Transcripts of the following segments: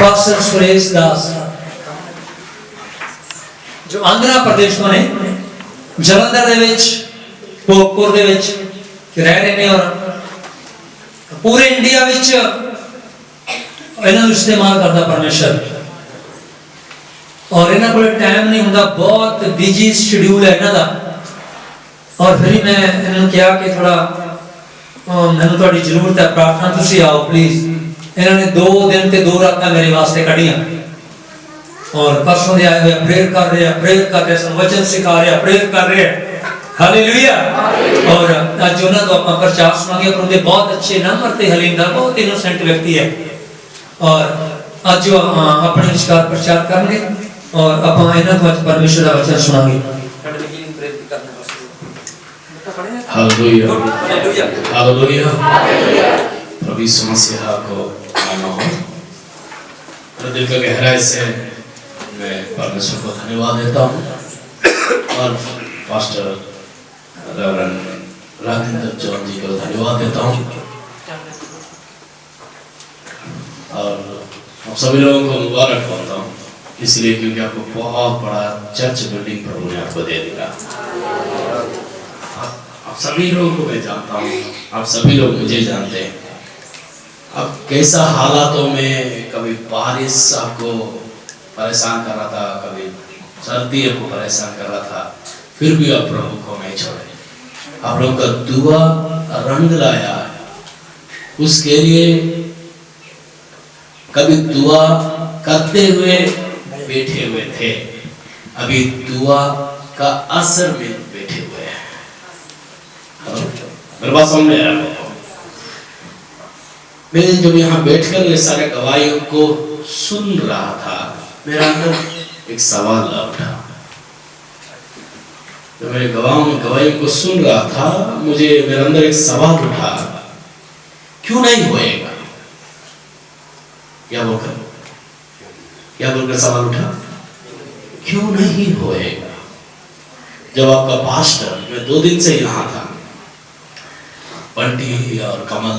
Pastor Suresh Das जो आंध्र प्रदेश में ने जलंधर दे विच भोगपुर दे विच रह रहे ने और पूरे इंडिया विच इन्हां इस्तेमाल करता परमेश्वर और इन्हां कोल टाइम नहीं हुंदा बहुत बिजी शेड्यूल है इन्हां दा और फिर मैं इन्हां कहा कि थोड़ा मैंने थोड़ी जरूरत है प्रार्थना तुसी आओ प्लीज इन्होंने 2 दिन ते 2 रात मेरे वास्ते कढ़ियां और परसों दे आए हुए प्रेयर कर रहे हैं वचन सिखा रहे हैं प्रेयर कर रहे हैं हालेलुया और आज उन्होंने तो अपना प्रचार सुनांगे पर उनके बहुत अच्छे नंबर ते हलीम दा बहुत इनोसेंट व्यक्ति है और आज जो अपने विचार प्रचार करेंगे और अपन इन्हां को आज परमेश्वर दा वचन सुनांगे हालेलुया हालेलुया प्रभु यीशु मसीह को आना हो मेरे दिल का गहराई से मैं परमेश्वर को धन्यवाद देता हूँ और पास्टर रेवरेंड राजेंद्र जॉन जी को धन्यवाद देता हूँ और आप सभी लोगों को मुबारक बोलता हूँ इसलिए क्योंकि आपको बहुत बड़ा चर्च बिल्डिंग प्रभु ने आपको दे दिया आप सभी लोगों को मैं जानता हूँ आप सभी लोग मुझे जानते हैं अब कैसा हालातों में कभी बारिश आपको परेशान कर रहा था कभी सर्दी आपको परेशान कर रहा था फिर भी आप प्रभु को नहीं छोड़े आप लोगों का दुआ रंग लाया उसके लिए कभी दुआ करते हुए बैठे हुए थे अभी दुआ का असर में बैठे हुए हैं मेरे पास समझ में आ रहा है मैं जब यहाँ बैठकर ये सारे गवाहियों को सुन रहा था मेरे अंदर एक सवाल उठा जब मैं गवाहियों को सुन रहा था मुझे मेरे अंदर एक सवाल उठा क्यों नहीं होएगा क्या बोलकर सवाल उठा क्यों नहीं होएगा जब आपका पास्टर मैं 2 दिन से यहाँ था बंटी और कमल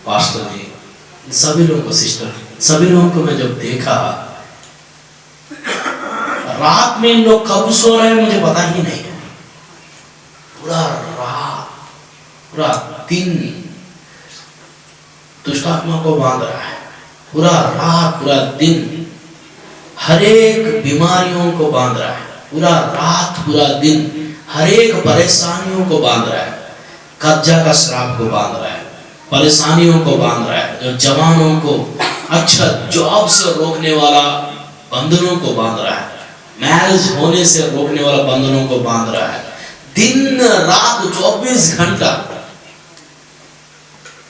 पास्टर जी सभी लोगों को सिस्टर सभी लोगों को मैं जब देखा रात में इन लोग कब सो रहे हैं मुझे पता ही नहीं है पूरा रात पूरा दिन दुष्टात्मा को बांध रहा है पूरा रात पूरा दिन हर एक बीमारियों को बांध रहा है पूरा रात पूरा दिन हर एक परेशानियों को बांध रहा है कब्जा का श्राप को बांध रहा है परेशानियों को बांध रहा है जो जवानों को अच्छा जॉब से रोकने वाला बंधनों को बांध रहा है मैरिज होने से रोकने वाला बंधनों को बांध रहा है दिन रात 24 घंटा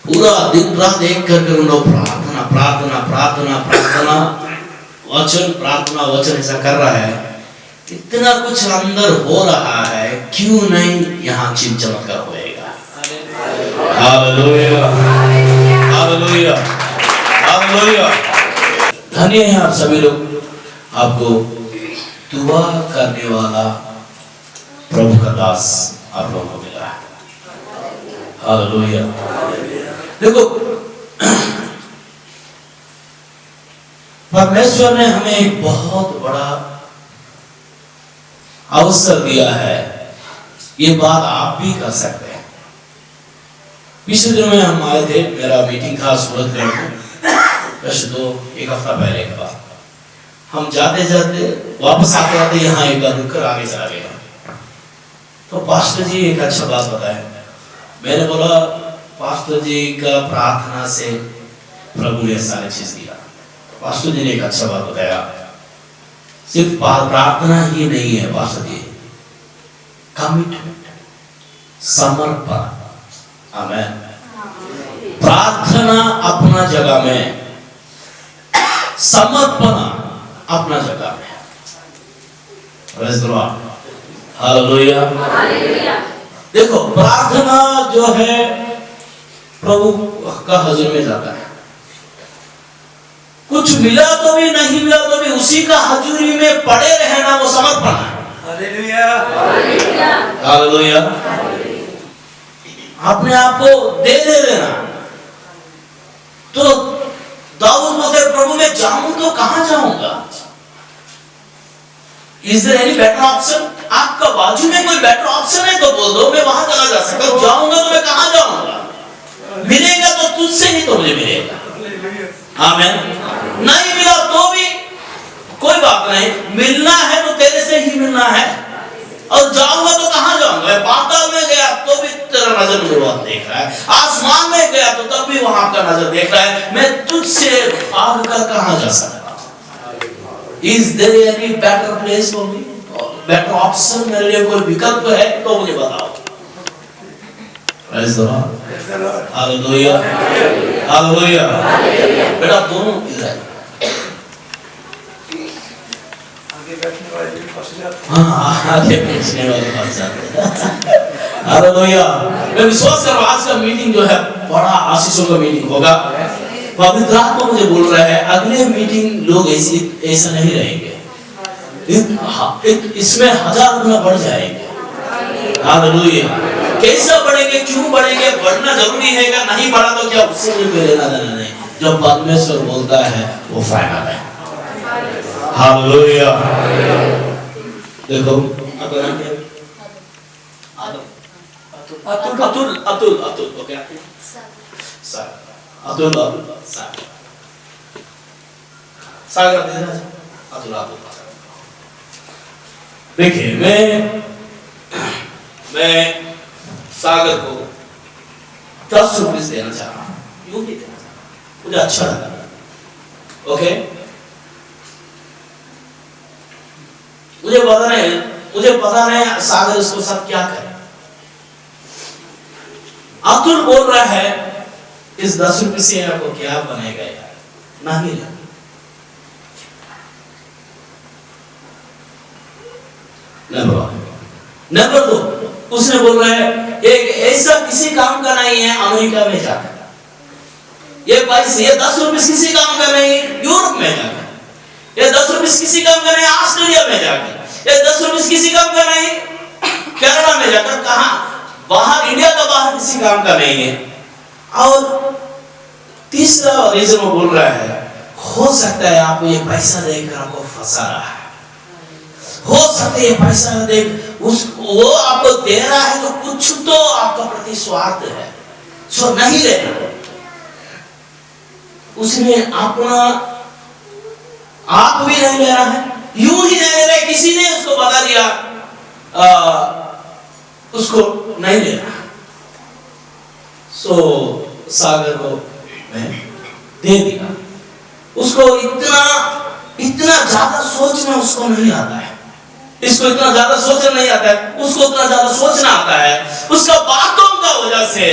पूरा दिन रात एक कर उन लोग प्रार्थना प्रार्थना प्रार्थना प्रार्थना वचन ऐसा कर रहा है इतना कुछ अंदर हो रहा है क्यों नहीं यहाँ चिन्ह चमत्कार होएगा हालेलुया हालेलुया हालेलुया धन्य है आप सभी लोग आपको दुआ करने वाला प्रभु का दास आप लोगों को मिला है हालेलुया देखो परमेश्वर ने हमें एक बहुत बड़ा अवसर दिया है ये बात आप भी कर सकते हैं पिछले दिनों में हम आए थे मेरा मीटिंग था सूरतगढ़ में एक हफ्ता पहले के बाद हम जाते जाते वापस आते आते यहाँ एक बार रुककर आगे चला गया तो पास्टर जी एक अच्छा बात बताया मैंने बोला पास्टर जी का प्रार्थना से प्रभु ने सारी चीज दिया पास्टर जी ने एक अच्छा बात बताया सिर्फ प्रार्थना ही नहीं है पास्टर जी कमिटमेंट समर्पण आमेन प्रार्थना अपना जगह में समर्पण अपना जगह में प्रेज़ द लॉर्ड हालेलुया देखो प्रार्थना जो है प्रभु का हजूर में जाता है कुछ मिला तो भी नहीं मिला तो भी उसी का हजूरी में पड़े रहना वो समर्पण है हालेलुया हालेलुया अपने आप को दे देना तो दाऊद बोलते प्रभु मैं जाऊं तो कहां जाऊंगा? Is there any better option? आपका बाजू में कोई बेटर ऑप्शन है तो बोल दो, मैं वहां चला जा सकता हूं। जाऊंगा तो मैं कहां जाऊंगा? मिलेगा तो तुझसे ही तो मुझे मिलेगा। आमीन। नहीं मिला तो भी कोई बात नहीं, मिलना है तो तेरे से ही मिलना है। और जाऊंगा तो कहां जाऊंगा? मैं पाताल में गया तो भी तेरा नजर मुझे वहां देख रहा है, आसमान में गया तो तब भी वहां का नजर देख रहा है। मैं तुझसे भाग कर कहां जा सकता? Is there any better place for me? Better option मेरे लिए कोई विकल्प है तो मुझे बताओ। Praise the Lord, hallelujah, hallelujah. बेटा दोनों इधर है। आगे बैठने वाले फंस जाते हैं। हालेलुया। मैं विश्वास कर रहा हूं आज का मीटिंग जो है बड़ा आशीषों का मीटिंग होगा। पवित्र आत्मा मुझे बोल रहा है अगले मीटिंग लोग ऐसा नहीं रहेंगे, इसमें 1000 गुना बढ़ जाएंगे। हालेलुया। कैसा बढ़ेंगे, क्यों बढ़ेंगे? बढ़ना जरूरी है क्या? नहीं बढ़ा तो क्या, उससे भी लेना देना नहीं। जो परमेश्वर बोलता है वो फाइनल है। हालेलुया। देखो अतुल अतुल अतुल अतुल ओके सर अतुल सागर अतुल अतुल। देखिए मैं सागर को 10 रुपीस देना चाह रहा हूं, यूं नहीं देना चाह रहा, मुझे अच्छा लगा। ओके मुझे पता नहीं सागर इसको सब क्या करे। अतुल बोल रहा है इस 10 रुपए से आपको क्या बनेगा यार? नहीं नंबर 2 उसने बोल रहा है एक ऐसा किसी काम का नहीं है अमेरिका में जाकर, ये 10 रुपए किसी काम का नहीं यूरोप में जाकर, ये 10 रुपए किसी काम का नहीं ऑस्ट्रेलिया में जाकर, ये 10 रुपए किसी काम का नहीं कनाडा में जाकर, कहां बाहर इंडिया का बाहर किसी काम का नहीं है। और तीसरा रीजन वो बोल रहा है हो सकता है आपको ये पैसा देकर आपको फंसा रहा है, हो सकता है ये पैसा देख वो आपको दे रहा है तो कुछ तो आपका प्रति स्वार्थ है, सो नहीं लेना। उसने अपना आप भी नहीं ले रहा है, यूं ही नहीं ले रहा है, किसी ने उसको बता दिया उसको नहीं ले रहा। सो सागर को मैं दे दिया। उसको इतना ज्यादा सोचना उसको नहीं आता है, इसको इतना ज्यादा सोचना नहीं आता है, उसको इतना ज्यादा सोचना आता है। उसका बातों का वजह से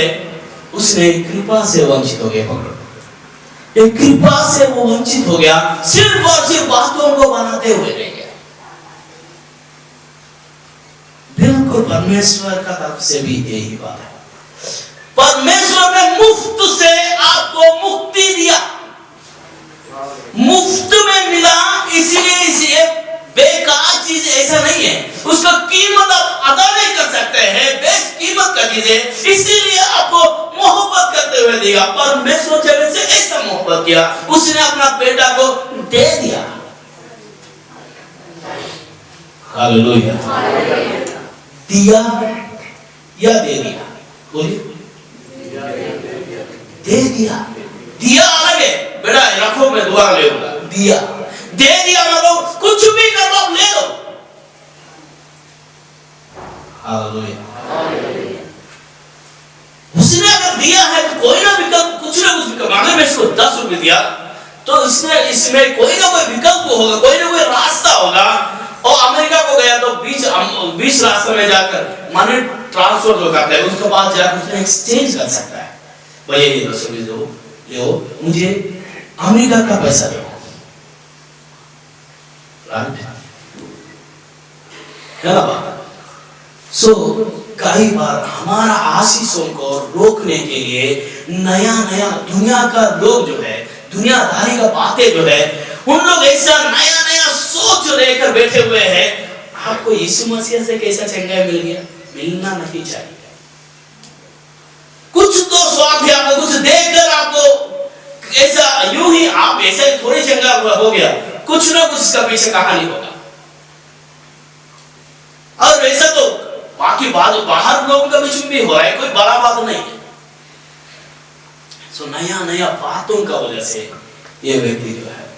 उसने कृपा से वंचित हो गया, एक कृपा से वो वंचित हो गया, सिर्फ और सिर्फ बातों को बनाते हुए रह गया। बिल्कुल परमेश्वर का तरफ से भी यही बात है। परमेश्वर ने मुफ्त से आपको मुक्ति दिया, मुफ्त में मिला, इसलिए बेकार चीज ऐसा नहीं है, उसका कीमत आप अदा नहीं कर सकते हैं, बेश कीमत का चीज है, इसीलिए आपको मोहब्बत करते हुए दिया। परमेश्वर जगत से ऐसा मोहब्बत किया, उसने अपना बेटा को दे दिया। हालेलुया। दिया या दे दिया? बोलिए। दे दिया। दिया अलग है बेटा, रखो मैं दोबारा ले लूंगा। दिया दे दिया मतलब कुछ भी कर लो, ले लो। हालेलुया। उसने अगर दिया है तो कोई ना विकल्प, कुछ ना कुछ विकल्प। अगर मैं इसको 10 रुपए दिया तो इसमें कोई ना कोई विकल्प होगा, कोई ना कोई रास्ता होगा। और अमेरिका को गया तो बीच रास्ते में जाकर मनी ट्रांसफर जो करता है उसके बाद जाकर उसने एक्सचेंज कर सकता है। भैया ये 10 रुपए दो, लो, मुझे अमेरिका का पैसा दो, है ना बात? सो कई बार हमारा आशीषों को रोकने के लिए नया दुनिया का लोग जो है, दुनियादारी का बातें जो है, उन लोग ऐसा नया सोच लेकर बैठे हुए हैं। आपको यीशु मसीह से कैसा चंगाई मिल गया? मिलना नहीं चाहिए। कुछ तो स्वार्थ है, आपको कुछ देखकर आपको ऐसा यूं ही आप ऐसे थोड़ी चंगा हो गया, कुछ ना कुछ इसका पीछे कहानी होगा। और वैसा तो बाकी बात बाहर लोगों के बीच में भी हो रहा है, कोई बड़ा बात नहीं है। सो नया नया बातों का वजह से ये व्यक्ति जो है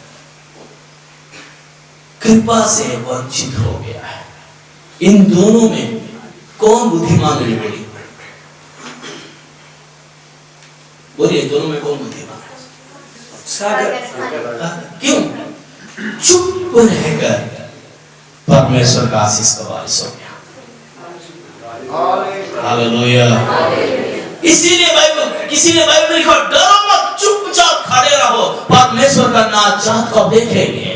कृपा से वंचित हो गया है। इन दोनों में कौन बुद्धिमान है बेटी? बोलिए, दोनों में कौन बुद्धिमान है? सागर। क्यों? चुप रहकर परमेश्वर का आशीष का वारिस हो गया। हालेलुया। इसीलिए बाइबल, किसी ने बाइबल में लिखा, डरो मत, चुपचाप खड़े रहो, परमेश्वर का नाजात को देखेंगे।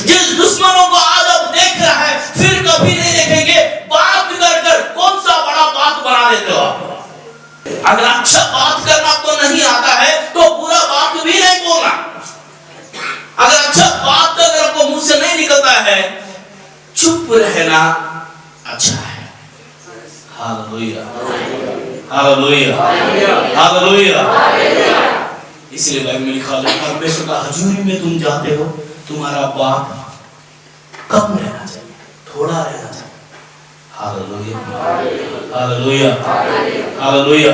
जिस दुश्मनों को आज अब देख रहा है, फिर कभी नहीं देखेंगे। बात कर कर कौन सा बड़ा बात बना देते हो आप? अगर अच्छा बात करना आपको नहीं आता है तो बुरा बात भी नहीं बोलना। अगर अच्छा बात अगर आपको मुंह से नहीं निकलता है, चुप रहना अच्छा है। Hallelujah, hallelujah, hallelujah. इसलिए बाइबल में लिखा है, परमेश्वर का हजूरी में तुम जाते हो, तुम्हारा बात कम रहना चाहिए, थोड़ा रहना चाहिए। Hallelujah, hallelujah, hallelujah.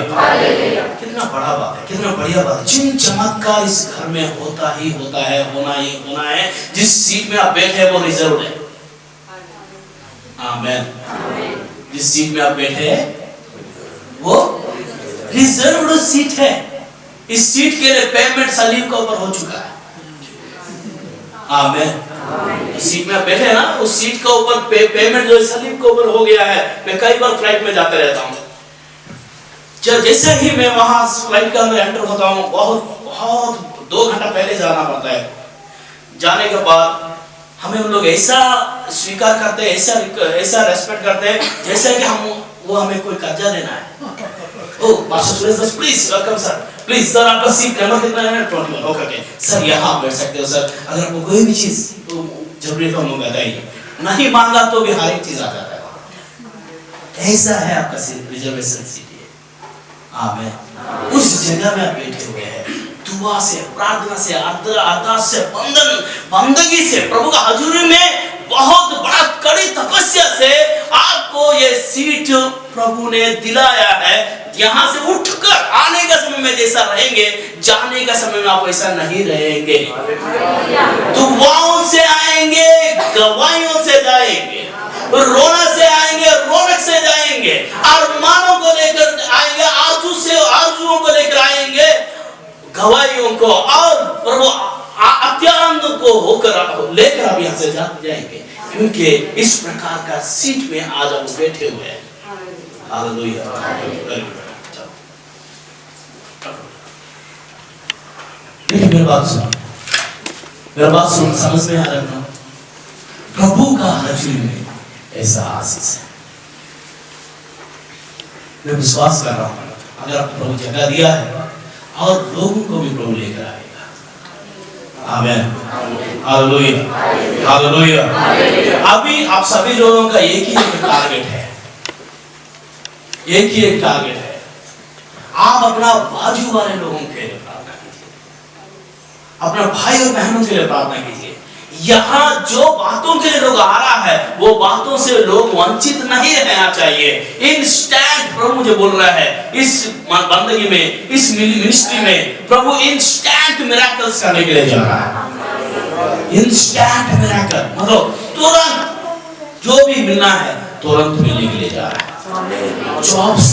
कितना बड़ा बात है, कितना बढ़िया बात है। जिन चमत्कार इस घर में होता ही होता है, होना ही होना है। जिस सीट में आप बैठे हैं वो रिजर्व है। आमीन। जिस सीट में आप बैठे हैं वो रिजर्व्ड सीट है। इस सीट के लिए पेमेंट सलीब के ऊपर हो चुका है। आमीन। सीट में बैठे हैं ना, उस सीट के ऊपर पेमेंट जो सलीब के ऊपर हो गया है। मैं कई बार फ्लाइट में जाते रहता हूँ। जैसे ही मैं वहां फ्लाइट के अंदर एंटर होता हूँ, बहुत 2 घंटा पहले जाना पड़ता है। जाने के बाद हमें उन लोग ऐसा स्वीकार करते हैं, ऐसा रेस्पेक्ट करते हैं जैसे कि वो हमें कोई कर्जा देना है। Oh pastor Suresh, please welcome sir, please sir आपका सीट नंबर कितना है? 21। ओके सर, यहाँ बैठ सकते हो सर। अगर आपको कोई भी चीज जरूरी है तो हमें बताइए, नहीं मांगा तो भी हर एक चीज आ जाता है। ऐसा है आपका सीट, रिजर्वेशन सीट है। आमीन। उस जगह में आप बैठे हुए हैं, दुआ से, प्रार्थना से, अरदास से, बंदगी से, प्रभु का हजूरी में बहुत बड़ा कड़ी तपस्या से आपको ये सीट प्रभु ने दिलाया है। यहाँ से उठकर आने का समय में जैसा रहेंगे, जाने का समय में आप वैसा नहीं रहेंगे। दुआओं से आएंगे, गवाहियों से जाएंगे, रोना से आएंगे, रौनक से जाएंगे, अरमानों को लेकर आएंगे, आरज़ुओं को लेकर आएंगे, गवाहियों को और प्रभु अत्यानंद को होकर लेकर आप यहाँ से जाएंगे, क्योंकि इस प्रकार का सीट में आज आप बैठे हुए हैं। हालेलुया। मेरी बात सुन, मेरा बात सुन, समझ में आ रहा है? प्रभु का हजूरी में ऐसा आशीष है। मैं विश्वास कर रहा हूँ, अगर आपको प्रभु जगह दिया है और लोगों को भी प्रभु लेकर आएगा। आमीन। Hallelujah, hallelujah. अभी आप सभी लोगों का एक ही टारगेट है, एक ही एक टारगेट है। आप अपना बाजू वाले लोगों के लिए प्रार्थना कीजिए, अपने भाई और बहनों के लिए प्रार्थना कीजिए। यहाँ जो बातों के लिए लोग आ रहा है, वो बातों से लोग वंचित नहीं रहना चाहिए। इंस्टेंट प्रभु मुझे बोल रहा है, इस बंदगी में, इस मिनिस्ट्री में प्रभु इंस्टेंट मिरेकल्स करने के लिए जा रहा है। इंस्टेंट मिरेकल मतलब तुरंत जो भी मिलना है तुरंत मिलने के लिए जा रहा है। जॉब्स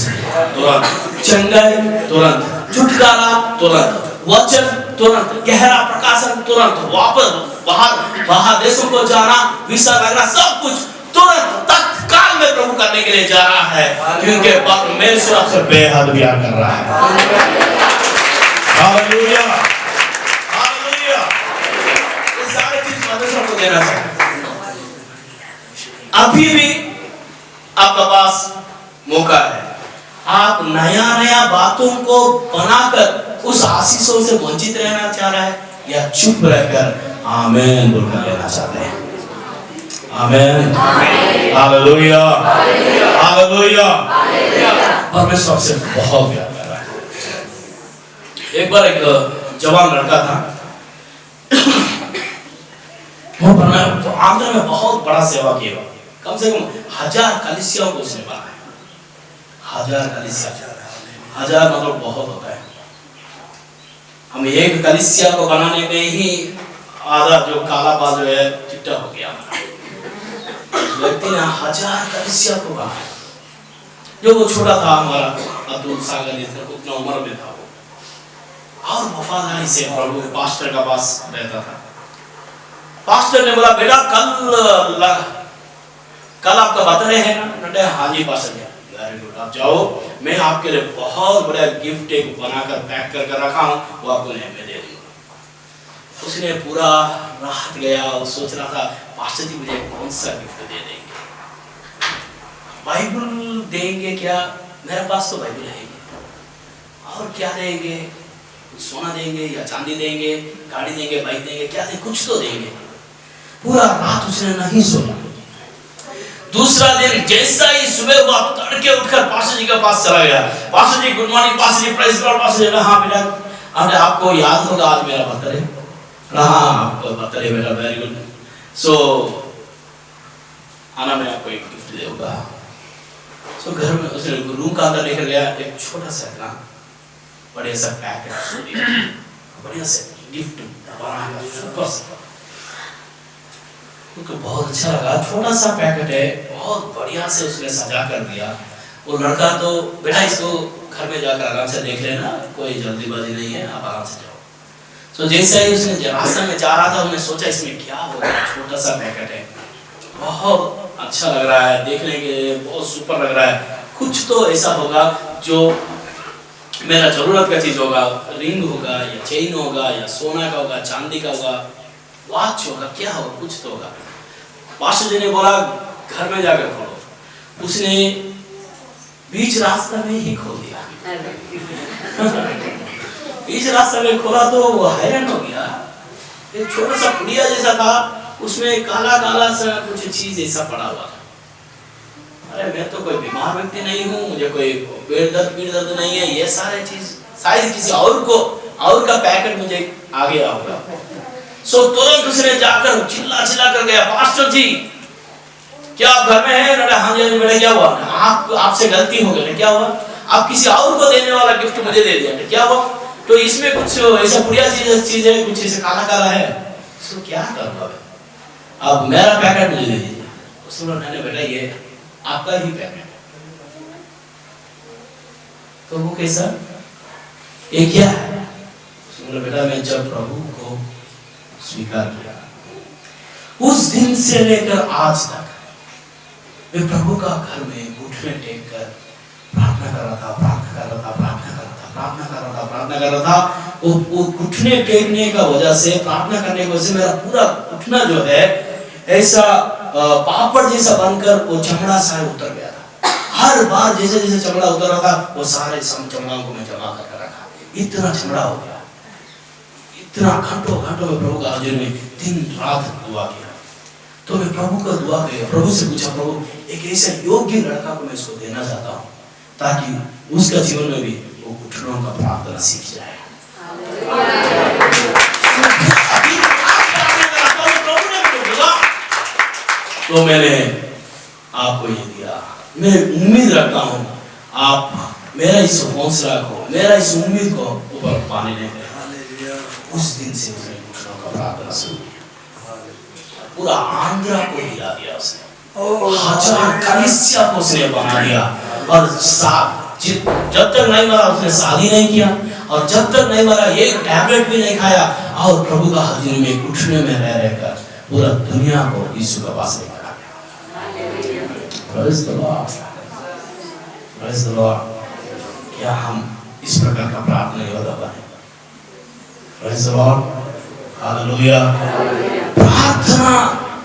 तुरंत, चंगाई तुरंत, छुटकारा तुरंत, वचन तुरंत, गहरा प्रकाशन तुरंत, वापस बाहर देशों को जाना, वीसा लगना, सब कुछ तुरंत तत्काल में प्रभु करने के लिए जा रहा है, क्योंकि परमेश्वर आपसे बेहद प्यार कर रहा है। Hallelujah, hallelujah. ये सारी चीज परमेश्वर को देना चाहिए। अभी भी आपका पास मौका है। आप नया बातों को बनाकर उस आशीषों से वंचित रहना चाह रहा है, या चुप रहकर आमीन बोलकर लेना चाहते हैं? आमीन, हालेलुया, हालेलुया। परमेश्वर से बहुत प्यार कर रहा है। एक बार एक जवान लड़का था। वो आंध्र में बहुत बड़ा सेवा किया, कम से कम 1000 कलीसियाओं को उसने बनाया। 1000 कलीसिया, 1000 मतलब बहुत होता है। हम एक कलीसिया को बनाने में ही आधा जो काला बाजू है चिट्टा हो गया। व्यक्ति ने 1000 कलीसिया को बनाया। जो वो छोटा था हमारा अब्दुल सागर उतना उम्र में था वो, और वफादारी से प्रभु पास्टर का पास रहता था। पास्टर ने बोला बेटा कल आपका बर्थडे है ना? हाँ जी पास्टर जी। वेरी गुड, आप जाओ, मैं आपके लिए बहुत बड़ा गिफ्ट एक बनाकर पैक करके रखा हूँ, वो आपको मैं दे दूंगा। उसने पूरा रात गया और सोच रहा था पास्टर जी मुझे कौन सा गिफ्ट दे देंगे, बाइबल देंगे क्या? मेरे पास तो बाइबल है ही, और क्या देंगे? सोना देंगे या चांदी देंगे, गाड़ी देंगे, बाइक देंगे, क्या देंगे? कुछ तो देंगे। पूरा रात उसने नहीं सोया। दूसरा दिन जैसा ही सुबह हुआ तड़के उठकर पास्टर जी के पास चला गया। पास्टर जी गुड मॉर्निंग, पास्टर जी प्रेज गॉड। पास्टर जी हाँ बेटा, आपको याद होगा आज मेरा बर्थडे? हाँ आपका बर्थडे बेटा, वेरी गुड। सो आना, मैं आपको एक गिफ्ट दूंगा। सो घर में उसने रूम का अंदर लेकर गया एक छोटा सा ना बढ़िया सा पैकेट, बढ़िया से गिफ्ट बनाया, सुपर सा। उनको बहुत अच्छा लगा, छोटा सा पैकेट है, बहुत बढ़िया से उसने सजा कर दिया। वो लड़का तो बेटा इसको घर में जाकर आराम से देख लेना, कोई जल्दीबाजी नहीं है, आप आराम से जाओ। तो जैसे ही उसने रास्ते में जा रहा था, उसने सोचा इसमें क्या होगा, छोटा सा पैकेट है, बहुत अच्छा लग रहा है, देखने के लिए बहुत सुपर लग रहा है, कुछ तो ऐसा होगा जो मेरा जरूरत का चीज होगा, रिंग होगा या चेन होगा या सोना का होगा, चांदी का होगा, वॉच होगा, क्या होगा, कुछ तो होगा। पास्टर जी ने बोला घर में जाकर खोलो। उसने बीच रास्ता में ही खोल दिया। बीच रास्ता में खोला तो वो हैरान हो गया, एक छोटा सा पुड़िया जैसा था, उसमें काला काला सा कुछ चीज ऐसा पड़ा हुआ था। अरे मैं तो कोई बीमार व्यक्ति नहीं हूँ, मुझे कोई पेट दर्द नहीं है, ये सारे चीज शायद किसी और का पैकेट मुझे आ गया होगा। सो तुरंत उसने जाकर चिल्ला कर गया, पास्टर जी क्या आप घर में हैं? हाँ जी बेटा, क्या हुआ? आपसे गलती हो गई, क्या हुआ? आप किसी और को देने वाला गिफ्ट मुझे दे दिया, क्या हुआ? तो इसमें कुछ ऐसा बढ़िया चीज है, कुछ ऐसा काला काला है, इसको क्या करूँगा? अब मेरा पैकेट मुझे दे दीजिए। उसने बोला नहीं बेटा ये आपका ही पैकेट है। तो वो कैसा, ये क्या है? उसने बोला बेटा मैं जब प्रभु को स्वीकार किया, उस दिन से लेकर आज तक मैं प्रभु का घर में घुटने टेक कर प्रार्थना कर रहा था, प्रार्थना कर रहा था, प्रार्थना कर रहा था, प्रार्थना कर रहा था, प्रार्थना कर रहा था। वो घुटने टेकने का वजह से, प्रार्थना करने की वजह से मेरा पूरा घुटना जो है ऐसा पापड़ जैसा बनकर वो चमड़ा सारे उतर गया था। हर बार जैसे जैसे चमड़ा उतर रहा था, वो सारे चमड़ाओं को मैं जमा कर रखा, इतना चमड़ा हो गया। इतना घंटों में प्रभु का हाजिर में दिन रात दुआ किया। तो मैं प्रभु का दुआ किया, प्रभु से पूछा प्रभु एक ऐसा योग्य लड़का को मैं इसको देना चाहता हूँ, ताकि उसका जीवन में भी वो घुटनों का प्रार्थना सीख जाए। तो मैंने आपको ये दिया। मैं उम्मीद रखता हूँ आप मेरा इस हौसला को, मेरा इस उम्मीद को ऊपर पाने नहीं दें। उस दिन से उसने घुटनों का प्रार्थना शुरू किया, पूरा आंध्रा को हिला दिया उसने, 1000 कलीसिया को उसने बना दिया। और जब तक नहीं मरा उसने शादी नहीं किया, और जब तक नहीं मरा एक टैबलेट भी नहीं खाया, और प्रभु का हाजिर में घुटने में रहकर पूरा दुनिया को यीशु के पास लेकर आ गया। Praise the Lord, praise the Lord। क्या हम इस प्रकार का प्रार्थना योद्धा बने? Praise the Lord, hallelujah. प्रार्थना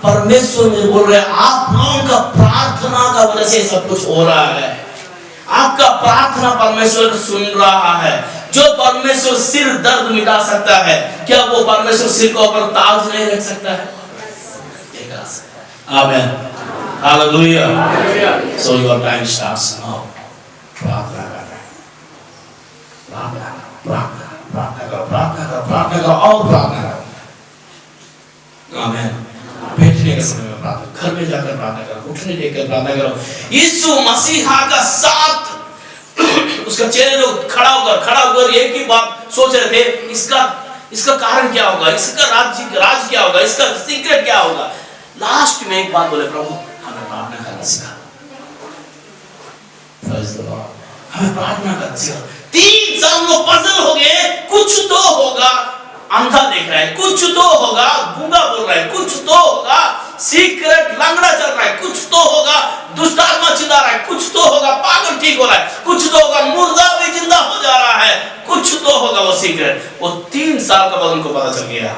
परमेश्वर में बोल रहे, आप लोगों का प्रार्थना का वजह से सब कुछ हो रहा है। आपका प्रार्थना परमेश्वर सुन रहा है। जो परमेश्वर सिर दर्द मिटा सकता है, क्या वो परमेश्वर सिर को ऊपर ताज नहीं रख सकता है? आमेन, hallelujah. So your time starts now। प्रार्थना कर, प्रार्थना करो, प्रार्थना करो, प्रार्थना करो, करो और प्रार्थना करो। आमीन। बैठने के समय में प्रार्थना, घर में जाकर प्रार्थना करो, उठने देकर प्रार्थना करो। यीशु मसीहा का साथ उसका चेले लोग खड़ा होकर एक ही बात सोच रहे थे, इसका कारण क्या होगा, इसका राज क्या होगा, इसका सीक्रेट क्या होगा। लास्ट में एक बात बोले, प्रभु हमें प्रार्थना करना सिखा, हमें प्रार्थना करना सिखा। 3 साल वो पजल हो गए, कुछ तो होगा, अंधा देख रहा है, कुछ तो होगा, गूंगा बोल रहा है, कुछ तो होगा, सीक्रेट लंगड़ा चल रहा है, कुछ तो होगा, दुष्ट आत्मा चिल्ला रहा है, कुछ तो होगा, पागल ठीक हो रहा है, कुछ तो होगा, मुर्दा भी जिंदा हो जा रहा है, कुछ तो होगा वो सीक्रेट। वो 3 साल का बाद उनको पता चल गया,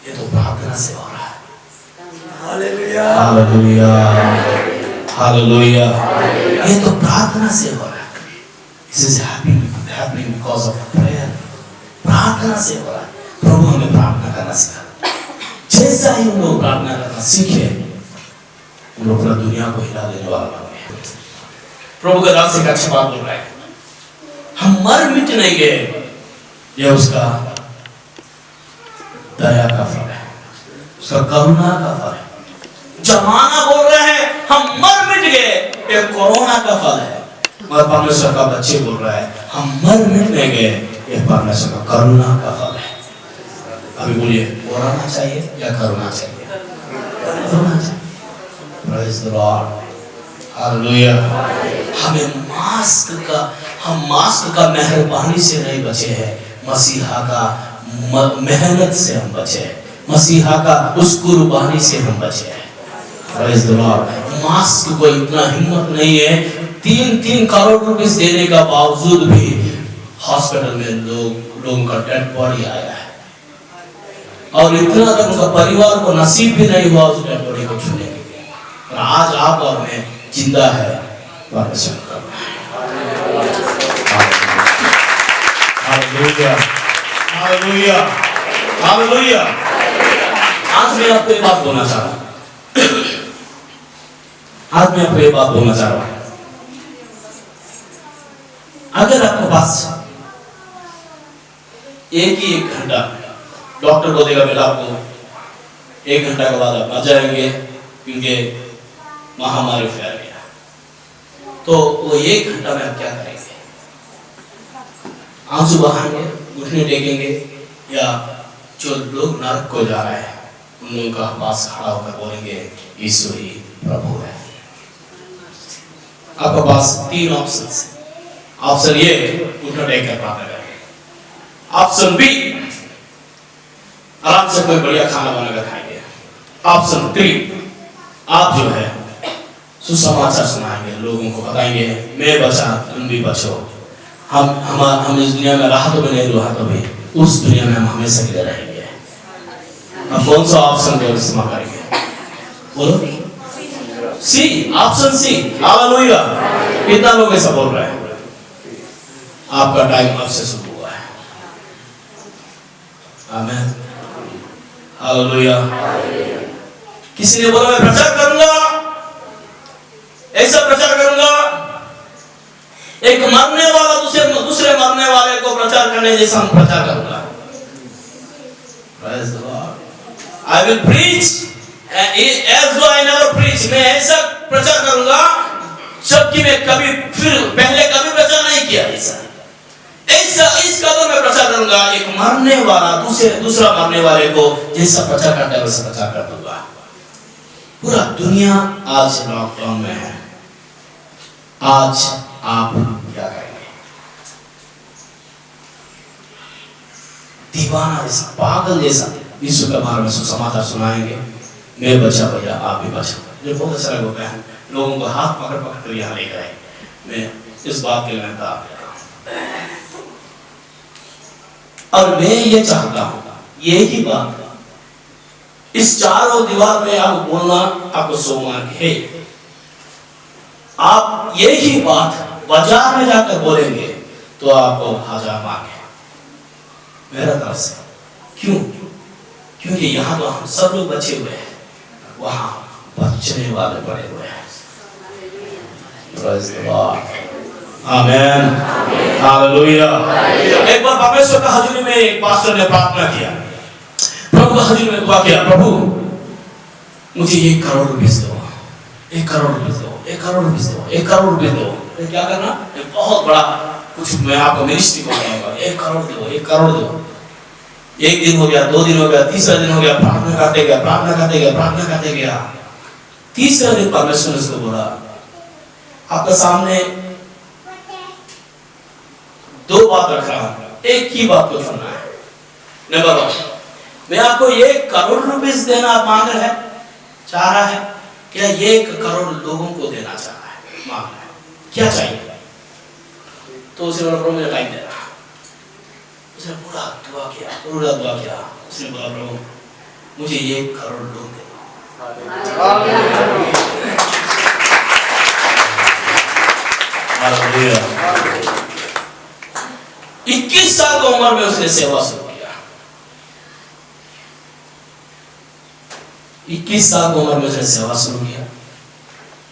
ये तो प्रार्थना से हो रहा है। हालेलुया, हालेलुया, हालेलुया, ये तो प्रार्थना से हो रहा है। This is happening because of prayer. प्रार्थना से हो रहा है। प्रभु हमें प्रार्थना करना सिखा। जैसा ही हम लोग प्रार्थना करना सीखे, हम लोग पूरा दुनिया को हिला देने वाला बन गए। प्रभु का दास एक अच्छा बात बोल रहा है, हम मर मिट नहीं गए, ये उसका दया का फल है, उसका करुणा का फल है। जमाना बोल रहे हैं हम मर मिट गए, ये कोरोना का फल है, मगर परमेश्वर का बच्चे बोल रहा है हम मर मिट नहीं गए, ये परमेश्वर का करुणा का फल है। अभी बोलिए, कोरोना चाहिए या करुणा चाहिए? करुणा चाहिए। Praise the Lord. हालेलुया। हम मास्क का मेहरबानी से नहीं बचे हैं, मसीहा का मेहनत से हम बचे हैं, मसीहा का उस कुर्बानी से हम बचे हैं। Praise the Lord. मास्क को इतना हिम्मत नहीं है, 3 करोड़ रुपए देने का बावजूद भी हॉस्पिटल में लोगों का डेड बॉडी आया है, और इतना तक उनका परिवार को नसीब भी नहीं हुआ उस डेड बॉडी को छूने के लिए, और आज आप और मैं जिंदा है परमेश्वर का। Hallelujah, hallelujah, hallelujah. आज मैं आपको एक बात बोलना चाह रहा हूँ, आज मैं आपको एक बात बोलना चाह रहा हूँ। अगर आपके पास एक ही 1 घंटा, डॉक्टर को देगा बेटा आपको 1 घंटा के बाद आप मर जाएंगे क्योंकि महामारी फैल गया, तो वो 1 घंटा में आप क्या करेंगे? आंसू बहाएंगे, घुटने टेकेंगे, या जो लोग नरक को जा रहे हैं उन लोगों का पास खड़ा होकर बोलेंगे यीशु ही प्रभु है? आपके पास 3 ऑप्शन है। ऑप्शन ए, घुटने टेक कर प्रार्थना करेंगे। ऑप्शन बी, आराम से कोई बढ़िया खाना बनाकर खाएंगे। ऑप्शन 3, आप जो है सुसमाचार सुनाएंगे, लोगों को बताएंगे मैं बचा तुम भी बचो, हम इस दुनिया में राहतों में नहीं राहतों में, उस दुनिया में हम हमेशा के लिए रहेंगे। अब कौन सा ऑप्शन को इस्तेमाल करेंगे? बोलो। सी, ऑप्शन सी। हालेलुया। कितना लोग ऐसा बोल रहे हैं? आपका टाइम अब से शुरू हुआ है। आमीन, हालेलुया। किसी ने बोला मैं प्रचार करूंगा, ऐसा प्रचार करूंगा, एक मरने वाला दूसरे मरने वाले को प्रचार करने जैसा हम प्रचार करूंगा। Praise the Lord. I will preach as though I never preach. मैं ऐसा प्रचार करूंगा जबकि मैं पहले कभी प्रचार नहीं किया। ऐसा इस कदर में प्रचार करूंगा, एक मरने वाला दूसरा मरने वाले को जैसा प्रचार करता है वैसा प्रचार कर दूंगा। पूरा दुनिया आज लॉकडाउन में है, आज आप क्या करेंगे? दीवाना जैसा, पागल जैसा यीशु के बारे में सुसमाचार सुनाएंगे, मैं बचा भैया आप भी बचो। मुझे बहुत अच्छा लगा है, लोगों को हाथ पकड़ पकड़ कर यहाँ लेकर आए। मैं इस बात के लिए था, और मैं ये चाहता हूँ यही बात इस चारों दीवार में आप बोलना आपको सौभाग्य है। आप यही बात बाजार में जाकर बोलेंगे तो आपको 1000 मार्क है मेरा तरफ से। क्यों? क्योंकि यहाँ तो हम सब लोग बचे हुए हैं, वहां बचने वाले पड़े हुए हैं। Praise the Lord. Amen, hallelujah. एक बार परमेश्वर का हजूरी में एक पास्टर ने प्रार्थना किया, प्रभु का हजूरी में दुआ किया, प्रभु मुझे 1 करोड़ रुपए दो, 1 करोड़ रुपए दो, 1 करोड़ रुपए दो, 1 करोड़ रुपए दो। क्या करना? एक बहुत बड़ा कुछ मैं आपको मिनिस्ट्री को बताऊंगा। 1 करोड़ दो, 1 करोड़ दो। 1 दिन हो गया, 2 दिन हो गया, तीसरा दिन हो गया, प्रार्थना करते गया, प्रार्थना करते गया, प्रार्थना करते गया। तीसरा दिन परमेश्वर ने उसको बोला, आपके सामने 2 बात रख रहा हूं, एक ही बात को चुनना है। नंबर 1, मैं आपको 1 करोड़ रुपए देना आप मांग रहे हैं, चाह रहा है, क्या 1 करोड़ लोगों को देना चाह रहा है, मांग रहा है, क्या चाहिए? तो उसने बोला, प्रभु मुझे टाइम दे रहा। उसने पूरा दुआ किया, उसने बोला, प्रभु मुझे 1 करोड़ लोग दे। हालेलुया। 21 साल की उम्र में उसने सेवा शुरू किया। 21 साल की उम्र में उसने सेवा शुरू किया।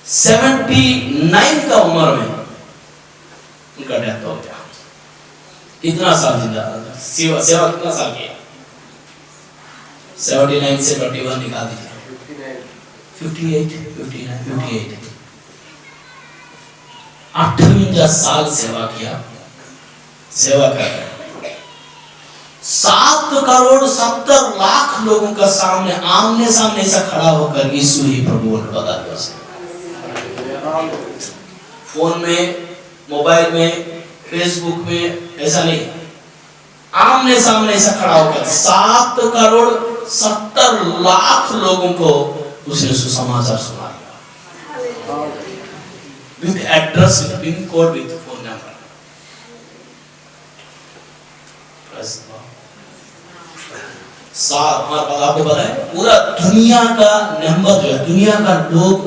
79 का उम्र में उनका डेथ हो गया। कितना साल जिंदा सेवा कितना साल किया? 79 से 21 निकाल दीजिए, 58, 58 साल सेवा किया। सेवा कर रहे 7 करोड़ 70 लाख लोगों का सामने आमने सामने ऐसा खड़ा होकर यीशु ही प्रभु ने बता दिया। फोन में, मोबाइल में, फेसबुक में ऐसा नहीं, आमने सामने ऐसा खड़ा होकर 7 करोड़ 70 लाख लोगों को उसने सुसमाचार सुना दिया। With address, with pin code, with phone number. आपको पता है पूरा दुनिया का नंबर जो है, दुनिया का लोग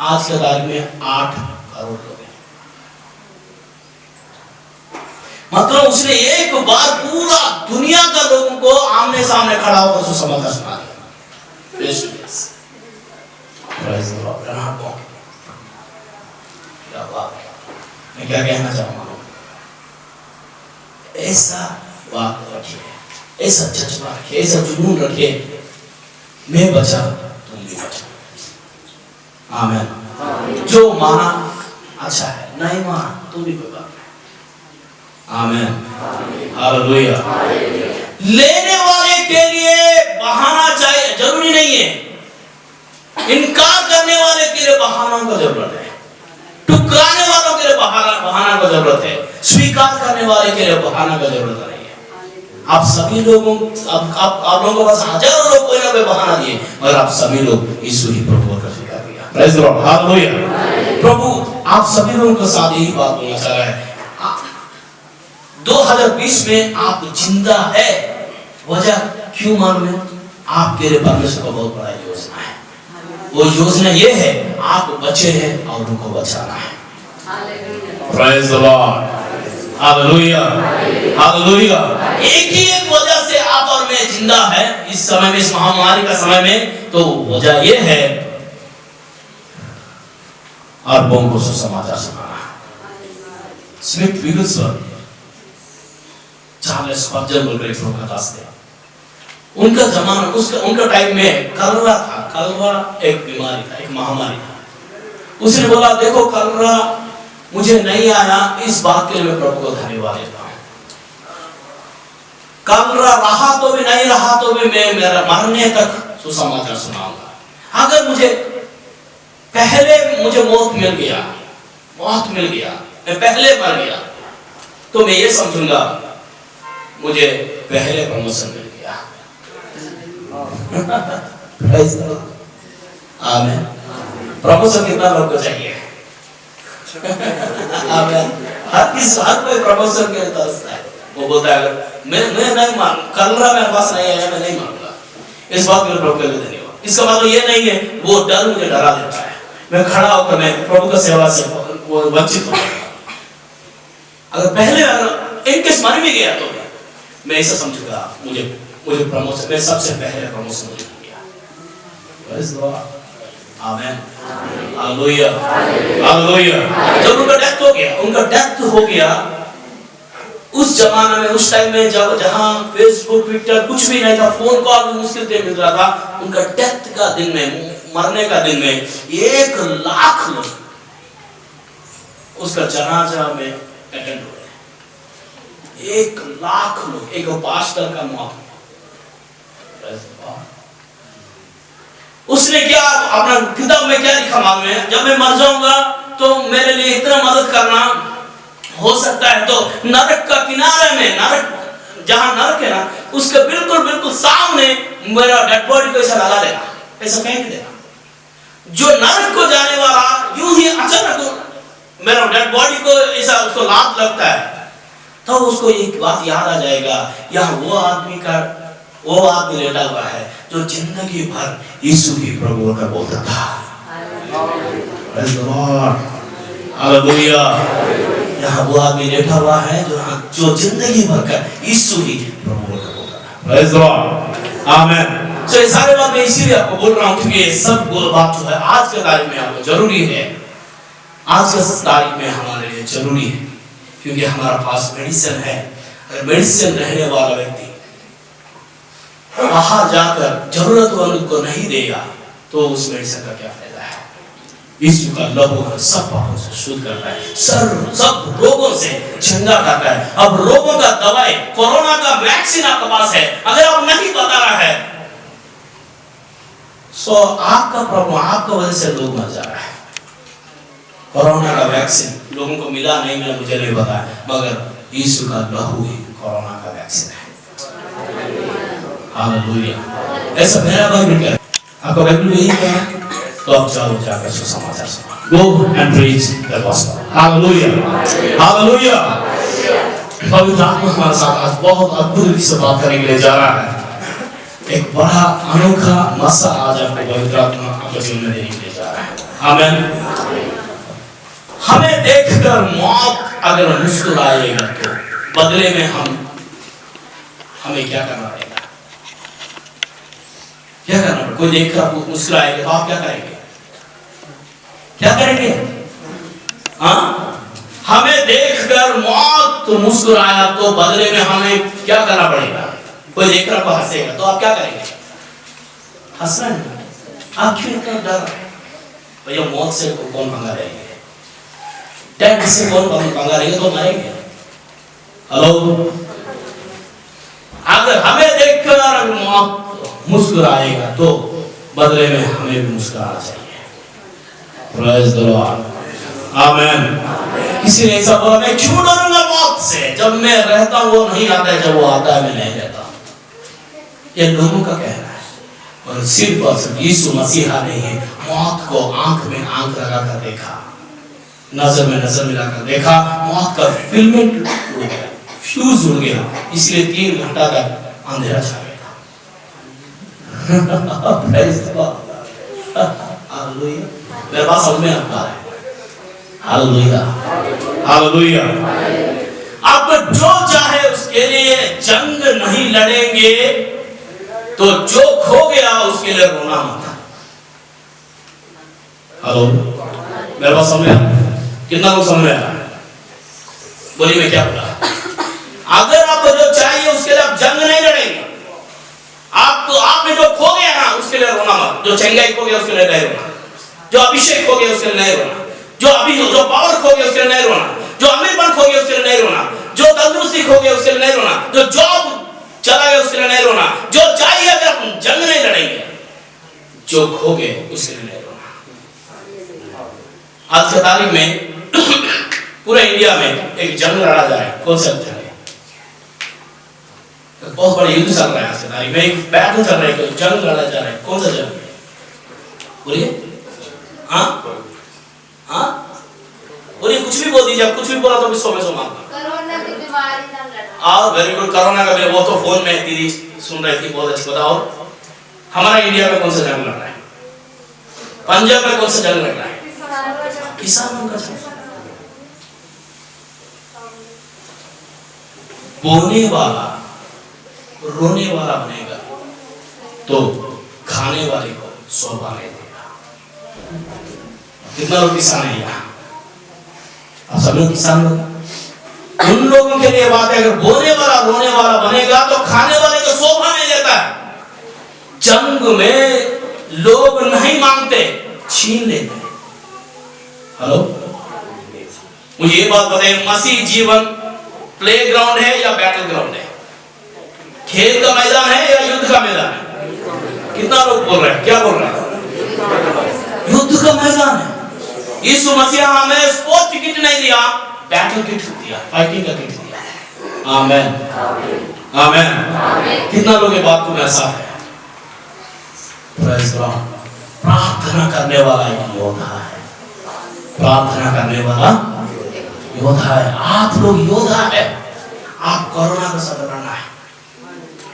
आज के तारीख में 8 करोड़ लोग हैं। मतलब उसने एक बार पूरा दुनिया का लोगों को आमने सामने खड़ा होकर सुसमाचार सुना दिया। Face to face. Praise the Lord. क्या बात है। मैं क्या कहना चाहूंगा, ऐसा बात रखिए, ऐसा जज्बा रखिए, ऐसा जुनून रखिए, मैं बचा तुम भी बचा। आमीन। जो माना अच्छा है, नहीं माना तो भी कोई बात नहीं। आमीन, हालेलुया। लेने वाले के लिए बहाना चाहिए, जरूरी नहीं है। इनकार करने वाले के लिए बहानों की जरूरत है, टुकराने वालों के लिए बहाना की जरूरत है, स्वीकार करने वाले के लिए बहाना की जरूरत नहीं है। आप सभी लोगों, आप लोगों के पास हजारों लोग कोई ना कोई बहाना दिए, मगर आप सभी लोग यीशु ही प्रभु का स्वीकार किया। Praise the Lord, hallelujah. प्रभु आप सभी लोगों के साथ यही बात बोलना चाह रहा है। 2020 में आप जिंदा है, वजह क्यों मालूम है? आपके लिए परमेश्वर का बहुत बड़ा योजना है। वो योजना ये है, आप बचे हैं और उनको बचाना है। Praise the Lord, hallelujah, hallelujah. एक ही एक वजह से आप और मैं जिंदा है इस समय में, इस महामारी का समय में, तो वजह ये है अरबों को सुसमाचार सुनाना। स्मिथ विगलस्वर्थ, चार्ल्स स्पर्जन बोलकर एक लोग दास थे। उनका जमाना, उनका टाइम में कलरा था। कलरा एक बीमारी था, एक महामारी था। उसने बोला, देखो कलरा मुझे नहीं आया, इस बात के लिए मैं प्रभु को धन्यवाद देता हूं। कलरा रहा तो भी नहीं रहा तो भी मैं मेरा मरने तक सुसमाचार सुनाऊंगा। अगर मुझे मौत मिल गया, मैं पहले मर गया, तो मैं ये समझूंगा मुझे पहले प्रमोशन मिल गया। आमीन। प्रमोशन कितना लोग को चाहिए? आमीन। हर कोई प्रमोशन के लिए तरसता है। वो बोलता है, अगर मैं नहीं मान, कलरा मेरे पास नहीं आया, मैं नहीं मानूंगा। इस बात में प्रभु के लिए धन्यवाद। इसका मतलब ये नहीं है वो डर मुझे डरा देता है, मैं खड़ा होकर मैं प्रभु का सेवा से वो वंचित हो जाऊंगा। अगर पहले इनकेस मर भी गया तो मैं ऐसा समझूंगा मुझे प्रमोशन, मैं सबसे पहले प्रमोशन मुझे मिल गया। आमेन, हालेलुया, हालेलुया। जब उनका डेथ हो गया, उस जमाने में, उस टाइम में जब जहां फेसबुक, ट्विटर कुछ भी नहीं था, फोन कॉल भी मुश्किल से मिल रहा था, उनका डेथ का दिन में, मरने का दिन में 1 लाख लोग उसका जनाजा में अटेंड हुए। 1 लाख लोग, एक पास्टर का मौत। उसने क्या अपना किताब में क्या लिखा मालूम है? जब मैं मर जाऊंगा तो मेरे लिए इतना मदद करना, हो सकता है तो नरक का किनारे में, नरक जहां नरक है ना, उसके बिल्कुल बिल्कुल सामने मेरा डेड बॉडी को ऐसा लगा देना, ऐसा फेंक देना। जो नरक को जाने वाला यूं ही अचानक मेरा डेड बॉडी को ऐसा उसको लात लगता है, तो उसको एक बात याद आ जाएगा, यहाँ वो आदमी लेटा हुआ है जो जिंदगी भर यीशु की प्रभु का बोलता था। Praise the Lord, hallelujah. यहाँ वो आदमी लेटा हुआ है जो जिंदगी भर का यीशु ही प्रभु का बोलता था। प्रेज़ द लॉर्ड, आमेन। तो ये सारे बात मैं इसीलिए आपको बोल रहा हूँ क्योंकि ये सब बात जो है आज के तारीख में आपको जरूरी है, आज के तारीख में हमारे लिए जरूरी है, क्योंकि हमारा पास मेडिसिन है। अगर मेडिसिन रहने वाला व्यक्ति बाहर जाकर जरूरतमंद को नहीं देगा तो उस मेडिसिन का क्या फायदा है? यीशु का लहू सब पापों से शुद्ध करता है, सब रोगों से चंगा करता है। अब रोगों का दवाई, कोरोना का वैक्सीन आपके पास है, अगर आप नहीं बता रहा है तो आपका प्रॉब्लम, आपका वजह से लोग मर जा रहा है। कोरोना का वैक्सीन लोगों को मिला नहीं मिला मुझे नहीं पता, मगर यीशु का लहू ही कोरोना का वैक्सीन है। हालेलुया। ऐसा मेरा बाइबल क्या है? आपका बाइबल यही क्या है? तो आप जाओ जाकर सुसमाचार सुनाओ। Go and preach the gospel. Hallelujah, hallelujah. पवित्र आत्मा हमारे साथ आज बहुत अद्भुत से बात करने के लिए जा रहा है। एक बड़ा अनोखा मसा आज आपको पवित्र आत्मा आपके जीवन में देने के लिए जा रहा है। आमीन। हमें देखकर मौत अगर मुस्कुराएगा तो बदले में हमें क्या करना पड़ेगा? क्या करना पड़ेगा? कोई देखकर आपको मुस्कुराएगा तो आप क्या करेंगे? क्या करेंगे? हाँ, हमें देखकर मौत तो मुस्कुराया तो बदले में हमें क्या करना पड़ेगा? कोई देखकर आपको हंसेगा तो आप क्या करेंगे? हंसना नहीं। आप क्यों इतना डर? भैया मौत से कौन पंगा रहेंगे? डेथ से कौन पंगा रहेगा? तो मरेंगे। हेलो, अगर हमें देखकर मौत मुस्कुराएगा तो बदले में हमें भी मुस्कुराना चाहिए। प्रेज़ द लॉर्ड, आमीन। किसी ने ऐसा बोला, मैं क्यों डरूंगा मौत से? जब मैं रहता हूं वो नहीं आता है, जब वो आता है मैं नहीं रहता। ये लोगों का कहना है, और सिर्फ और सिर्फ यीशु मसीहा ने ही मौत को आंख में आंख लगाकर देखा, नजर में नजर मिलाकर देखा। मौत का फिल्मेंट उड़ गया, फ्यूज उड़ गया, इसलिए 3 घंटा तक अंधेरा छा गया। Praise the Lord, hallelujah. मेरे पास समझ में आता है। Hallelujah, hallelujah. आप जो चाहे उसके लिए जंग नहीं लड़ेंगे तो जो खो गया उसके लिए रोना मत। हेलो, मेरे पास समझ में कितना लोग समझ में आ रहा है? बोलिए मैं क्या बोला? अगर आपको जो चाहिए उसके लिए आप जंग नहीं लड़ेंगे, आपने जो खो गया ना उसके लिए रोना मत। जो चंगाई खो गया उसके लिए नहीं रोना, जो अभिषेक खो गया उसके लिए नहीं रोना, जो पावर खो गया उसके लिए नहीं रोना, जो अमीरपन खो गया उसके लिए नहीं रोना, जो तंदुरुस्ती खो गया उसके लिए नहीं रोना, जो जॉब चला गया उसके लिए नहीं रोना। जो चाहिए अगर हम जंग नहीं लड़ेंगे, जो खो गए उसके लिए नहीं रोना। आज की तारीख में पूरे इंडिया में एक जंग लड़ा जा रहा है। कौन सा जंग? बहुत बड़ा युद्ध चल रहा है आज की तारीख में, एक बैटल चल रहा है, जंग लड़ा जा रहा है। कौन सा जंग? बोलिए। हाँ हाँ बोलिए, कुछ भी बोल दीजिए। आप कुछ भी बोला तो भी 100 में 100 मारना। कोरोना की बीमारी ना लड़ा। Very good. कोरोना का वो तो फोन में दीदी सुन रही थी, बहुत अच्छी। बताओ हमारा इंडिया में कौन सा जंग लड़ रहा है? पंजाब में कौन सा जंग लड़ रहा है? किसानों का जंग। बोने वाला रोने वाला बनेगा तो खाने वाले को शोभा नहीं देगा। कितना लोग किसान है यहाँ? आप सब लोग किसान लोग। उन लोगों के लिए बात है, अगर बोने वाला रोने वाला बनेगा तो खाने वाले को शोभा नहीं देता है। जंग में लोग नहीं मांगते, छीन लेते हैं। हेलो, मुझे ये बात बताइए, मसीह जीवन प्लेग्राउंड है या बैटल ग्राउंड है? खेल का मैदान है या युद्ध का मैदान है? कितना लोग बोल रहे हैं? क्या बोल रहे हैं? युद्ध का मैदान है। यीशु मसीह हमें स्पोर्ट की किट नहीं दिया, बैटल किट दिया, फाइटिंग का किट दिया। आमेन, आमेन। कितना लोग ये बात को ऐसा है? Praise God. प्रार्थना करने वाला एक योद्धा है, प्रार्थना करने वाला योद्धा है। आप लोग योद्धा है। आप कोरोना के साथ लड़ना है,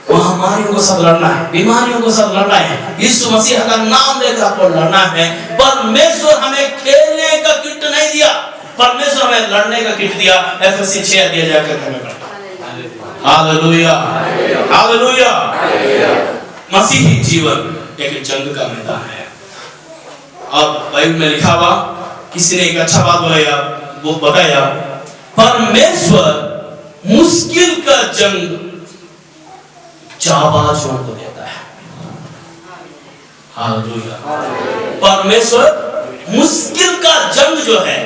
महामारियों को सब लड़ना है, बीमारियों को सब लड़ना है। यीशु मसीह का नाम लेकर आपको लड़ना है। परमेश्वर हमें खेलने का किट नहीं दिया, परमेश्वर हमें लड़ने का किट दिया। एफएससी 6 अध्याय जाकर हमें पढ़ना। Hallelujah, hallelujah. मसीही जीवन एक जंग का मैदान है। अब बाइबल में लिखा हुआ, किसी ने एक अच्छा बात बोला, वो बताया, परमेश्वर मुश्किल का जंग जाबाजों को देता है। हालेलुया। परमेश्वर मुश्किल का जंग जो है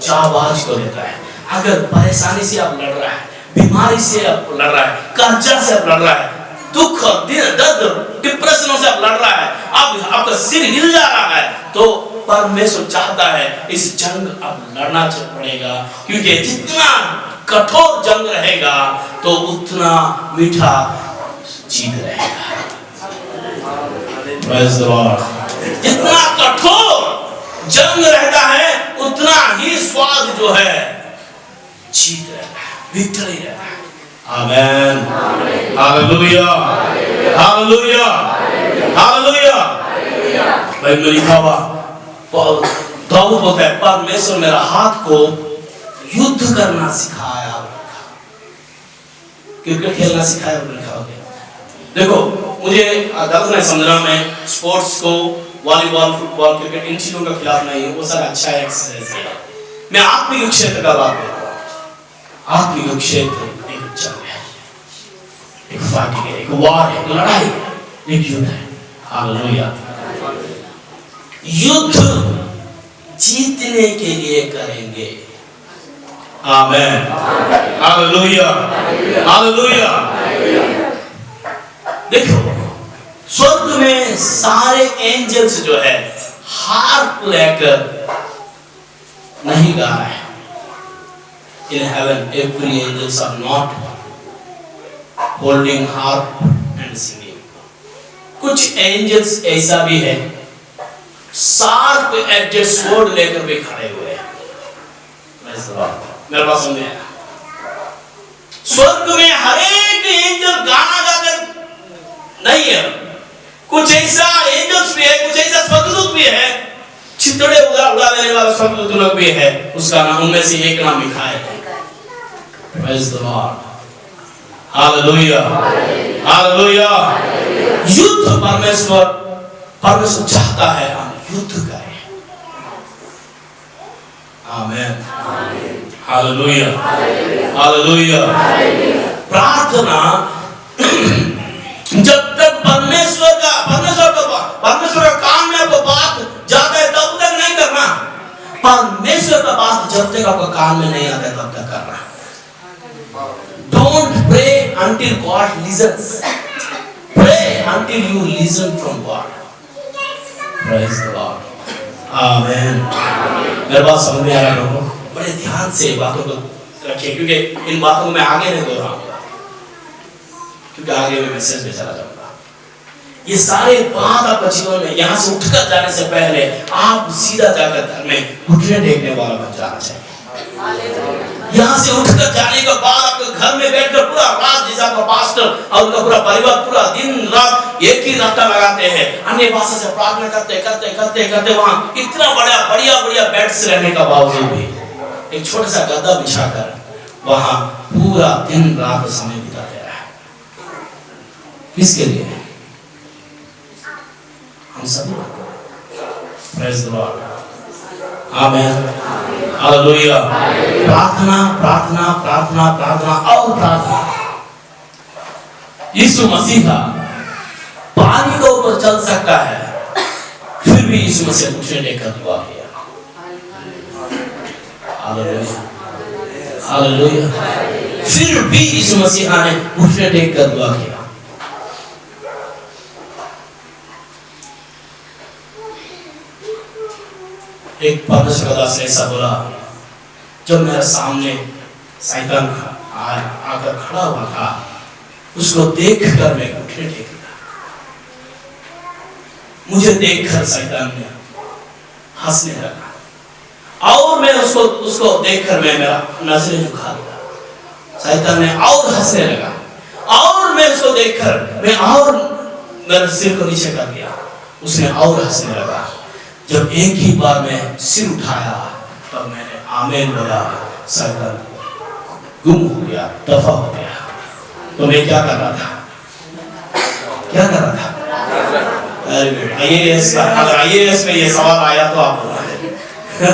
जाबाज को देता है। अगर परेशानी से आप लड़ रहा है, बीमारी से आप लड़ रहा है, कर्जा से आप लड़ रहा है, दुख और दर्द डिप्रेशनों से आप लड़ रहा है, अब आपका सिर हिल जा रहा है, तो परमेश्वर चाहता है इस जंग अब लड़ना पड़ेगा, क्योंकि जितना कठोर जंग रहेगा तो उतना मीठा जीत रहेगा। Praise the Lord। जितना कठोर जंग रहता है उतना ही स्वाद जो है जीत रहता है, विक्ट्री रहता है। आमेन, हालेलुया, हालेलुया, हालेलुया। बाइबल में लिखा हुआ, दाऊद बोलता है, परमेश्वर मेरा हाथ को युद्ध करना सिखाया, क्रिकेट खेलना सिखाया। देखो, मुझे गलत नहीं समझना, मैं स्पोर्ट्स को वॉलीबॉल, फुटबॉल, क्रिकेट इन चीजों के खिलाफ नहीं हूँ, वो सारा अच्छा एक्सरसाइज है। मैं आत्मिक क्षेत्र का बात कर रहा हूँ। आत्मिक क्षेत्र एक जंग है, एक फाइटिंग है, एक वार है, लड़ाई, एक युद्ध है। हालेलुया। युद्ध जीतने के लिए करेंगे। आमेन, हालेलुया, हालेलुया। देखो, स्वर्ग में सारे एंजल्स जो है हार्प लेकर नहीं गा रहे हैं। In heaven, every angels are not holding harp and singing. कुछ एंजल्स ऐसा भी है, शार्प एजेड स्वॉर्ड लेकर भी खड़े हुए हैं। मेरे पास समझे? स्वर्ग में हर एक एंजल गाना गाकर नहीं है, कुछ ऐसा एंजल्स भी है, कुछ ऐसा स्वर्गदूत भी है, चितड़े उड़ा देने वाला स्वर्गदूत लोग भी है। उसका नाम, उनमें से एक नाम लिखा है। Praise the Lord। Hallelujah, hallelujah. युद्ध परमेश्वर चाहता है हम युद्ध करें। आमेन, हालेलुया, हालेलुया। प्रार्थना जब तक परमेश्वर का काम में आपको बात जाता है तब तक नहीं करना। परमेश्वर का बात जब तक आपको काम में नहीं आता है तब तक करना। Don't pray until God listens. Pray until you listen from God. Praise the Lord। आमेन। मेरे बात समझ में आ रहा है लोगों? बड़े ध्यान से बातों को रखिए, क्योंकि इन बातों को मैं आगे नहीं दोहराऊंगा, क्योंकि आगे मैं मैसेज में चला जाऊंगा। ये सारे बात आपका जीवन में, यहाँ से उठकर जाने से पहले आप सीधा जाकर घर में घुटने टेकने वाला बन जाना चाहिए। यहाँ से उठकर जाने के बाद आपके घर में बैठकर पूरा रात, जैसे आपका पास्टर और उनका पूरा परिवार पूरा दिन रात एक ही रट्टा लगाते हैं, अन्य भाषा से प्रार्थना करते करते करते करते, वहाँ इतना बढ़िया बेड्स रहने का बावजूद भी एक छोटा सा गद्दा बिछाकर वहाँ पूरा दिन रात समय बिताते रहे। किसके लिए? हम सभी। Praise the Lord, amen, hallelujah. प्रार्थना प्रार्थना प्रार्थना प्रार्थना और प्रार्थना। यीशु मसीह का पानी के ऊपर चल सकता है, फिर भी यीशु मसीह घुटने टेककर दुआ किया। Hallelujah, hallelujah. फिर भी यीशु मसीह ने घुटने टेककर दुआ किया। एक परमेश्वर का दास ने ऐसा बोला, जब मेरे सामने शैतान आकर खड़ा हुआ था, उसको देखकर मैं घुटने टेक दिया। मुझे देखकर शैतान ने हंसने लगा और मैं उसको देखकर मैं मेरा नजरें झुका दिया। शैतान ने और हंसने लगा और मैं उसको देखकर मैं और मेरे सिर को नीचे कर दिया। उसने और हंसने लगा। जब एक ही बार मैं सिर उठाया तब मैंने आमीन बोला, शैतान गुम हो गया, दफा हो गया। तो मैं क्या कर रहा था? क्या कर रहा था? आईएएस, अगर आईएएस में ये सवाल आया तो आप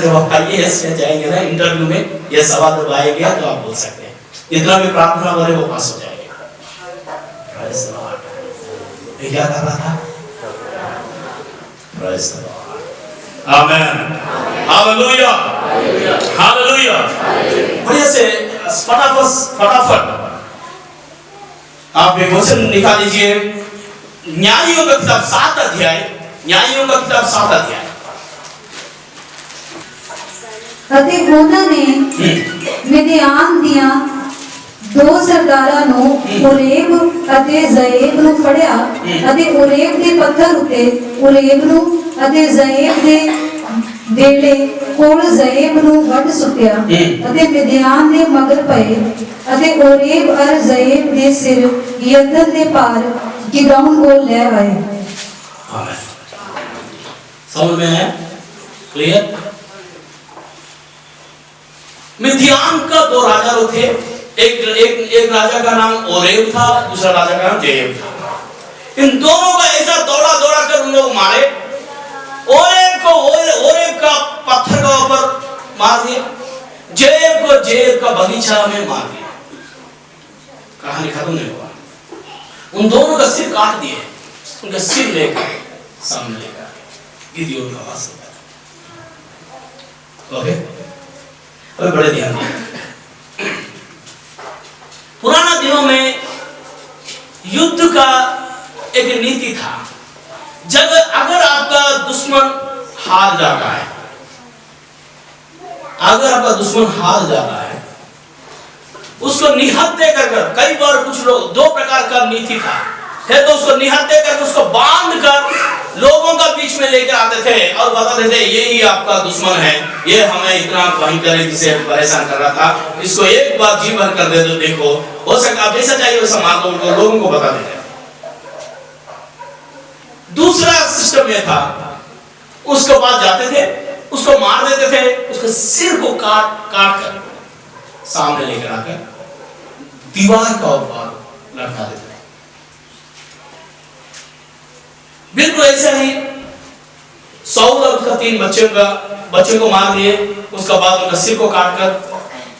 जब आईएएस में जाएंगे ना इंटरव्यू में, ये सवाल जब आएगा तो आप बोल सकते हैं, जितना भी प्रार्थना करे वो पास हो जाएगा। Praise the Lord. मैं क्या कर रहा था? Praise the Lord, amen, hallelujah, hallelujah. बढ़िया से फटाफट आप एक वचन निकाल लीजिए। न्यायियों का किताब 7 अध्याय, न्यायियों का किताब 7 अध्याय। ਅਤੇ ਉਹਨਾਂ ਨੇ ਮਿਦਿਆਨ ਦੀਆਂ ਦੋ ਸਰਦਾਰਾਂ ਨੂੰ ਓਰੇਬ ਅਤੇ ਜ਼ੇਬ ਨੂੰ ਫੜਿਆ ਅਤੇ ਓਰੇਬ ਦੇ ਪੱਥਰ ਉੱਤੇ ਓਰੇਬ ਨੂੰ ਅਤੇ ਜ਼ੇਬ ਦੇ ਵੇਲੇ ਕੋਲ ਜ਼ੇਬ ਨੂੰ ਵੱਢ ਸੁੱਟਿਆ ਅਤੇ ਮਿਦਿਆਨ ਦੇ ਮਗਰ ਪਏ ਅਤੇ ਓਰੇਬ ਅਰ ਜ਼ੇਬ ਦੇ ਸਿਰ ਯਰਦਨ ਦੇ ਪਾਰ गिदोन को ले आए। आमीन। समझ में है? क्लियर? मिद्यान का 2 राजा लोग थे। एक राजा का नाम ओरेब था, दूसरा राजा का नाम जेब था। इन दोनों का ऐसा दौड़ा कर उन लोग मारे। ओरेब का पत्थर का ऊपर मार दिया, जेब को जेब का बगीचा में मार दिया। कहानी खत्म नहीं हुआ। उन दोनों का सिर काट दिए, उनका सिर लेकर सामने लेकर गिदोन का वास होता है। ओके, अभी बड़े ध्यान दिए। पुराना दिनों में युद्ध का एक नीति था। जब अगर आपका दुश्मन हार जाता है, अगर आपका दुश्मन हार जाता है, उसको निहत्ते कर कई बार कुछ लोग 2 प्रकार का नीति था। है तो उसको निहत्ते करके उसको बांध कर लोगों का बीच में लेकर आते थे और बताते थे यही आपका दुश्मन है, ये हमें इतना भयंकर है जिसे परेशान कर रहा था, इसको एक बार जी भर कर दे दो, देखो हो सकता आप जैसा चाहिए वैसा मार दो, उनको लोगों को बता देते। दूसरा सिस्टम यह था, उसके बाद जाते थे, उसको मार देते थे, उसके सिर को काट कर सामने लेकर आकर दीवार का ऊपर लटका देते थे। बिल्कुल ऐसा ही साउल और उसका 3 बच्चों को मार दिए। उसके बाद उनका सिर को काटकर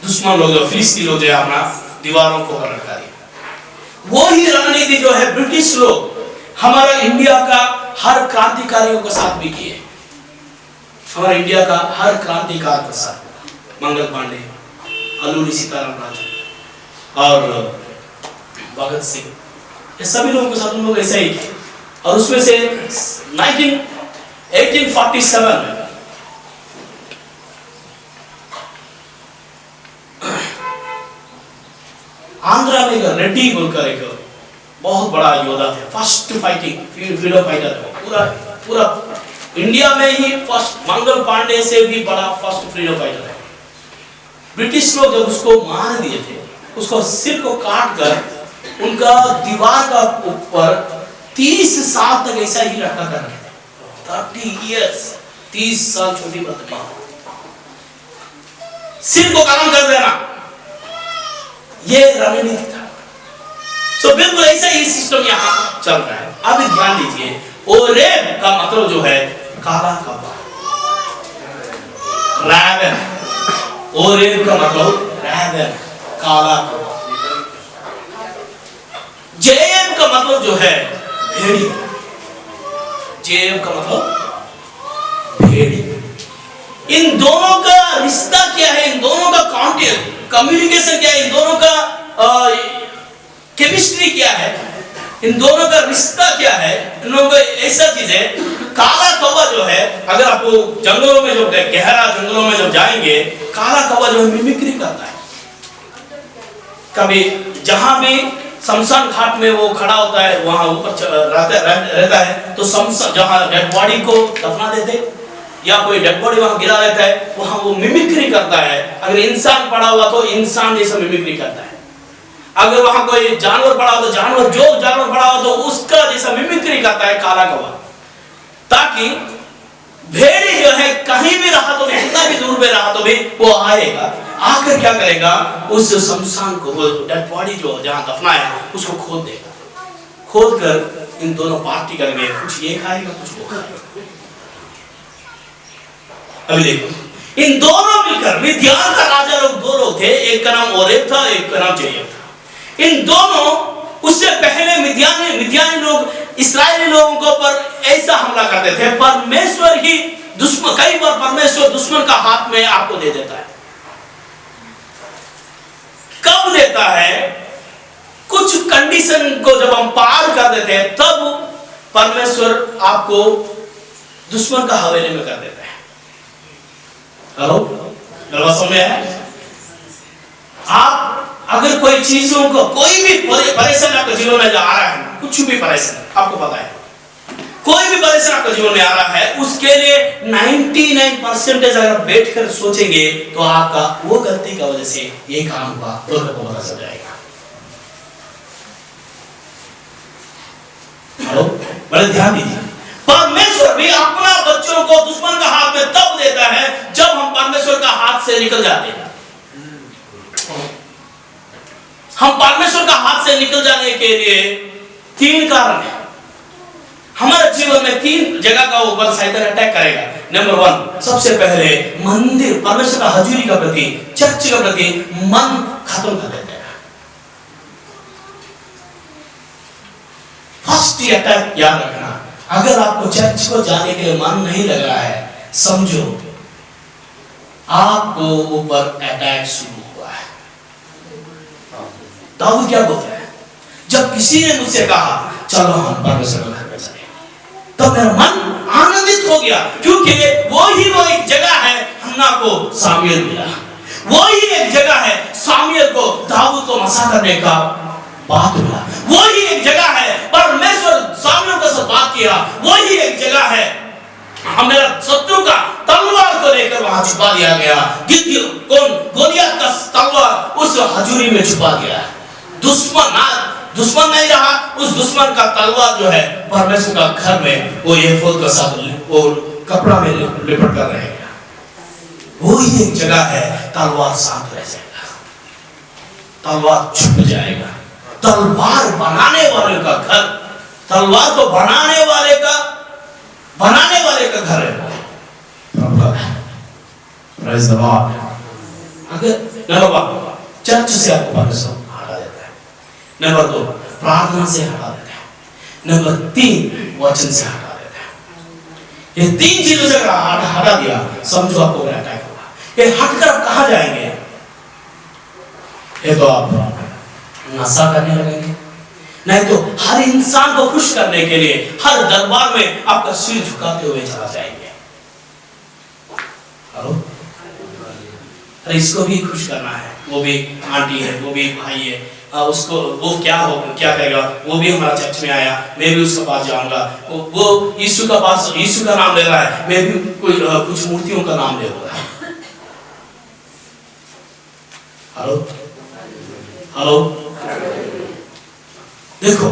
दुश्मन लोग जो फिलिस्ती लोग जो अपना दीवारों को लटका दिया। वो ही रणनीति जो है ब्रिटिश लोग हमारा इंडिया का हर क्रांतिकारियों के साथ भी किए। हमारा इंडिया का हर क्रांतिकार के साथ मंगल पांडे, अलूरी सीताराम राजू और भगत सिंह, ये सभी लोगों के साथ उन लोग ऐसा ही थे। और उसमें से 1847 में आंध्रा में रेड्डी बोलकर एक बहुत बड़ा योद्धा थे, फर्स्ट फाइटिंग फ्रीडम फाइटर, पूरा इंडिया में ही फर्स्ट, मंगल पांडे से भी बड़ा फर्स्ट फ्रीडम फाइटर है। ब्रिटिश लोग जब उसको मार दिए थे, उसको सिर को काट कर उनका दीवार का ऊपर 30 साल तक ऐसा ही लटका कर रखे थे। 30 इयर्स, 30 साल छोटी बात नहीं, सिर को खत्म कर देना, ये रणनीति था। तो बिल्कुल ऐसा ही सिस्टम यहाँ चल रहा है। अब ध्यान दीजिए, ओरेब का मतलब जो है काला कपड़ा, रैवन, ओरेब का मतलब रैवन, काला कौवा। जेब का मतलब जो है भेड़ी, जेब का मतलब भेड़ी। इन दोनों का रिश्ता क्या है, इन दोनों का कम्युनिकेशन क्या है, इन दोनों का केमिस्ट्री क्या है, इन दोनों का रिश्ता क्या है, इन दोनों का ऐसा चीज है। काला कौवा जो है, अगर आपको जंगलों में जो गहरा जंगलों में जब जाएंगे, काला कौवा जो है मिमिक्री करता है। कभी जहां भी शमशान घाट में वो खड़ा होता है, वहां ऊपर रहता है, तो जहां डेड बॉडी को दफना देते या कोई डेड बॉडी वहां गिरा रहता है, वहां वो मिमिक्री करता है। अगर इंसान पड़ा हुआ तो इंसान जैसा मिमिक्री करता है, अगर वहां कोई जानवर पड़ा हो तो जानवर पड़ा हो तो उसका जैसा मिमिक्री करता है काला कौवा, ताकि भेड़ी जो है कहीं भी रहा तो भी, जितना भी दूर में रहा तो भी वो आएगा, आकर क्या करेगा, उस शमशान को, वो डेड बॉडी जो जहां दफना है उसको खोद देगा। खोद कर इन दोनों पार्टी करेंगे, कुछ ये खाएगा कुछ वो खाएगा। अभी देखो, इन दोनों मिलकर, मिद्यान का राजा लोग दो लोग थे, एक का नाम ओरेब था, एक का नाम जेरेब था। इन दोनों, उससे पहले मिद्यानी लोग इस्राएली लोगों को पर ऐसा हमला करते थे, परमेश्वर ही दुश्मन, कई बार परमेश्वर दुश्मन का हाथ में आपको दे देता है। कब देता है? कुछ कंडीशन को जब हम पार कर देते हैं, तब परमेश्वर आपको दुश्मन का हवेली में कर देता है। हेलो, गलबा समझ में है? आप अगर कोई चीजों को, कोई भी परेशानी आपके जीवन में जो आ रहा है, कुछ भी परेशानी आपको पता है, कोई भी परेशानी आपके जीवन में आ रहा है, उसके लिए 99% अगर बैठकर सोचेंगे तो आपका वो गलती का वजह से ये काम हुआ तो आपको पता चल जाएगा। हेलो, बड़े ध्यान दीजिए, परमेश्वर भी अपना बच्चों को दुश्मन का हाथ में तब देता है जब हम परमेश्वर का हाथ से निकल जाते हैं। हम परमेश्वर का हाथ से निकल जाने के लिए 3 कारण है। हमारे जीवन में 3 जगह का ऊपर शैतान अटैक करेगा। नंबर 1, सबसे पहले मंदिर, परमेश्वर का हजूरी का प्रति, चर्च का प्रति मन खत्म कर देता है। फर्स्ट अटैक याद रखना, अगर आपको चर्च को जाने के लिए मन नहीं लग रहा है, समझो आपको ऊपर अटैक शुरू हुआ है। दाऊद क्या बोलता है? जब किसी ने मुझसे कहा चलो हम परमेश्वर के घर में चलें, तब मेरा मन आनंदित हो गया, क्योंकि वो एक जगह है हन्ना को सामुएल मिला, वो ही एक जगह है सामुएल को दाऊद को मसा करने का बात मिला, वो ही एक जगह है परमेश्वर सामुएल के साथ बात किया, वो ही एक जगह है हमारा शत्रु का तलवार को लेकर वहां छुपा दिया गया। गोलियत का तलवार उस हजूरी में छुपा गया। दुश्मन नहीं रहा, उस दुश्मन का तलवार जो है परमेश्वर का घर में वो एफोद के साथ वो कपड़ा में लिपट कर रहेगा। वो ही एक जगह है तलवार साथ रह जाएगा, तलवार छुप जाएगा। तलवार बनाने वाले का घर, तलवार को बनाने वाले का घर है। Praise the Lord. अगर चर्च से आपको परमेश्वर हटा देता है, नंबर 2 प्रार्थना से हटा देता है, नंबर 3 वचन से हटा देता है। ये 3 चीजों से अगर हटा दिया, समझो आपको अटैक होगा। ये हटकर आप कहां जाएंगे? ये तो आप नशा करने लगेंगे, नहीं तो हर इंसान को खुश करने के लिए हर दरबार में आपका सिर झुकाते हुए चला जाएंगे। हेलो, अरे इसको भी खुश करना है, वो भी आंटी है, वो भी भाई है, उसको वो क्या करेगा, वो भी हमारा चर्च में आया, मैं भी उसके पास जाऊंगा, वो यीशु का नाम ले रहा है, मैं भी कुछ मूर्तियों का नाम ले रहा है। हेलो, देखो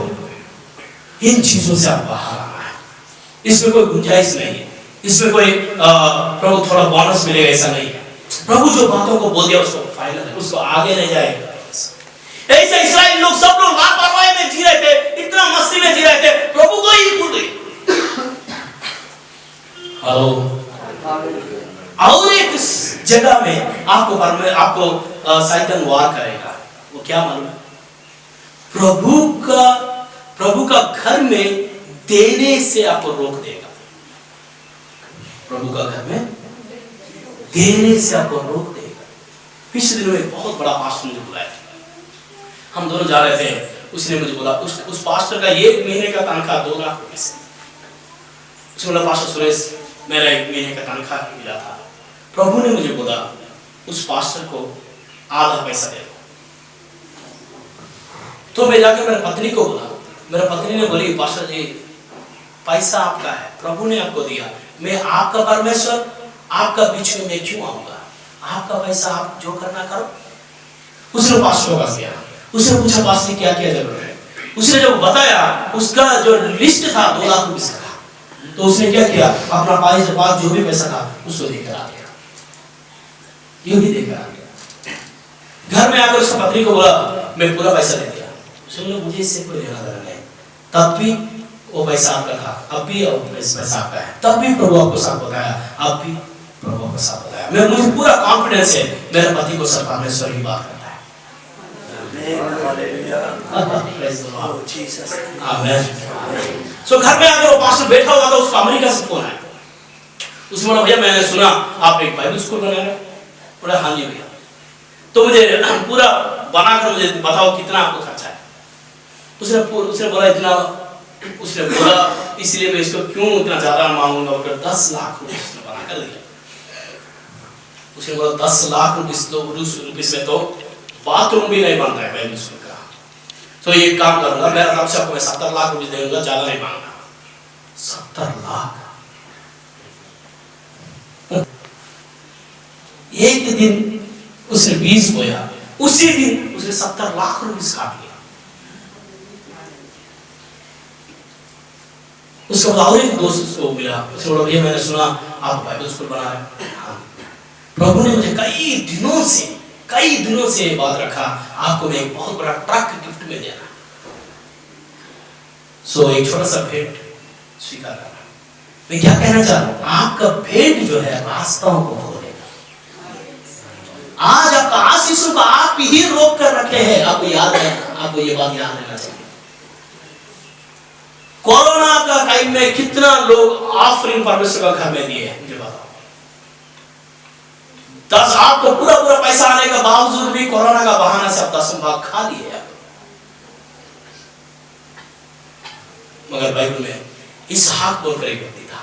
इन चीजों से आप बाहर आना है, इसमें कोई गुंजाइश नहीं है, इसमें कोई प्रभु थोड़ा बोनस मिलेगा ऐसा नहीं है। प्रभु जो बातों को बोल दिया उसको फाइनल है, उसको आगे नहीं जाएगा। ऐसे इस्राएल लोग सब लोग लापरवाही में जी रहे थे, इतना मस्ती में जी रहे थे, प्रभु को ही भूल गए। हेलो, और एक जगह में आपको शैतान वार करेगा। वो क्या मालूम है? प्रभु का घर में देने से आपको रोक देगा। प्रभु का घर में देने से आपको रोक देगा। पिछले दिनों में बहुत बड़ा पास्टर मुझे बुलाया, हम दोनों जा रहे थे। उसने मुझे बोला उस पास्टर का 1 महीने का तनख्वाह 2 लाख रुपए से। उसने बोला पास्टर सुरेश मेरा 1 महीने का तनख्वाह मिला था, प्रभु ने मुझे बोला उस पास्टर को आधा पैसा दे दो। तो मैं जाकर मेरे पत्नी को बोला, मेरे पत्नी ने बोली पास्टर जी पैसा आपका है, प्रभु ने आपको दिया, मैं आपका परमेश्वर आपका बीच में मैं क्यों आऊंगा, आपका पैसा आप जो करना करो। उसने पास्टर को पास किया, उसने पूछा पास्टर क्या क्या जरूरत है। उसने जब बताया उसका जो लिस्ट था 2 लाख रुपए का, तो उसने क्या किया अपना पास जो भी पैसा था उसको देकर आ गया, यूं ही देकर आ गया। घर में आकर उसका पत्नी को बोला मैं पूरा पैसा दे दिया। उसने बोला मुझे इससे कोई लेना देना नहीं, तब भी वो पैसा आपका था, अब भी पैसा आपका है, तब भी प्रभु आपको साथ बताया, अब भी प्रभु आपको साथ बताया। मुझे पूरा कॉन्फिडेंस है मेरे पति को सब परमेश्वर ही बात करता है। सो घर में आकर वो पास्टर बैठा हुआ था, उसको अमेरिका से फोन आया। उसने बोला भैया मैंने सुना आप एक बाइबल स्कूल बना रहे हैं। बोला हाँ जी भैया, तो मुझे पूरा बनाकर मुझे बताओ कितना आपको खर्चा है। उसने बोला इतना। उसने बोला इसलिए मैं इसको क्यों इतना ज्यादा मांगूंगा, 10 लाख रुपए उसने बना कर दिया। उसने बोला 10 लाख रुपए में तो बाथरूम भी नहीं बनता है बाइबल स्कूल का, तो ये काम करूंगा मेरा तरफ से आपको मैं 70 लाख रुपए दूंगा, ज्यादा नहीं मांगना। 70 लाख। एक दिन उसने बीज बोया, उसी दिन उसने 70 लाख रुपए काट लिया। उसके बाद और एक दोस्त उसको मिला, उसने बोला भैया मैंने सुना आप बाइबल स्कूल बना रहे हैं। हाँ। प्रभु ने मुझे कई दिनों से बात रखा, आपको मैं एक बहुत बड़ा ट्रक गिफ्ट में देना। सो एक छोटा सा भेंट स्वीकार करना। मैं क्या कहना चाह रहा हूं, आपका भेंट जो है रास्ताओं को खोलेगा। आज आपका आशीषों को आप ही रोक कर रखे हैं। आपको याद है, आपको ये बात याद रहना चाहिए। कोरोना का टाइम में कितना लोग ऑफरिंग परमेश्वर का घर में दिए मुझे बताओ। 10 आपको पूरा पैसा आने के बावजूद भी कोरोना का बहाना से आप 10 भाग खा लिए। मगर बाइबल में इसहाक बोलकर एक व्यक्ति था,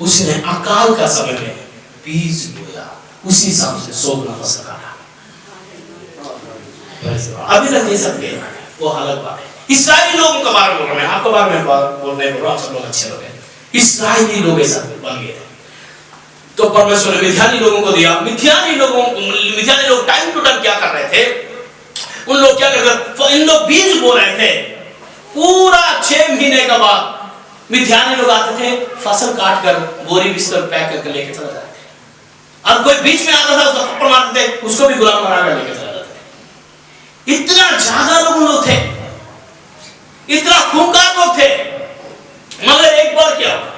उसने अकाल का समय में बीज बोया, उसी हिसाब से 100 गुना फसल काटा। अभी तक ये सब वो अलग बात है। इस्राएली लोगों के बारे में बोल रहा हूं मैं, आपके बारे में बोल रहा हूं। सब लोग अच्छे लोग हैं, इस्राएली लोग ऐसा बन गए थे। तो परमेश्वर ने मिद्यानी लोगों को दिया। मिद्यानी लोग टाइम टू टाइम क्या कर रहे थे, उन लोग क्या करते थे, इन लोग बीज बो रहे थे। पूरा 6 महीने के बाद मिद्यानी लोग आते थे, फसल काट कर बोरी बिस्तर पैक करके लेके चला जाते थे। और कोई बीच में आता था उसको थप्पड़ मारते थे, उसको भी गुलाम बनाकर लेके चला जाते थे। इतना ज्यादा लोग थे, इतना खूंखार लोग थे। मगर एक बार क्या हुआ,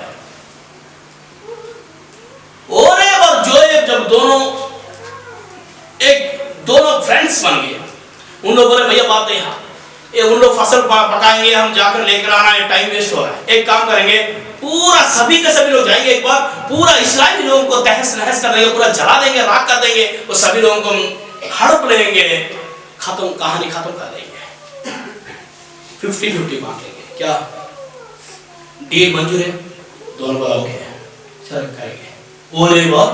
ओरेब और जोएब जब दोनों फ्रेंड्स बन गए, उन लोग बोले भैया बात नहीं, उन लोग फसल पकाएंगे, हम जाकर लेकर आना है, टाइम वेस्ट हो रहा है। एक काम करेंगे, पूरा सभी के सभी लोग जाएंगे, एक बार पूरा इस्राएली लोगों को तहस नहस कर देंगे, पूरा जला देंगे, राख कर देंगे, और सभी लोगों को हड़प लेंगे, खत्म, कहानी खत्म कर देंगे। 50-50 बांट लेंगे। क्या डील मंजूर है? दोनों का ओके है, चल करेंगे। ओरेब और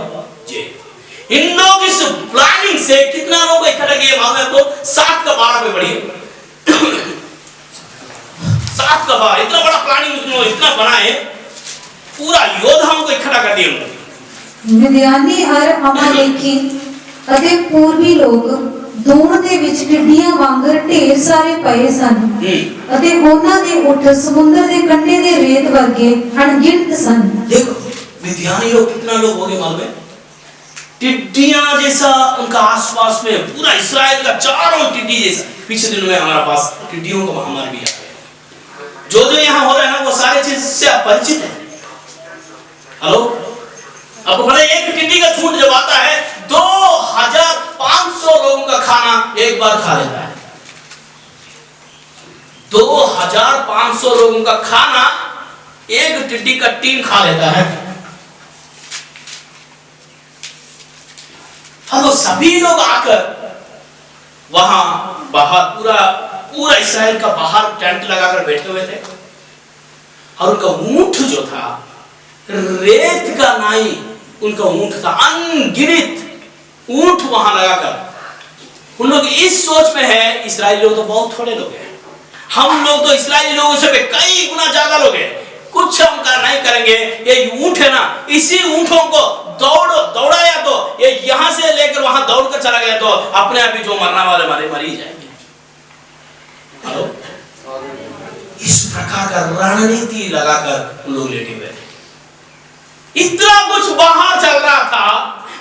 जेब, इन लोग इस प्लानिंग से कितना लोग इकट्ठा किए मालूम है आपको? 7 का 12 पे बढ़िए 7 का 12, इतना बड़ा प्लानिंग उसने इतना बनाए, पूरा योद्धाओं को इकट्ठा कर दिया। मिद्यानी और अमालेकी ਅਤੇ ਪੂਰਬੀ ਲੋਕ ਦੋਵਾਂ ਦੇ ਵਿੱਚ ਟਿੱਡੀਆਂ ਵਾਂਗਰ ਢੇਰ ਸਾਰੇ ਪਏ ਸਨ ਅਤੇ ਉਹਨਾਂ ਦੇ ਊਠ ਸਮੁੰਦਰ ਦੇ ਕੰਢੇ ਦੇ ਰੇਤ ਵਰਗੇ ਅਣਗਿਣਤ ਸਨ। देखो मिद्यानी लोग कितना लोग हो गए मालूम है? टिड्डियां जैसा उनका आसपास में पूरा इस्राएल का चारों टिड्डी जैसा। पिछले दिनों में हमारे पास टिड्डियों का महामारी भी आ गया। जो यहाँ हो रहा है ना, वो सारे चीज से आप परिचित है। हेलो, आपको पता है एक टिड्डी आता है 2500 लोगों का खाना एक बार खा लेता है। 2500 लोगों का खाना एक टिड्डी का टीम खा लेता है। तो सभी लोग आकर वहां बाहर पूरा इस्राएल का बाहर टेंट लगाकर बैठे हुए थे, और उनका ऊंट जो था रेत का नाई उनका ऊंट था, अनगिनत ऊंट वहां लगाकर। उन लोग इस सोच में है इस्राएली लोग तो बहुत थोड़े लोग हैं, हम लोग तो इस्राएली लोगों से कई गुना ज्यादा लोग हैं, कुछ हम नहीं करेंगे। ये ऊंट है ना, इसी ऊंटों को दौड़ाया तो ये यहां से लेकर वहां दौड़कर चला गया तो अपने आप ही जो मरना वाले मर ही जाएंगे। हेलो, इस प्रकार का रणनीति लगाकर उन लोग लेटे हुए थे। इतना कुछ बाहर चल रहा था,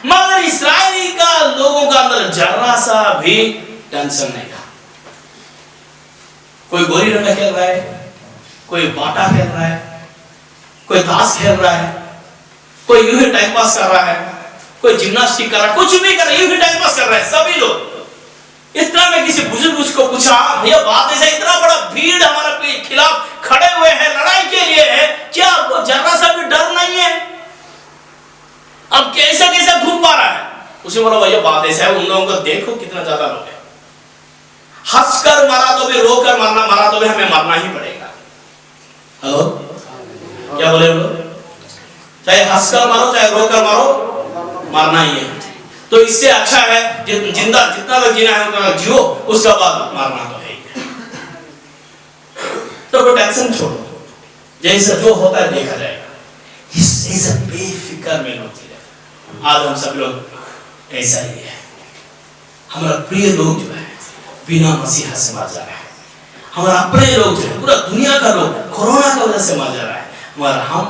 मगर इस्राएली का लोगों का अंदर जरा सा भी टेंशन नहीं था। कोई गोरी रंगा खेल रहा है, कोई बाटा खेल रहा है, कोई ताश खेल रहा है, कोई यूं ही टाइम पास कर रहा है, कोई जिम्नास्टिक कर रहा है, कुछ भी कर रहा है, यूं ही टाइम पास कर रहा है सभी लोग। इतना मैं किसी बुजुर्ग को पूछा, भैया बात ऐसा, इतना बड़ा भीड़ हमारे खिलाफ खड़े हुए हैं, लड़ाई के लिए है, क्या आपको जरा सा भी डर नहीं है? अब कैसे कैसे घूम पा रहा है? उसे बोला भैया बात ऐसा है, उन लोगों को देखो कितना ज्यादा लोग हैं, हंसकर मरा तो भी, रोकर मरा तो भी हमें मरना ही पड़ेगा। हेलो, क्या बोले लोग? चाहे हंसकर मारो चाहे रोकर मारो, मरना ही है। तो इससे अच्छा है जिंदा जितना लोग जीना है उतना जियो, उसके बाद मरना तो है ही। तो कोई टेंशन छोड़ो, जैसे जो होता है देखा जाएगा। इससे बेफिक्र में लोग जी रहे। आज हम सब लोग ऐसा ही है। हमारा प्रिय लोग जो है बिना मसीहा से मर जा रहा है, हमारा अपने लोग जो है, पूरा दुनिया का लोग कोरोना की वजह से मर जा रहा है, मगर हम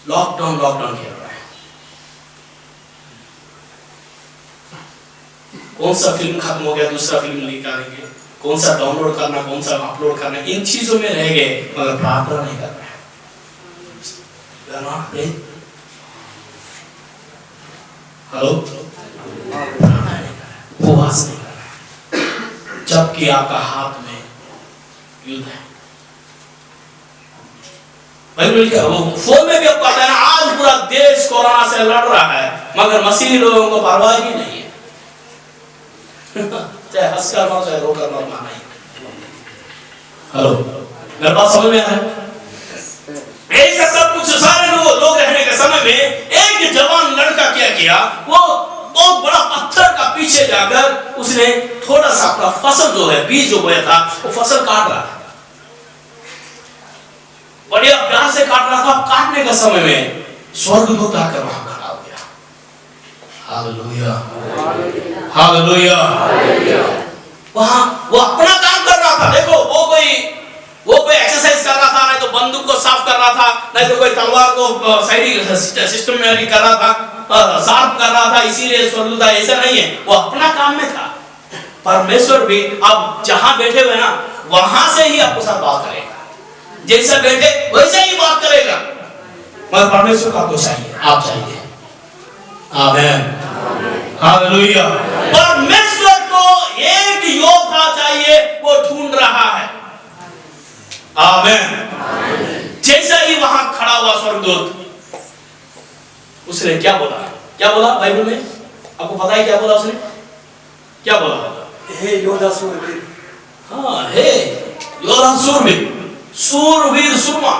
लॉकडाउन खेल रहा है। कौन सा फिल्म खत्म हो गया, दूसरा फिल्म निकालेंगे, कौन सा डाउनलोड करना, कौन सा अपलोड करना, इन चीजों में रह गए, मगर प्रार्थना नहीं कर रहे हैं। हेलो, उपवास नहीं कर रहे, जबकि आपका हाथ में युद्ध है। फोन में भी अब पता है ना, आज पूरा देश कोरोना से लड़ रहा है, मगर मसीही लोगों को परवाह ही नहीं है। चाहे हंसकर मारो चाहे रोकर मारो, माना ही। हेलो, मेरे बात समझ में आ रहा है? ऐसा सब कुछ सारे लोग रहने के समय में एक जवान लड़का क्या किया, वो बहुत बड़ा पत्थर का पीछे जाकर उसने थोड़ा सा अपना फसल जो है, बीज जो बोया था, वो फसल काट रहा था, बढ़िया प्यार से काट रहा था। काटने के समय में स्वर्गदूत आकर वहां खड़ा हो गया। Hallelujah, hallelujah. वहां वो अपना काम कर रहा था। देखो, वो कोई एक्सरसाइज कर रहा था, नहीं तो बंदूक को साफ कर रहा था, नहीं तो कोई तलवार को सिस्टम में कर रहा था, साफ कर रहा था, इसीलिए स्वर्गदूत ऐसा नहीं है, वो अपना काम में था। परमेश्वर भी अब जहां बैठे हुए ना, वहां से ही आपको साथ बात करेगा, जैसा बैठे वैसे ही बात करेगा, मगर परमेश्वर को आपको चाहिए, आप चाहिए। आमीन, हालेलुया। परमेश्वर को एक योद्धा चाहिए, वो ढूंढ रहा है। आमीन। जैसा ही वहां खड़ा हुआ स्वर्गदूत, उसने क्या बोला बाइबल में? आपको पता है क्या बोला उसने? क्या बोला? हे योद्धा सूरवीर। हाँ, हे योद्धा सूरवीर, सूरवीर सुरमा,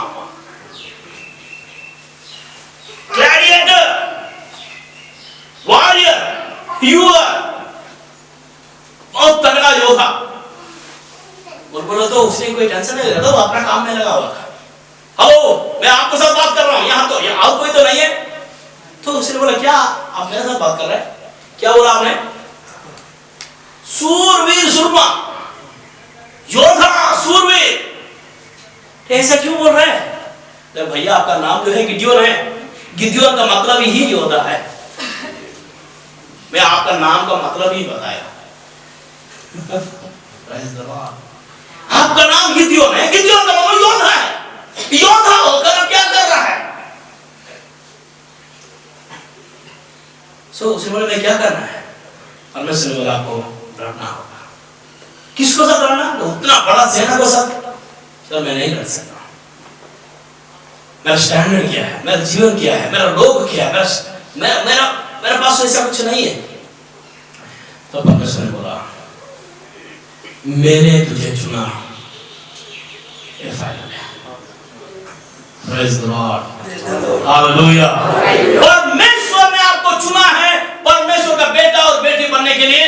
ग्लैडिएटर, वॉरियर, हीरोर, बहुत तगड़ा योद्धा। और बोलो तो उसने कोई टेंशन नहीं लेता, वो अपना काम में लगा हुआ था। हेलो, मैं आपके साथ बात कर रहा हूं, यहाँ तो और कोई तो नहीं है। तो उसने बोला क्या आप मेरे साथ बात कर रहे हैं? क्या बोला आपने? सूरवीर सुरमा, योद्धा सूरवीर। ऐसा क्यों बोल रहे हैं? तो भैया आपका नाम जो है गिद्योन है, गिद्योन का मतलब ही योद्धा है। मैं आपका नाम का मतलब ही बताया। आपका नाम गिद्योन है, गिद्योन का मतलब योद्धा है। योद्धा होकर क्या कर रहा है? सो उसे बोले मैं क्या करना है? परमेश्वर ने बोला आपको लड़ना होगा। किसको साथ लड़ना? उतना बड़ा सेना को साथ? सर मैं नहीं लड़ सकता। मेरा स्टैंडर्ड क्या है, मेरा जीवन क्या है, मेरा लोग क्या है, मेरा पास ऐसा कुछ नहीं है। तो परमेश्वर ने बोला मैंने तुझे चुना, ये फाइनल है। Praise the Lord, hallelujah. परमेश्वर ने आपको चुना है परमेश्वर का बेटा और बेटी बनने के लिए,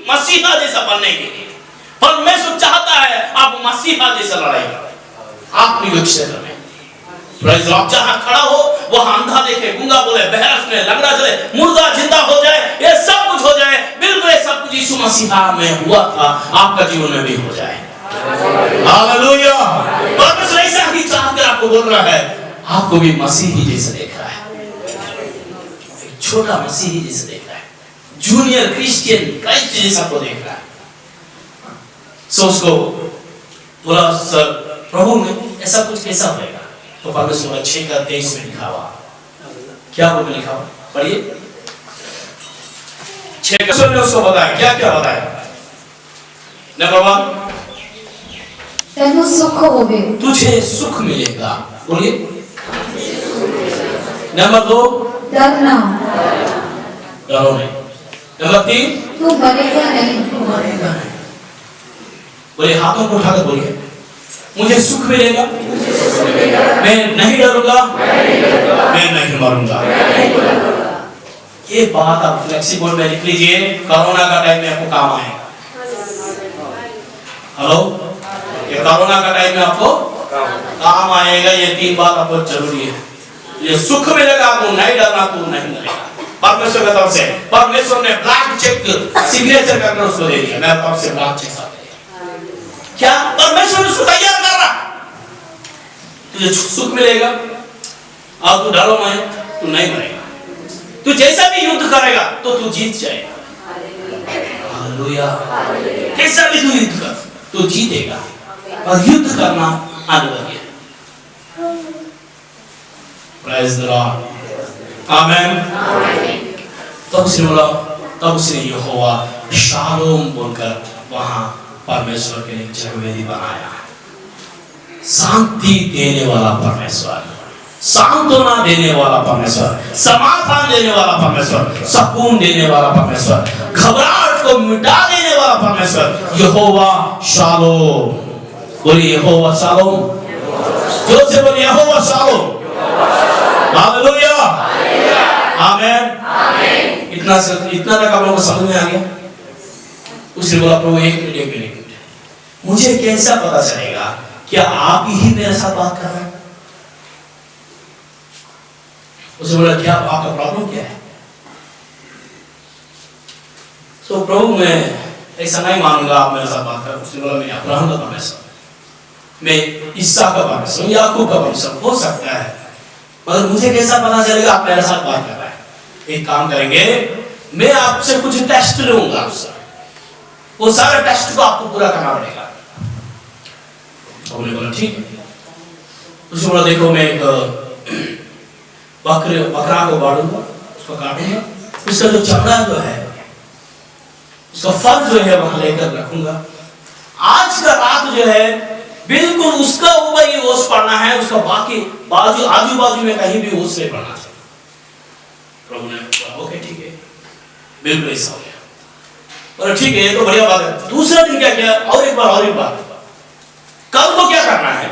मसीहा जैसा बनने के लिए। परमेश्वर चाहता है आप मसीहा जैसा लड़ाई करें अपने क्षेत्र में। प्रेज लॉर्ड, जहां खड़ा हो वहां अंधा देखे, गूंगा बोले, बहरा सुने, लंगड़ा चले, मुर्दा जिंदा हो जाए, ये सब कुछ हो जाए। बिल्कुल ये सब कुछ यीशु मसीहा में हुआ था, आपका जीवन में भी हो जाए। हालेलुया। परमेश्वर ऐसा ही चाहकर आपको बोल रहा है, आपको भी मसीही जैसा देख रहा है, एक छोटा मसीही जैसा देख रहा है, जूनियर क्रिश्चियन क्राइस्ट जैसा को देख रहा है। सो उसको बोला सर प्रभु में ऐसा कुछ कैसा होगा? तो परमेश्वर 6:23 में लिखा हुआ, क्या बोल में लिखा हुआ? पढ़िए 6 ने उसको बताया, क्या क्या बताया? नंबर 1 तेनु सुख होवे, तुझे सुख मिलेगा, बोलिए। नंबर 2 डरना, डरो नहीं। नंबर 3 तू मरेगा नहीं, बोलिए, हाथों को उठाकर बोलिए, मुझे सुख मिलेगा, मैं नहीं डरूंगा, मैं नहीं मरूंगा। ये बात आप फ्लेक्सिबल में लिख लीजिए, कोरोना का टाइम में आपको काम आएगा। हेलो, ये कोरोना का टाइम में आपको काम आएगा। ये 3 बात आपको जरूरी है। ये सुख मिलेगा, आपको नहीं डरना, तू नहीं डरेगा। परमेश्वर की तरफ से, परमेश्वर ने ब्लैंक चेक सिग्नेचर करके उसको दे दिया, मेरे तरफ से ब्लैंक चेक आ गया। क्या परमेश्वर उसको तैयार कर रहा? तुझे सुख मिलेगा और तू डरो मत, तू नहीं मरेगा। तू जैसा भी युद्ध करेगा तो तू जीत जाएगा। हालेलुया। कैसा भी तू युद्ध कर, तू जीतेगा। और युद्ध करना अनिवार्य है। प्रेज द लॉर्ड, आमेन। तब उसने यहोवा शालोम बोलकर वहां परमेश्वर के लिए जगवेदी बनाया। शांति देने वाला परमेश्वर, सांत्वना देने वाला परमेश्वर, समाधान देने वाला परमेश्वर, सुकून देने वाला परमेश्वर, घबराहट को मिटा देने वाला परमेश्वर, यहोवा शालोम। बोलिए यहोवा शालोम, जोर से बोलिए यहोवा शालोम। हालेलुया, आमेन। इतना तक आप लोगों को समझ में आ गया? उसने बोला प्रभु एक मिनट, मुझे कैसा पता चलेगा क्या आप ही मेरे साथ बात कर रहे हैं? उसने बोला क्या आपका प्रॉब्लम क्या है? सो प्रभु मैं ऐसा नहीं मानूंगा आप मेरे साथ बात कर। उसने बोला मैं अब्राहम का परमेश्वर, मैं इसहाक का परमेश्वर, याकूब का परमेश्वर हो सकता है, मगर मुझे कैसा पता चलेगा आप मेरे साथ बात कर रहे हैं? एक काम करेंगे, मैं आपसे कुछ टेस्ट लूंगा आपसे, वो सारे टेस्ट को आपको पूरा करना पड़ेगा। हमने बोला ठीक है। उसने बोला देखो मैं एक बकरा को बांधूंगा, उसको काटूंगा, उसका जो चमड़ा जो है, उसका फर जो है वहां लेकर रखूंगा। आज का रात जो है बिल्कुल उसका ऊपर ही ओस पड़ना है, उसका बाकी बाजू आजू बाजू में कहीं भी ओस नहीं पड़ना चाहिए। प्रभु ने बोला ओके ठीक है, बिल्कुल ऐसा हो गया। बोला ठीक है, ये तो बढ़िया बात है। दूसरा दिन क्या किया? और एक बार कल को क्या करना है?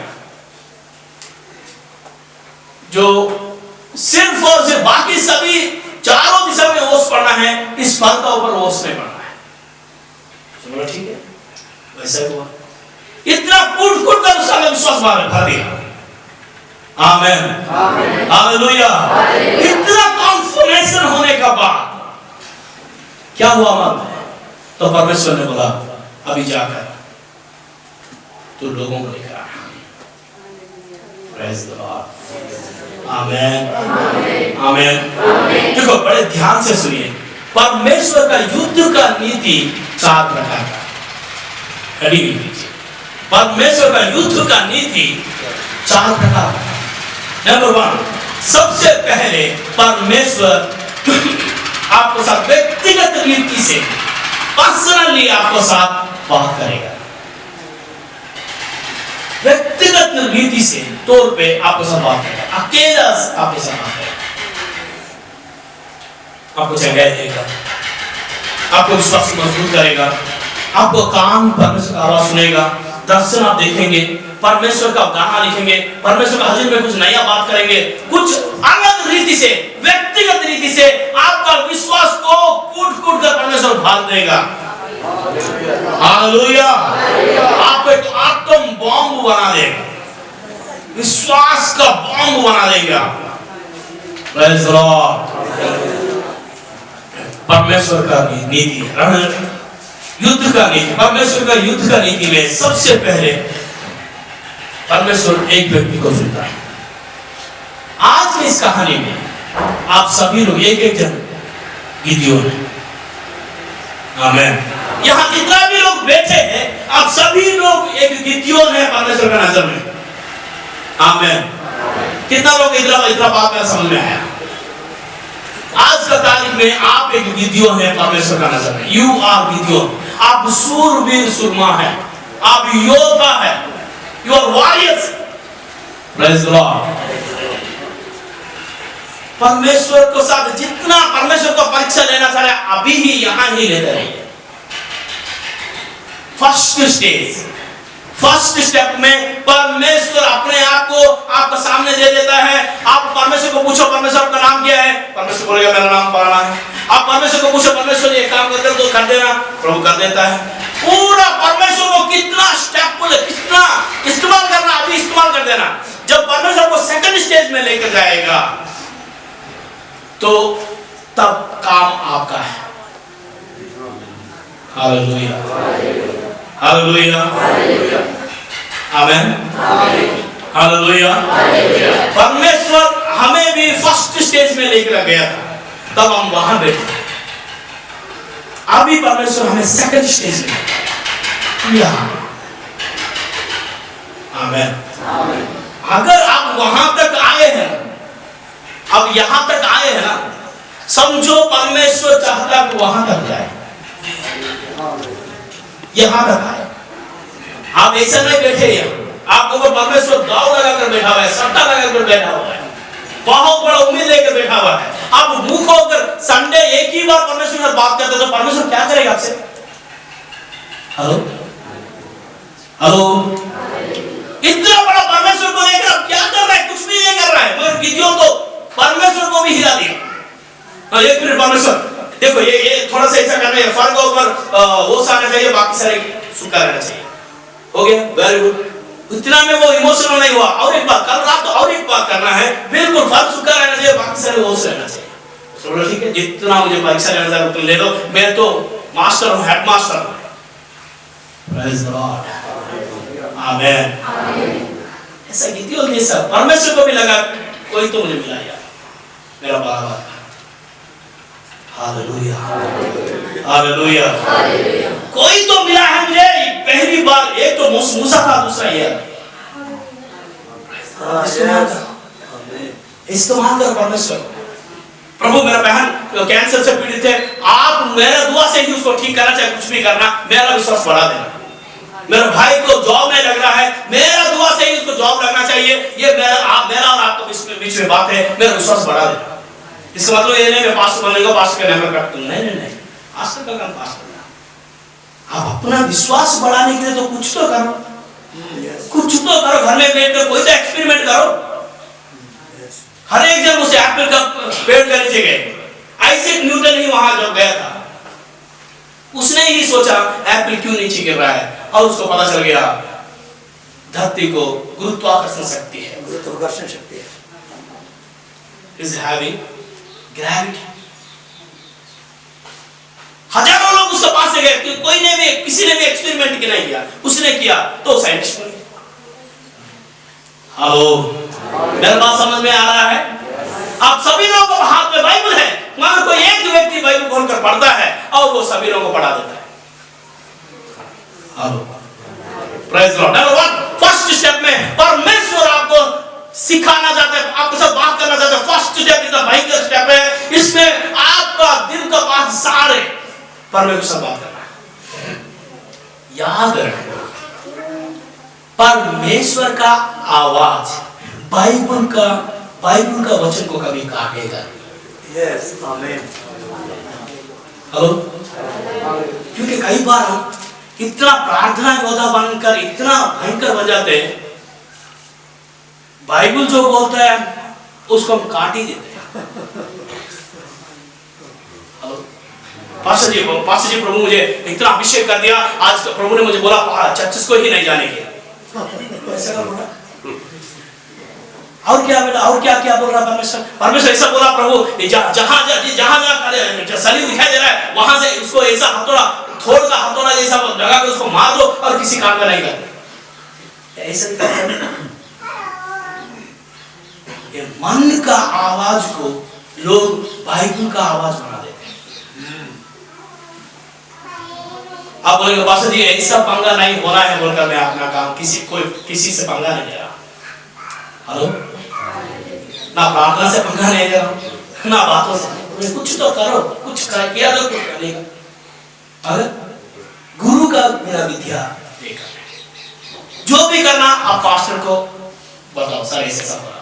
जो सिर्फ और सिर्फ बाकी सभी चारों दिशा में ओस पड़ना है, इस फल का ऊपर ओस नहीं पड़ना है। बोला ठीक है, वैसा हुआ। इतना कूट कर उसका विश्वास भर दिया। आमेन, हालेलुया। इतना कॉन्फर्मेशन होने का बाद क्या हुआ मालूम है? तो परमेश्वर ने बोला अभी जाकर तो लोगों को लेकर आना। प्रेज द लॉर्ड, आमेन, आमेन। देखो बड़े ध्यान से सुनिए, परमेश्वर का युद्ध का नीति 4 प्रकार का है। परमेश्वर का युद्ध का नीति 4 प्रकार का। नंबर 1, सबसे पहले परमेश्वर रीति से पर्सनली आपको साथ बात करेगा, व्यक्तिगत रीति से तौर पे आपके साथ बात करेगा, अकेला आपके साथ बात करेगा, आपको जगह देगा, आपको विश्वास को मजबूत करेगा, आपको कान परमेश्वर का आवाज सुनेगा, दर्शन आप देखेंगे, परमेश्वर का गाना लिखेंगे, परमेश्वर का हजूर में कुछ नया बात करेंगे, कुछ अलग रीति से, व्यक्तिगत रीति से आपका विश्वास को कूट-कूट कर परमेश्वर भाग देगा। हालेलुया। आपको एक आत्म बॉम्ब बना देगा, विश्वास का बॉम्ब बना देगा। Praise the lord. परमेश्वर का नीति, युद्ध का नीति, परमेश्वर का युद्ध का नीति में सबसे पहले परमेश्वर एक व्यक्ति को चुनता है। आज की इस कहानी में आप सभी लोग एक एक जन गिदियोन हैं। आमीन। यहाँ जितना भी लोग बैठे हैं, आप सभी लोग एक गिदियोन है परमेश्वर का नजर में। आमीन। कितना लोग इतना बात में समझ में आया? आज का तारीख में आप एक गिदियोन है परमेश्वर का नजर में। You are Gideon. आप सूरवीर सुरमा है, आप योद्धा है, you are warriors. Praise the lord. परमेश्वर को साथ जितना परमेश्वर को परीक्षा लेना चाह रहे अभी ही यहां ही लेते रहिए। फर्स्ट स्टेप में परमेश्वर अपने आप को आपके सामने दे देता है। आप परमेश्वर को पूछो, परमेश्वर आपका नाम क्या है? परमेश्वर बोलेगा मेरा नाम फलाना है। आप परमेश्वर को पूछो, परमेश्वर ये काम कर दे तो कर देना, प्रभु कर देता है। पूरा परमेश्वर को कितना स्टेप बोले, कितना इस्तेमाल करना अभी इस्तेमाल कर देना। जब परमेश्वर को सेकंड स्टेज में लेकर जाएगा तो तब काम आपका है। हालेलुया, हालेलुया, आमीन, हालेलुया। परमेश्वर हमें भी फर्स्ट स्टेज में लेकर गया था, तब हम वहां बैठे। अभी परमेश्वर हमें सेकंड स्टेज में यहां। आमीन। अगर आप वहां तक आए हैं, अब यहां तक आए हैं ना, समझो परमेश्वर चाहता है कि वहां तक जाए। यहां तक आए, आप ऐसे नहीं बैठे यहाँ। आपको ऊपर परमेश्वर दाव लगाकर बैठा हुआ है, सट्टा लगाकर बैठा हुआ है, बहुत बड़ा उम्मीद लेकर बैठा हुआ है। आप मुंह खोलकर संडे एक ही बार परमेश्वर से बात करते तो परमेश्वर क्या करेगा आपसे? Hello hello. इतना बड़ा परमेश्वर को लेकर आप क्या कर रहे हैं? कुछ भी नहीं कर रहा है, मगर गिदियोन तो परमेश्वर को भी हिला दिया। एक मिनट परमेश्वर देखो, ये थोड़ा सा ऐसा करना है, फर्क ऊपर होश आना चाहिए, बाकी सारे सूखा रहना चाहिए। हो गया, वेरी गुड। इतना में वो इमोशनल नहीं हुआ। और एक बात, कल रात तो और एक बात करना है, बिल्कुल फर्क सूखा रहना चाहिए, बाकी सारे होश रहना चाहिए। चलो ठीक है, जितना मुझे परीक्षा लेना चाहिए तुम ले लो, मैं तो मास्टर हूँ, हेड मास्टर हूँ। Praise the Lord. आमीन। ऐसा गिदियोन जैसा परमेश्वर को भी लगा कोई तो मुझे मिला यार, मेरा बराबर। Hallelujah, hallelujah. कोई तो मिला है मुझे पहली बार। एक तो मूसा था, दूसरा ये। इस्तेमाल कर परमेश्वर। प्रभु मेरा बहन कैंसर से पीड़ित है, आप मेरा दुआ से ही उसको ठीक करना, चाहे कुछ भी करना, मेरा विश्वास बढ़ा देना। मेरे भाई को जॉब नहीं लग रहा है, मेरा दुआ से ही उसको जॉब लगना चाहिए। ये मेरा और आपके बीच में बात है, मेरा विश्वास बढ़ा देना। इसका मतलब ये नहीं मैं पास्टर बनेगा, पास्टर का नाम रख दूंगा, नहीं, पास्टर का काम पास्टर का। आप अपना विश्वास बढ़ाने के लिए तो कुछ तो करो, कुछ तो करो। घर में बैठकर कोई तो एक्सपेरिमेंट करो। हर एक जन उसे एप्पल का पेड़ के नीचे गए। आइजैक न्यूटन ही वहां जब गया था, उसने ही सोचा एप्पल क्यों नीचे गिर रहा है, और उसको पता चल गया धरती को गुरुत्वाकर्षण शक्ति है, गुरुत्वाकर्षण शक्ति है, इज हैविंग ग्रेविटी। हजारों लोग उसके पास से गए, कोई ने भी किसी ने भी एक्सपेरिमेंट की नहीं किया, उसने किया तो साइंटिस्ट बन गया। हेलो, मेरे बात समझ में आ रहा है? आप सभी लोगों को हाथ में बाइबल है, मगर कोई एक व्यक्ति बाइबल खोलकर पढ़ता है और वो सभी लोगों को पढ़ा देता है। Hello, praise Lord. Number 1 first step में परमेश्वर आपको सिखाना चाहता है, आपके साथ बात करना चाहता है। फर्स्ट स्टेप इतना भयंकर स्टेप है, इसमें आपका दिल का बात सारे परमेश्वर से बात करना है। याद रखना, परमेश्वर का आवाज बाइबल का वचन को कभी काटेगा नहीं। यस आमीन। हेलो, क्योंकि कई बार हम इतना प्रार्थना योद्धा बनकर इतना भयंकर बन जाते हैं, बाइबल जो बोलता है उसको हम काट ही देते हैं। हेलो, पास्टर जी प्रभु मुझे इतना अभिषेक कर दिया, आज प्रभु ने मुझे बोला चर्चिस को ही नहीं जाने के। ऐसा क्या बोला? और क्या बेटा, और क्या बोल रहा परमेश्वर ऐसा बोला प्रभु, जहां सलीब दिखाई दे रहा है वहां से उसको ऐसा हथौड़ा, थोड़ का हथौड़ा जैसा लगा कर उसको मार दो और किसी काम का नहीं कर। ऐसा ये मन का आवाज को लोग बाइबल का आवाज बना देते हैं। आप बोलेंगे पास्टर जी ऐसा पंगा नहीं होना है बोलकर मैं अपना काम किसी से पंगा नहीं ले रहा। हेलो, ना प्रार्थना से पंगा नहीं ले रहा, ना बातों से। कुछ तो करो, कुछ किया तो कुछ करेगा। अगर गुरु का मेरा विद्या देखा, जो भी करना आप पास्टर को बताओ, सर ऐसे सब बोला,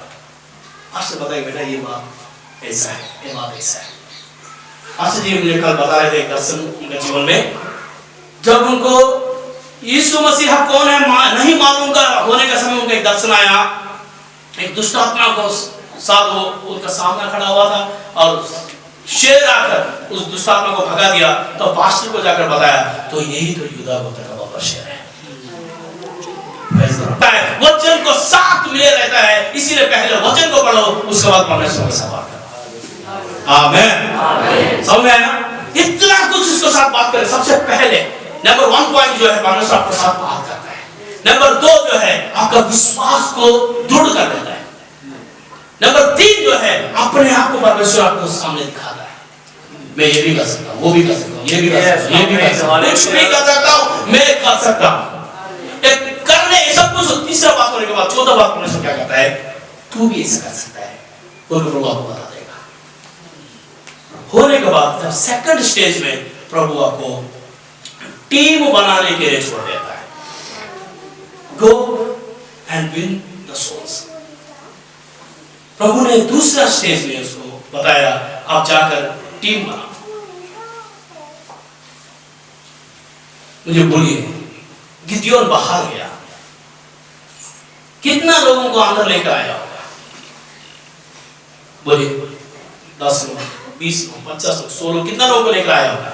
पास्टर बताइए बेटा ये बात ऐसा है, ये बात ऐसा है। पास्टर जी मुझे कल बता रहे थे एक दर्शन उनके जीवन में, जब उनको यीशु मसीह कौन है नहीं मालूम का होने का समय उनको एक दर्शन आया। एक दुष्ट आत्मा को साथ वो उनका सामना खड़ा हुआ था और शेर आकर उस दुष्ट आत्मा को भगा दिया। तो पास्टर को जाकर बताया तो यही तो यूदा गोत्र का बाबा शेर है। वचन को साथ मिले रहता है, इसीलिए पहले वचन को पढ़ो, उसके बाद परमेश्वर के साथ बात करो। आमीन। समझ में आया? इतना कुछ उसके साथ बात करें। सबसे पहले नंबर 1 पॉइंट जो है परमेश्वर आपके साथ बात करता है। नंबर 2 जो है आपका विश्वास को दृढ़ कर देता है। नंबर 3 जो है अपने आप को परमेश्वर आपको सामने दिखाता है। मैं ये भी कर सकता हूँ, वो भी कर सकता हूँ, ये भी कर सकता हूँ, ये भी कर सकता हूँ, कुछ भी कर सकता हूँ, मैं कर सकता हूँ। करने सब कुछ। तीसरा बात होने के बाद चौथा बात परमेश्वर क्या कहता है, तू भी ऐसा कर सकता है, तो प्रभु आपको बता देगा। होने के बाद जब सेकंड स्टेज में प्रभु आपको टीम बनाने के लिए छोड़ देता है। Go and win the souls. प्रभु ने दूसरा स्टेज में उसको बताया, आप जाकर टीम बनाओ। मुझे बोलिए, गिदियोन बाहर गया, कितना लोगों को अंदर लेकर आया होगा? बोलिए, 10 लोग, 20 लोग, 50 लोग, 100 लोग, कितना लोगों को लेकर आया होगा?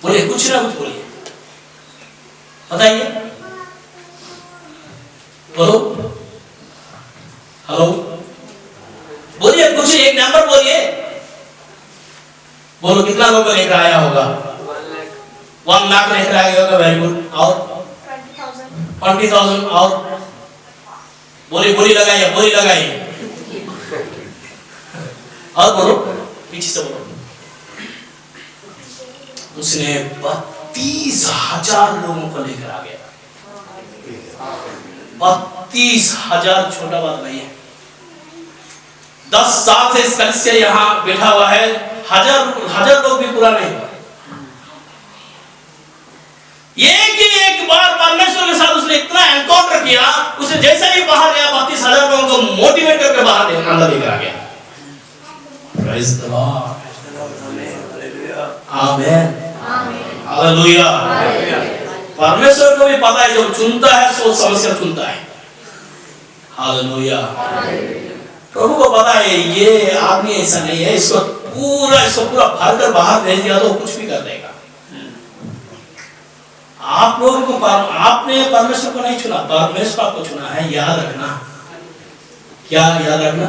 बोलिए, कुछ ना कुछ बोलिए, बताइए, बोलो, हेलो, बोलिए कुछ, एक नंबर बोलिए, बोलो कितना लोगों को लेकर आया होगा? 1 लाख लेकर आया होगा। Very good. और 20,000 और बोली लगाइए, बोली लगाइए, और बोलो, पीछे से बोलो। उसने 32,000 लोगों को लेकर आ गया। 32,000 छोटा बात नहीं है। 10 साल से इस कलीसिया यहाँ बैठा हुआ है, हजार लोग भी पूरा नहीं हुआ। एक बार परमेश्वर के साथ उसने इतना एनकाउंटर किया, उसने जैसे ही बाहर गया 32,000 लोगों को मोटिवेट करके बाहर अंदर लेकर आ गया। Praise the Lord. आमीन, हालेलुया। परमेश्वर को भी पता है, जो चुनता है सोच समझ कर चुनता है। हालेलुया। प्रभु को पता है ये आदमी ऐसा नहीं है, इसको पूरा भर कर बाहर भेज दिया तो कुछ भी कर देगा। आप लोगों को आपने परमेश्वर को नहीं चुना, परमेश्वर आपको चुना है। याद रखना, क्या याद रखना?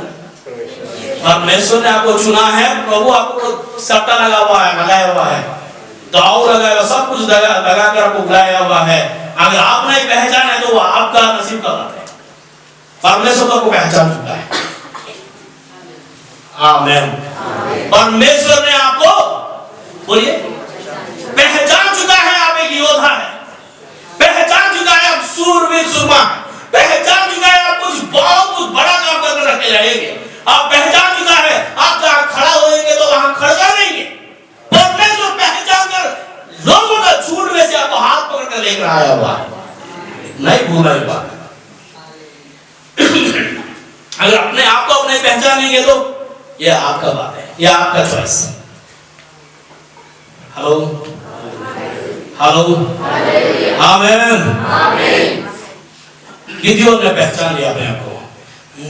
परमेश्वर ने आपको चुना है। प्रभु आपको सट्टा लगाया हुआ है, दाव लगाया, सब कुछ लगा कर आपको बुलाया हुआ है। अगर आप नहीं पहचान है तो वो आपका नसीब का बात है। परमेश्वर को आपको पहचान चुका है। आमीन। परमेश्वर ने आपको, बोलिए, पहचान चुका है। आप एक योद्धा है, पहचान चुका है आप सूरवीर सुरमा, पहचान चुका है आप बहुत बड़ा काम करके रखे जाएंगे। आप पहचान चुका है आप जहां खड़ा होएंगे तो वहां खड़ा रहेंगे। परमेश्वर पहचान कर आपका बात है, ये आपका चॉइस। हेलो हेलो आमीन। गिदियोन ने पहचान लिया अपने आप को,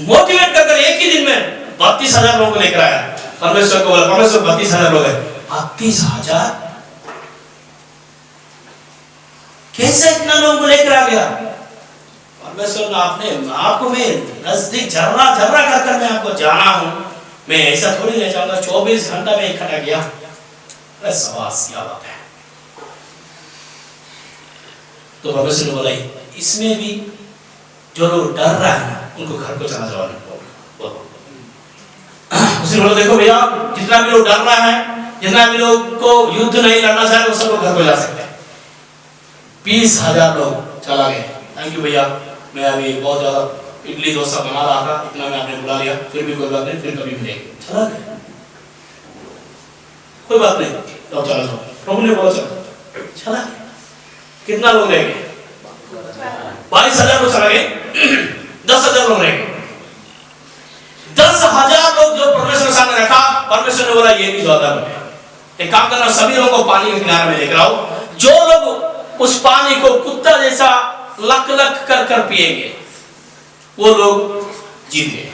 मोटिवेट कर एक ही दिन में 32,000 लोगों को लेकर आया। परमेश्वर को बोला, परमेश्वर 32,000 लोग हैं। 32,000 कैसे इतना लोगों को लेकर आ गया? परमेश्वर ने अपने आपको मैं नजदीक जर्रा जर्रा कर मैं आपको जाना हूं, मैं ऐसा थोड़ी ले जाऊंगा 24 घंटा में इकट्ठा किया। अरे सवास क्या बात है। तो परमेश्वर ने बोला इसमें भी जो लोग डर रहा है उनको घर को चला जाओ। उसने बोला देखो भैया, जितना भी लोग डर रहा है, जितना भी लोग को युद्ध नहीं लड़ना चाहे, वो सब लोग घर को जा सकते हैं। 20,000 लोग चला गए। थैंक यू भैया, मैं अभी बहुत ज्यादा इडली डोसा बना रहा था, इतना में आपने बुला लिया, फिर भी कोई बात नहीं, फिर कभी मिलेंगे। चला गए, कोई बात नहीं, तो चला जाओ। प्रभु ने बोला चलो, चला गए। कितना लोग रह गए? 22,000 लोग चला गए। 10,000 लोग रह गए। 10,000 लोग जो परमेश्वर के सामने रखा, परमेश्वर ने बोला ये भी ज्यादा है। एक काम करना, सभी लोगों को पानी के किनारे में लेकर आओ। जो लोग उस पानी को कुत्ता जैसा लक लक कर कर पिएंगे, वो लोग जीत गए।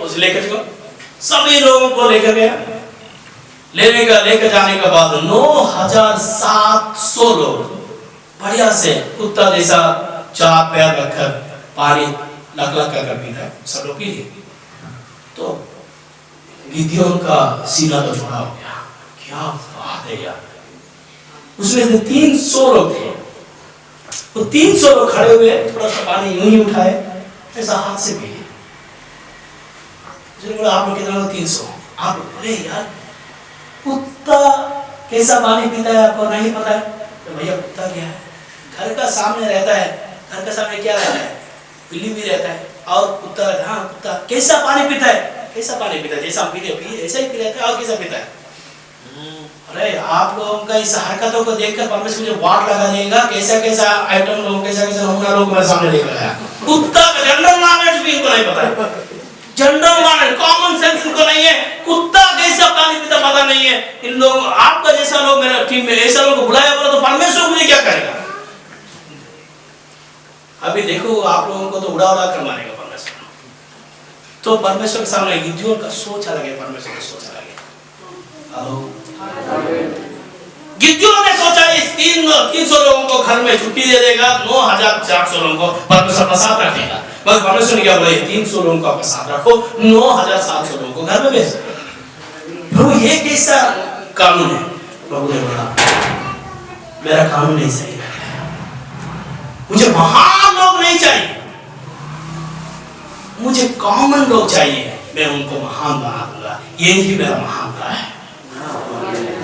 उसे लेकर चलो, सभी लोगों को लेकर गया। लेकर जाने के बाद 9,700 लोग बढ़िया से कुत्ता जैसा 4 पैर रखकर पानी लक लक कर पीता है, सब लोग पी लिए। तो गिदियोन का सीना तो छोड़ा हो गया। क्या बात है यार। उसमें से 300 लोग थे, वो 300 लोग खड़े हुए, थोड़ा सा पानी यूं ही उठाए, ऐसा हाथ से पी। बोला आप लोग कितना? 300। आप बोले यार कुत्ता कैसा पानी पीता है आपको नहीं पता है? तो भैया कुत्ता क्या है, घर का सामने रहता है, घर का सामने क्या रहता है? बिल्ली भी रहता है और कुत्ता। हाँ, कुत्ता कैसा पानी पीता है? कैसा पानी पीता है? जैसा हम पीते हैं ऐसा ही पी लेता है। और कैसा पीता है? अरे आप लोगों का इस हरकतों को देखकर परमेश्वर मुझे वाट लगा देगा। कैसा कैसा आइटम लोग, कैसा कैसा नमूना लोग मेरे सामने लेकर आया। कुत्ता का जनरल नॉलेज भी इनको नहीं पता है, जनरल नॉलेज, कॉमन सेंस इनको नहीं है। कुत्ता कैसा पानी पीता पता नहीं है इन लोग। आपका जैसा लोग मेरे टीम में ऐसा लोग को बुलाया बोला तो परमेश्वर मुझे क्या करेगा? अभी देखो आप लोगों को तो उड़ा उड़ा कर मारेगा परमेश्वर। तो परमेश्वर के सामने गिदियोन का सोच अलग है, परमेश्वर का सोच अलग है। गिदियोन ने सोचा इस 300 लोगों को घर में छुट्टी दे देगा, 9,400 लोगों को परमेश्वर का साथ रखेगा। मगर परमेश्वर ने क्या बोला? 300 लोगों को आपका साथ रखो, 9,700 लोगों को घर में भेज दो। प्रभु ये कैसा कानून है? प्रभु ने बोला मेरा कानून नहीं सही है, मुझे महान लोग नहीं चाहिए, मुझे कॉमन लोग चाहिए। मैं उनको महान बना दूंगा, यही मेरा महानता है।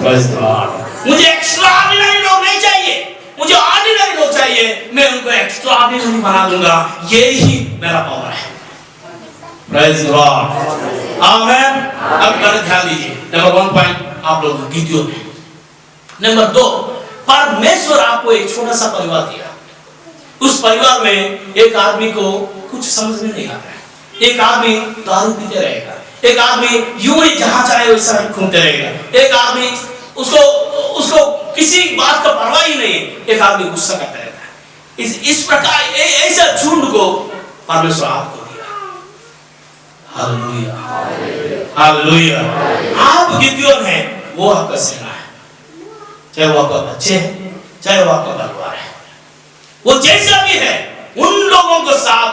मुझे एक्स्ट्राऑर्डिनरी लोग नहीं चाहिए, मुझे ऑर्डिनरी लोग चाहिए, मैं उनको एक्स्ट्राऑर्डिनरी बना दूंगा, यही मेरा पावर है। प्रेज़ गॉड, आमेन। अब ध्यान दीजिए, नंबर 1 पॉइंट आप लोग गिदियोन है। नंबर 2, परमेश्वर आपको एक छोटा सा परिवार दिया। उस परिवार में एक आदमी को कुछ समझ में नहीं आता है। एक आदमी दारू पीते रहेगा, एक आदमी यूं ही जहां चाहे वैसा घूमते रहेगा, एक आदमी उसको किसी बात का परवाह ही नहीं है, एक आदमी गुस्सा करता रहता है। इस प्रकार ऐसा झुंड को परमेश्वर आपको दिया। Hallelujah, hallelujah. आप गिदियोन हैं, वो आपका सेना है, चाहे वो आपका बच्चे हैं, चाहे वो आपका परिवार है, वो जैसा भी है, उन लोगों के साथ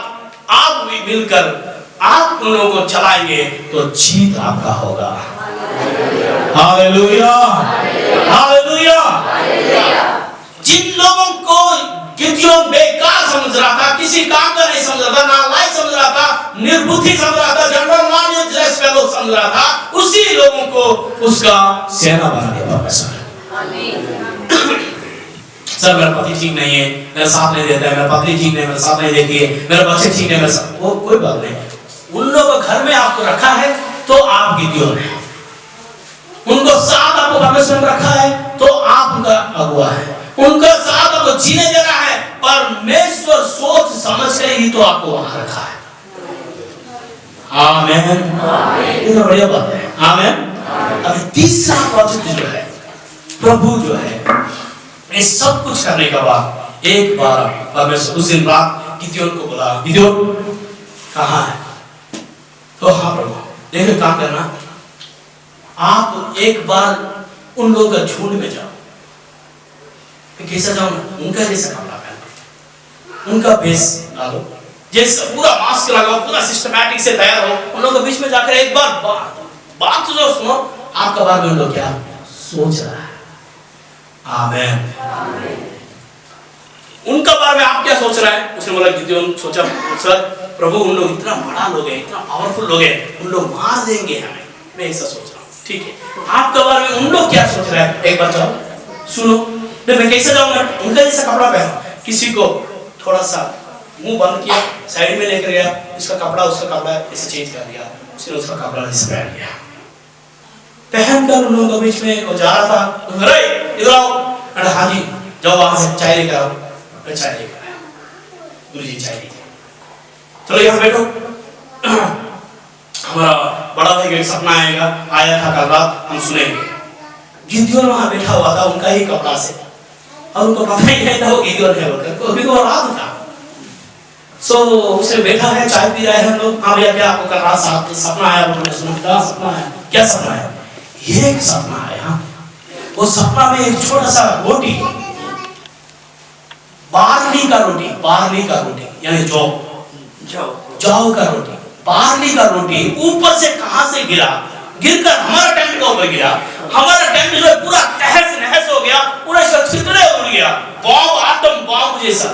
आप भी मिलकर आप उन लोगों को चलाएंगे तो जीत आपका होगा। Hallelujah, hallelujah. जिन लोगों को गिदियोन बेकार समझ रहा था, किसी काम का नहीं समझ रहा था, नालायक समझ रहा था, निर्बुद्धि समझ रहा था, जनरल नॉलेज लेस फेलो समझ रहा था, उसी लोगों को उसका सेना बना दिया परमेश्वर। सर मेरा पति ठीक नहीं है, मेरा साथ नहीं देता है, मेरा पत्नी ठीक नहीं, मेरा साथ नहीं देती है, मेरा बच्चे ठीक है, वो कोई बात नहीं। उन लोगों को घर में आपको रखा है तो आप गिदियोन हैं। उनको साथ आपको परमेश्वर ने रखा है तो आप उनका अगुआ है। उनका साथ आपको जीने दे रहा है, परमेश्वर सोच समझ कर ही तो आपको वहां रखा है। आमेन। ये तो बढ़िया बात है। आमेन। अभी तीसरा प्रोजेक्ट जो है, प्रभु जो है ये सब कुछ करने के बाद एक बार परमेश्वर उस दिन रात गिदोन को बोला, गिदोन कहाँ है? तो हाँ प्रभु, देखो काम करना, आप एक बार उन लोगों का झुंड में जाओ। कैसा जाओ ना, उनका जैसा कपड़ा पहनो, उनका भेष डालो, जैसा पूरा मास्क लगाओ, पूरा सिस्टमैटिक से तैयार हो, उन लोगों के बीच में जाकर एक बार बात तो जो सुनो, आपका बारे में लोग क्या सोच रहा है। आमेन। उनका बारे में आप क्या सोच रहे हैं? उसने बोला, गिदोन सोचा, प्रभु उन लोग इतना बड़ा लोग हैं, इतना पावरफुल लोग हैं, उन लोग मार देंगे हमें। मैं ऐसा सोच रहा हूँ। ठीक है, आपके बारे में उन लोग क्या सोच रहे हैं? एक बार जाओ सुनो। मैं कैसे जाऊंगा? उनका जैसा कपड़ा पहनो। किसी को थोड़ा सा मुंह बंद किया, साइड में लेकर गया, उसका कपड़ा ऐसे चेंज कर दिया, उसने उसका कपड़ा ऐसे पहन लिया, पहनकर उन लोगों के बीच में वो जा रहा था। अरे इधर आओ। अरे हाँ जी, जाओ वहां से चाय लेकर आओ। मैं चाय लेकर आया, गुरुजी चाय लेकर, चलो यहाँ बैठो, हमारा बड़ा भाई का एक सपना आया था कल रात, हम सुनेंगे। गिदोन वहां बैठा हुआ था उनका ही कपड़ा से, और उनको पता ही नहीं था वो गिदोन है बोलकर, अभी वो रात था। सो उसने बैठा है, चाय पी रहे हैं हम लोग। हाँ भैया, क्या आपको कल रात सपना आया? उन्होंने सुना, क्या सपना है? क्या सपना है? ये एक सपना आया, वो सपना में एक छोटा सा रोटी, बार्ली का रोटी यानी जौ का रोटी, बार्ली का रोटी ऊपर से कहां से गिरकर हमारा टेंट के ऊपर गिरा। हमारा टेंट जो है पूरा तहस नहस हो गया, पूरा इसका छितरे उड़ गया, बॉम्ब, आटम बॉम्ब जैसा,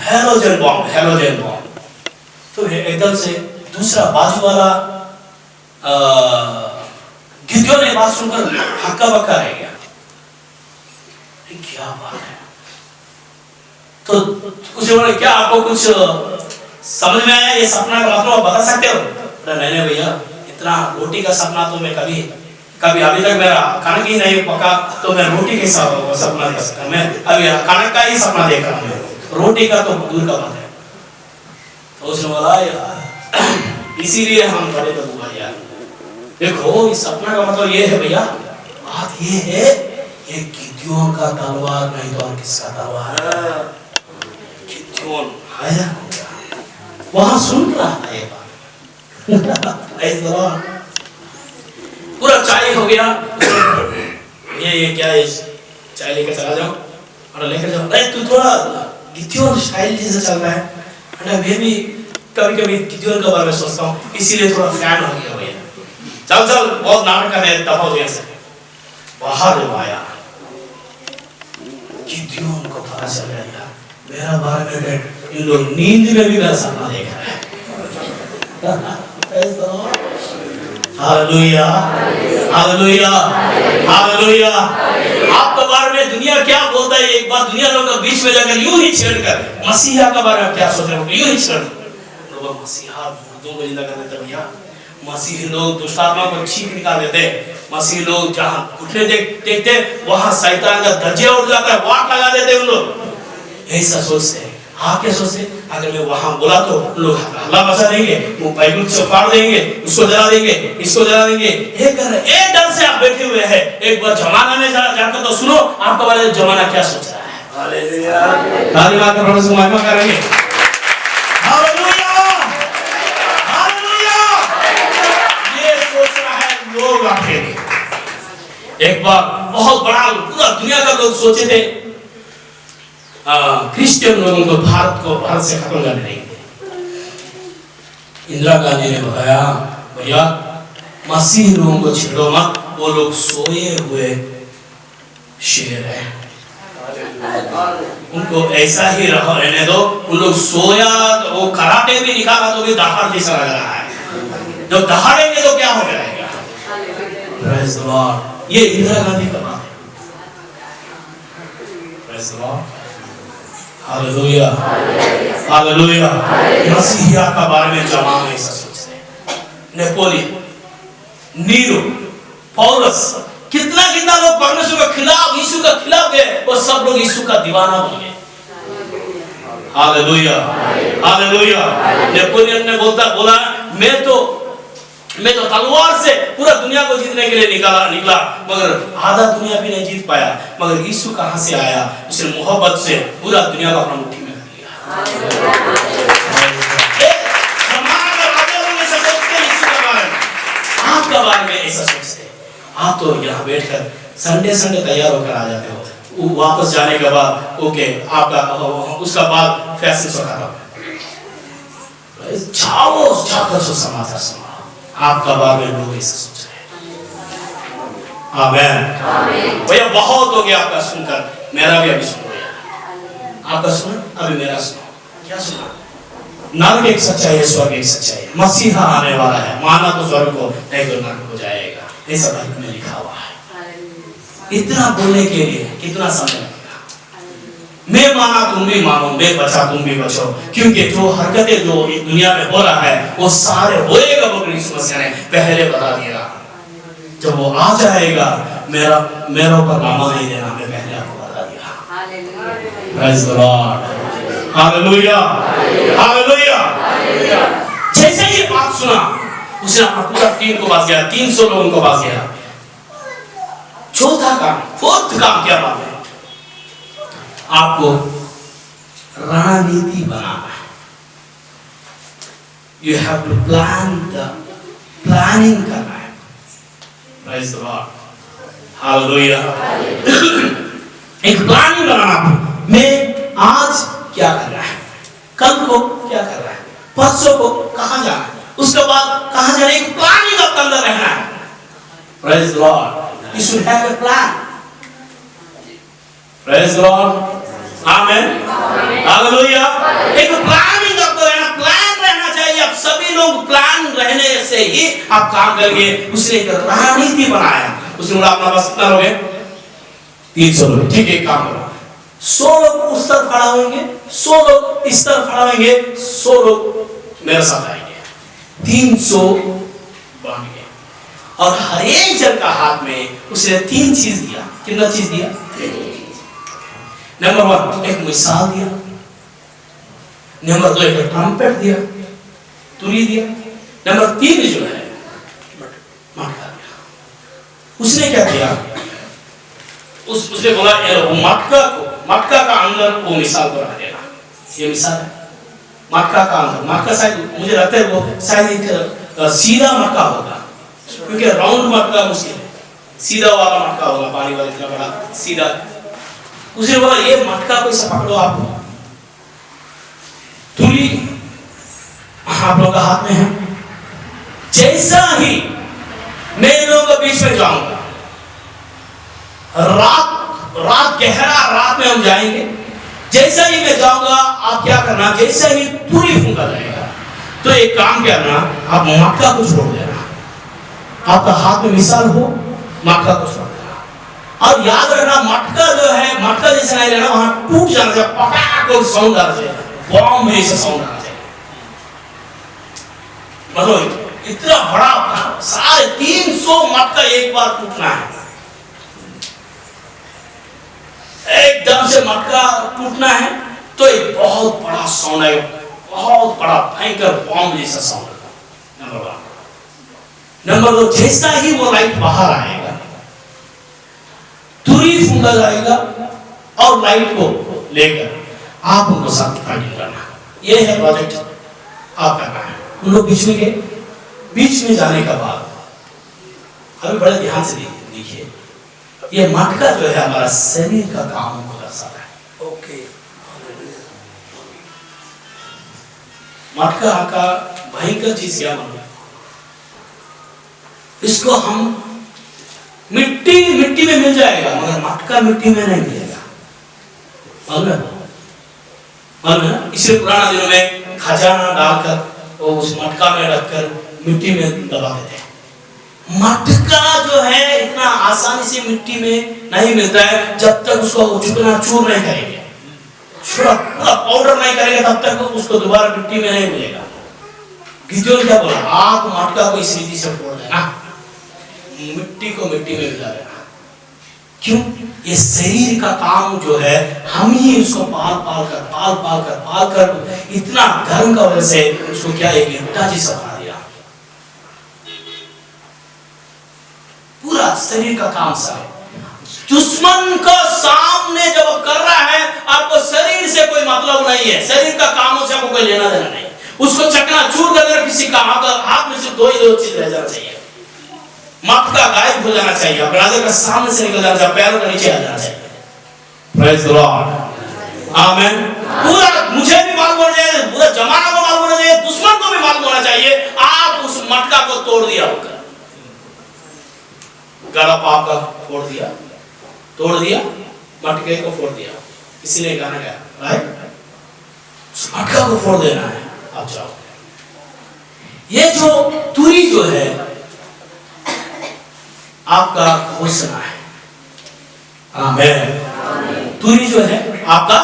हेलोजन बॉम्ब। तो एकदम से दूसरा बाजू वाला गिदोन ने बात सुनकर हक्का बक्का रह गया, क्या बात है? तो उसे बोले, क्या आपको कुछ समझ में आया? ये सपना का मतलब आप बता सकते हो? नहीं भैया, इतना रोटी का सपना तो मैं कभी अभी तक मेरा कनक ही नहीं पका, तो मैं रोटी के सपना देख सकता। मैं अभी कनक का ही सपना देख रहा हूँ, रोटी का तो दूर का बात है। तो उसने बोला, इसीलिए हम बड़े बबू भाई यार, देखो इस सपना का मतलब ये है भैया, बात ये है, ये गिदोन का तलवार नहीं तो और किसका तलवार है? गिदोन आया वहां सुन रहा था ये बात। पूरा चाय हो गया, ये क्या है? चाय लेकर चला जाओ और लेकर जाओ। अरे तू थोड़ा गिदोन स्टाइल जैसे चल रहा है। अरे मैं भी कभी गिदोन के बारे में सोचता हूँ, इसीलिए थोड़ा फैन हो गया भैया। चल बहुत नाटक करने दफा हो गया। बाहर जब आया, गिदोन को पता चल गया मेरा बारे में इन लोग नींद में भी मेरा सपना देख रहा है। Hallelujah, hallelujah, hallelujah. आपके बारे में दुनिया क्या बोलता है? एक बार दुनिया लोगों के बीच में जाकर यूं ही छेड़कर मसीहा के बारे में क्या सोच रहे हो? यूं ही छेड़ लोग मसीहा मुर्दों को जिंदा कर देते भैया। मसीही लोग दुष्टात्मा को छींक निकाल देते। मसीही लोग जहां घुटने देखते वहां शैतान का धज्जिया उड़ जाता है, वाट लगा देते उन लोग। ऐसा सोचते हैं। आप क्या सोचते? अगर मैं वहां बोला तो लोग हल्ला मचा देंगे, वो बाइबल से फाड़ देंगे, उसको जला देंगे, इसको जला देंगे। ये कर रहे, एक डर से आप बैठे हुए हैं। एक बार जमाना में जाकर तो सुनो, आपका वाला जमाना क्या सोच रहा है। हालेलुया, ताली मारकर प्रभु की महिमा करेंगे। Hallelujah, hallelujah. ये सोच रहा है लोग आपके। एक बार बहुत बड़ा पूरा दुनिया का लोग सोचे थे क्रिश्चियन लोगों को भारत से खत्म करने देंगे। इंदिरा गांधी ने बताया, भैया मसीह लोगों को छेड़ो मत, वो लोग सोए हुए शेर है, उनको ऐसा ही रहने दो। उन लोग सोया, तो वो कराटे भी निकाला तो भी दहाड़ जैसा लग रहा है। जब दहाड़ेंगे तो क्या हो जाएगा? Praise the Lord. ये इंदिरा गांधी का बात है। Praise the Lord, hallelujah, hallelujah. मसीहा का बारे में जवान ऐसा सोचते हैं। नेपोलियन, नीरो, पौलुस, कितना लोग परमेश्वर के खिलाफ, यीशु के खिलाफ गए, वो सब लोग यीशु का दीवाना बन गए। Hallelujah, hallelujah. नेपोलियन ने बोला मैं तो तलवार से पूरा दुनिया को जीतने के लिए निकला मगर आधा दुनिया भी नहीं जीत पाया, मगर यीशु कहां से आया? उसने मोहब्बत से पूरा दुनिया को अपनी मुट्ठी में कर लिया। आपका बारे में ऐसा सोचते, आप तो यहाँ बैठकर संडे तैयार होकर आ जाते हो, वापस जाने के बाद ओके आपका उसका बाद फैशन शो खत्म। जाकर समाचार सुनो, आपका बारे में लोग ऐसा सोच रहे हैं। आमीन। भैया बहुत हो गया आपका सुनकर, मेरा भी अभी सुनो यार, आपका सुनो अभी मेरा सुनो। क्या सुना? नरक एक सच्चाई है, स्वर्ग एक सच्चाई है। मसीहा आने वाला है, माना तो स्वर्ग को नहीं तो नरक को जाएगा, ऐसा बाइबल में लिखा हुआ है। इतना बोलने के लिए कितना समय लगेगा? मैं माना तुम भी मानो, मैं बचा तुम भी बचो, क्योंकि जो हरकतें जो दुनिया में हो रहा है वो सारे होएगा, वो यीशु मसीह ने पहले बता दिया। जब वो आ जाएगा, मेरा ऊपर नामा नहीं देना, मैं पहले आपको बता दिया। Praise the Lord, hallelujah, hallelujah. जैसे ये बात सुना, उसने अपना पूरा टीम को पास गया, 300 लोगों को पास गया। चौथा काम, फोर्थ काम क्या बात है? आपको रणनीति बनाना है। You have to planning करना है। Praise the Lord, Hallelujah। एक प्लानिंग बनाना है। मैं आज क्या करना है, कल को क्या करना है, परसों को कहां जाना है, उसके बाद कहां जाना है, एक प्लानिंग आपके अंदर रहना है। Praise the Lord, you should have a plan। Praise the Lord, amen, hallelujah. एक प्लानिंग आपको रहना, प्लान रहना चाहिए। आप सभी लोग प्लान रहने से ही आप काम करेंगे। उसने एक रणनीति बनाया। उसने बोला अपना बस कितना लोग हैं? 300 लोग। ठीक है, काम करो। 100 लोग उस तरफ खड़ा होंगे, 100 लोग इस तरफ खड़ा होंगे, 100 लोग मेरे साथ आएंगे। 300 बन गए। और हर एक जन का हाथ में उसने 3 चीज दिया। कितना चीज दिया? नंबर 1 एक मिसाल दिया, नंबर 2 एक ट्रम्पेट दिया, तुरी दिया, नंबर 3 जो है मटका दिया। उसने क्या किया? उसने बोला वो मटका का अंदर वो मिसाल को रख देना। ये मिसाल है मटका का अंदर। मटका शायद मुझे लगता है वो शायद एक सीधा मटका होगा, क्योंकि राउंड मटका मुश्किल है, सीधा वाला मटका होगा, पानी वाला इतना बड़ा सीधा। उसने बोला ये मटका को ऐसा पकड़ो, आप तुली आप लोगों का हाथ में है। जैसा ही मैं लोगों के बीच में जाऊंगा, रात गहरा रात में हम जाएंगे। जैसा ही मैं जाऊंगा, आप क्या करना, जैसा ही तुरी फूंका जाएगा तो एक काम करना, आप मटका को छोड़ देना। आपका हाथ में मिसाल हो, मटका को छोड़ देना। और याद रखना, मटका जो है, मटका जैसे नहीं लेना, वहां टूट जाना चाहिए, पटाख को साउंड आना चाहिए, बॉम्ब में ऐसा साउंड आना चाहिए। मतलब इतना बड़ा सारे 300 मटका एक बार टूटना है, एकदम से मटका टूटना है तो एक बहुत बड़ा साउंड है, बहुत बड़ा भयंकर बॉम्ब जैसा साउंड है। नंबर 1। नंबर 2, जैसा ही वो लाइट बाहर आएगा, तुरी फूंका जाएगा और लाइट को लेकर आप उनको साथ फाइटिंग करना। ये है प्रोजेक्ट आप करना है। उन लोग बीच में गए, बीच में जाने के बाद अभी बड़े ध्यान से देखिए, ये मटका जो है हमारा शरीर का काम को दर्शाता है। ओके, मटका का भयंकर चीज क्या बन गया? इसको हम मिट्टी में मिल जाएगा, मगर मटका मिट्टी में नहीं मिलेगा। मालूम है? इसलिए पुराना दिनों में खजाना डालकर वो उस मटका में रखकर मिट्टी में दबा देते हैं। मटका जो है इतना आसानी से मिट्टी में नहीं मिलता है, जब तक उसको चूर नहीं करेंगे, पूरा पाउडर नहीं करेंगे, तब तक उसको दोबारा मिट्टी में नहीं मिलेगा। गिदोन क्या बोला? आप मटका को इस रीति से फोड़ देना, मिट्टी को मिट्टी में मिला देना। क्यों? ये शरीर का काम जो है हम ही उसको पाल कर इतना गर्म का वजह से उसको क्या एक ईंटा जैसा बना दिया। पूरा शरीर का काम सा है। दुश्मन को सामने जब कर रहा है, आपको शरीर से कोई मतलब नहीं है, शरीर का कामों से आपको कोई लेना देना नहीं। उसको चकनाचूर कर देना, किसी काम का हाथ में सिर्फ दो चीज रह जाना चाहिए, मटका गायब हो जाना चाहिए, ब्रादर का सामने से निकल जाना चाहिए, पैरों के नीचे आ जाना चाहिए। प्रेज द लॉर्ड, आमेन। पूरा मुझे भी मालूम होना चाहिए, पूरा जमाना को मालूम होना चाहिए, दुश्मन को भी मालूम होना चाहिए, आप उस मटका को तोड़ दिया होगा, गला पाप का तोड़ दिया, मटके को फोड़ दिया, इसीलिए गाना गाया, राइट? मटका को फोड़ देना है। अब जाओ, ये जो तुरी जो है आपका घोषणा है, आमेन। तुरी जो है आपका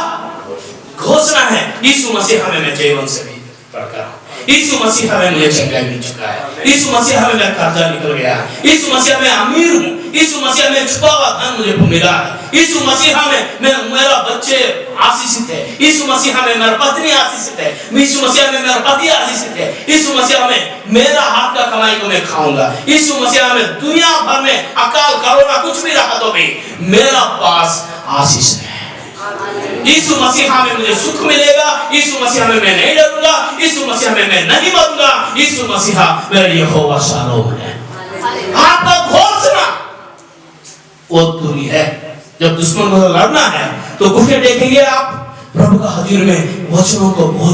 घोषणा है। यीशु मसीह हमें, मैं जीवन से भी पढ़कर हूं, यीशु मसीह हमें मुझे चंगाई मिल चुका है, यीशु मसीह हमें मेरा कर्जा निकल गया है, यीशु मसीह में अमीर हूं, यीशु मसीह में छुपा हुआ धन मुझे मिला है, यीशु मसीह में मेरा बच्चे आशीषित है, यीशु मसीह में मेरा पत्नी आशीषित है, यीशु मसीह में मेरा पति आशीषित है, यीशु मसीह में मेरा हाथ का कमाई को मैं खाऊंगा, यीशु मसीह में दुनिया भर में अकाल कोरोना कुछ भी रहा तो भी मेरा पास आशीष है। यीशु मसीह में मुझे सुख मिलेगा, यीशु मसीह में मैं नहीं डरूंगा, यीशु मसीह में मैं नहीं मरूंगा, यीशु मसीह मेरा यहोवा शालोम है। आपका घोषणा वो तुरी है। जब दुश्मन को लड़ना है तो घुटने टेकेंगे आप प्रभु का हजूर में, वचनों को बोल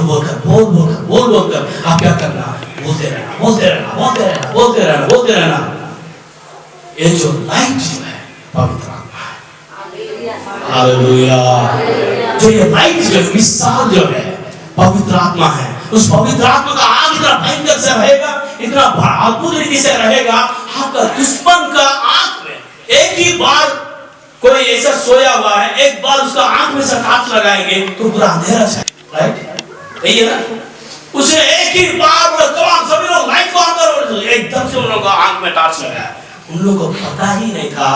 कर आप क्या करना, बोलते रहना। ये जो लाइट जो है पवित्र आत्मा है, हालेलुया। जो ये लाइट जो मिसाल जो है पवित्र आत्मा है, उस पवित्र आत्मा का आग इतना भयंकर से रहेगा, इतना अद्भुत रीति से रहेगा, आपका दुश्मन का आंख में एक ही बार कोई ऐसा सोया हुआ है, एक बार उसका आंख में से टार्च लगाएंगे तो पूरा अंधेरा छाएगा, राइट? यही है ना? उसने एक ही बार तमाम सभी लोग लाइट को ऑन करो, एकदम से उन लोगों का आंख में टार्च लगाया, उन लोगों को पता ही नहीं था,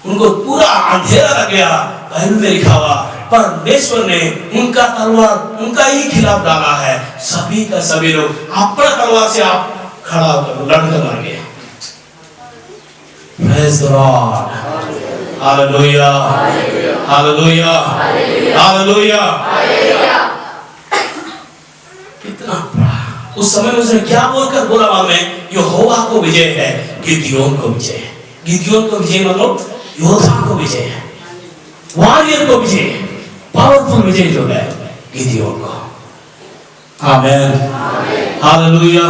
उनको पूरा अंधेरा लग गया। बाइबल में लिखा हुआ परमेश्वर ने उनका तलवार उनका ही खिलाफ डाला है, सभी का सभी लोग अपना तलवार से आप खड़ा होकर लड़कर मर गए। Praise the Lord, hallelujah, hallelujah, hallelujah. कितना उस समय में उसने क्या बोलकर बोला मालूम है? यहोवा को विजय है, गिदयोन को विजय है। गिदयोन को विजय मतलब योद्धा को विजय है, वॉरियर को विजय है, पावरफुल विजय जो है गिदयोन को। आमेन, हालेलुया,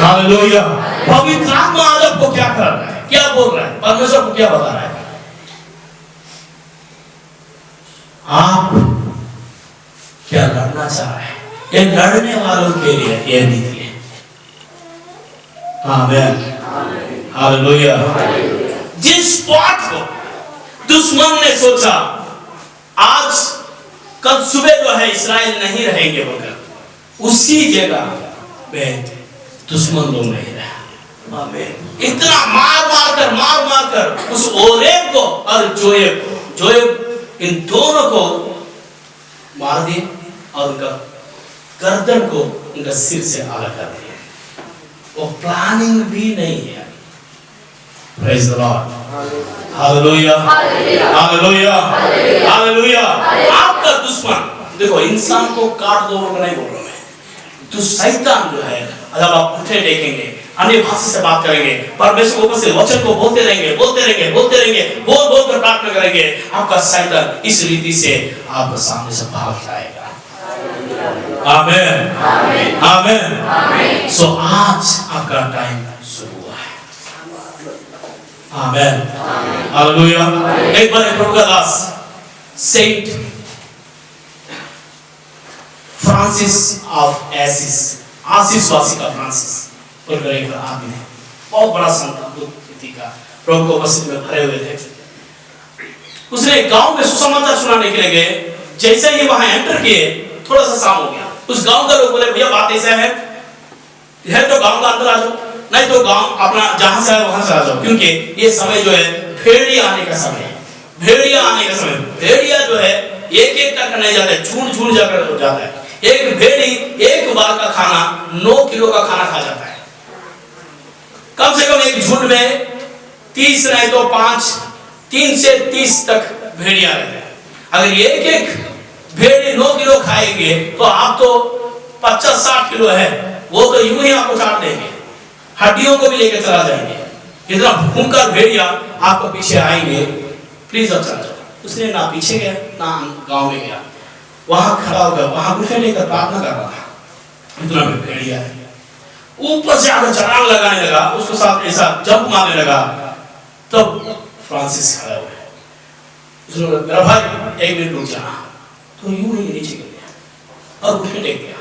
हालेलुया। पवित्र आत्मा आज आपको क्या कर रहा है, क्या बोल रहा है, परमेश्वर को क्या बता रहा है? आप क्या लड़ना चाह रहे हैं? ये लड़ने वालों के लिए ये नीति है। आमेन, हालेलुया। जिस बात को दुश्मन ने सोचा आज कल सुबह जो है इस्राएल नहीं रहेंगे बोलकर, उसी जगह में दुश्मन लोग नहीं रहे। आमेन। इतना मार कर उस ओरेब को और जोएब इन दोनों को मार दिए और उनका गर्दन को उनका सिर से अलग कर दिया। वो प्लानिंग भी नहीं है। Praise the Lord, hallelujah, hallelujah, hallelujah. आपका दुश्मन देखो, इंसान को काट दो नहीं बोल रहा मैं, तो शैतान जो है जब आप उठे देखेंगे, अन्य भाषा से बात करेंगे, परमेश्वर के ऊपर से वचन को बोलते रहेंगे, बोल कर प्रार्थना करेंगे, आपका शैतान इस रीति से आपके सामने से भाग जाएगा। आमेन, आमेन। सो आज आपका टाइम शुरू हुआ है। आमेन, हालेलुया। एक बार प्रभु का दास सेंट फ्रांसिस ऑफ एसिस, आशीष वासी का फ्रांसिस बोलकर एक आदमी है, बहुत बड़ा संत का प्रभु को उपस्थिति में भरे हुए थे। उसने गांव में सुसमाचार सुनाने के लिए गए। जैसे ही वहां एंटर किए, थोड़ा सा शाम हो गया। उस गांव का लोग बोले, भैया बात ऐसा है तो गांव का अंदर आ जाओ, नहीं तो गांव अपना जहां से आए वहां से आ जाओ, क्योंकि ये समय जो है भेड़िया आने का समय है। भेड़िया आने का समय, भेड़िया जो है एक एक करके नहीं जाता है, झुंड झुंड जाकर जाता है। एक भेड़ी एक बार का खाना 9 किलो का खाना खा जाता है। कम से कम एक झुंड में 30 नहीं तो 5, 3 से 30 तक भेड़िया रहते हैं। अगर एक एक भेड़ी 9 किलो खाएंगे तो आप तो 50-60 किलो है, वो तो यूं ही आपको चाट देंगे, हड्डियों को भी लेकर चला जाएंगे। इतना भूखकर भेड़िया आपको पीछे आएंगे, प्लीज अब चला जाओ। उसने ना पीछे गया ना गांव में गया, वहां खड़ा होकर वहां घुटने लेकर प्रार्थना कर रहा था। इतना में भेड़िया है, ऊपर से आकर छलांग लगाने लगा, उसके साथ ऐसा जंप मारने लगा। तब फ्रांसिस खड़ा हुआ, उसने बोला मेरा भाई 1 मिनट रुक जाना, तो यूं ही नीचे गिर गया और घुटने टेक गया।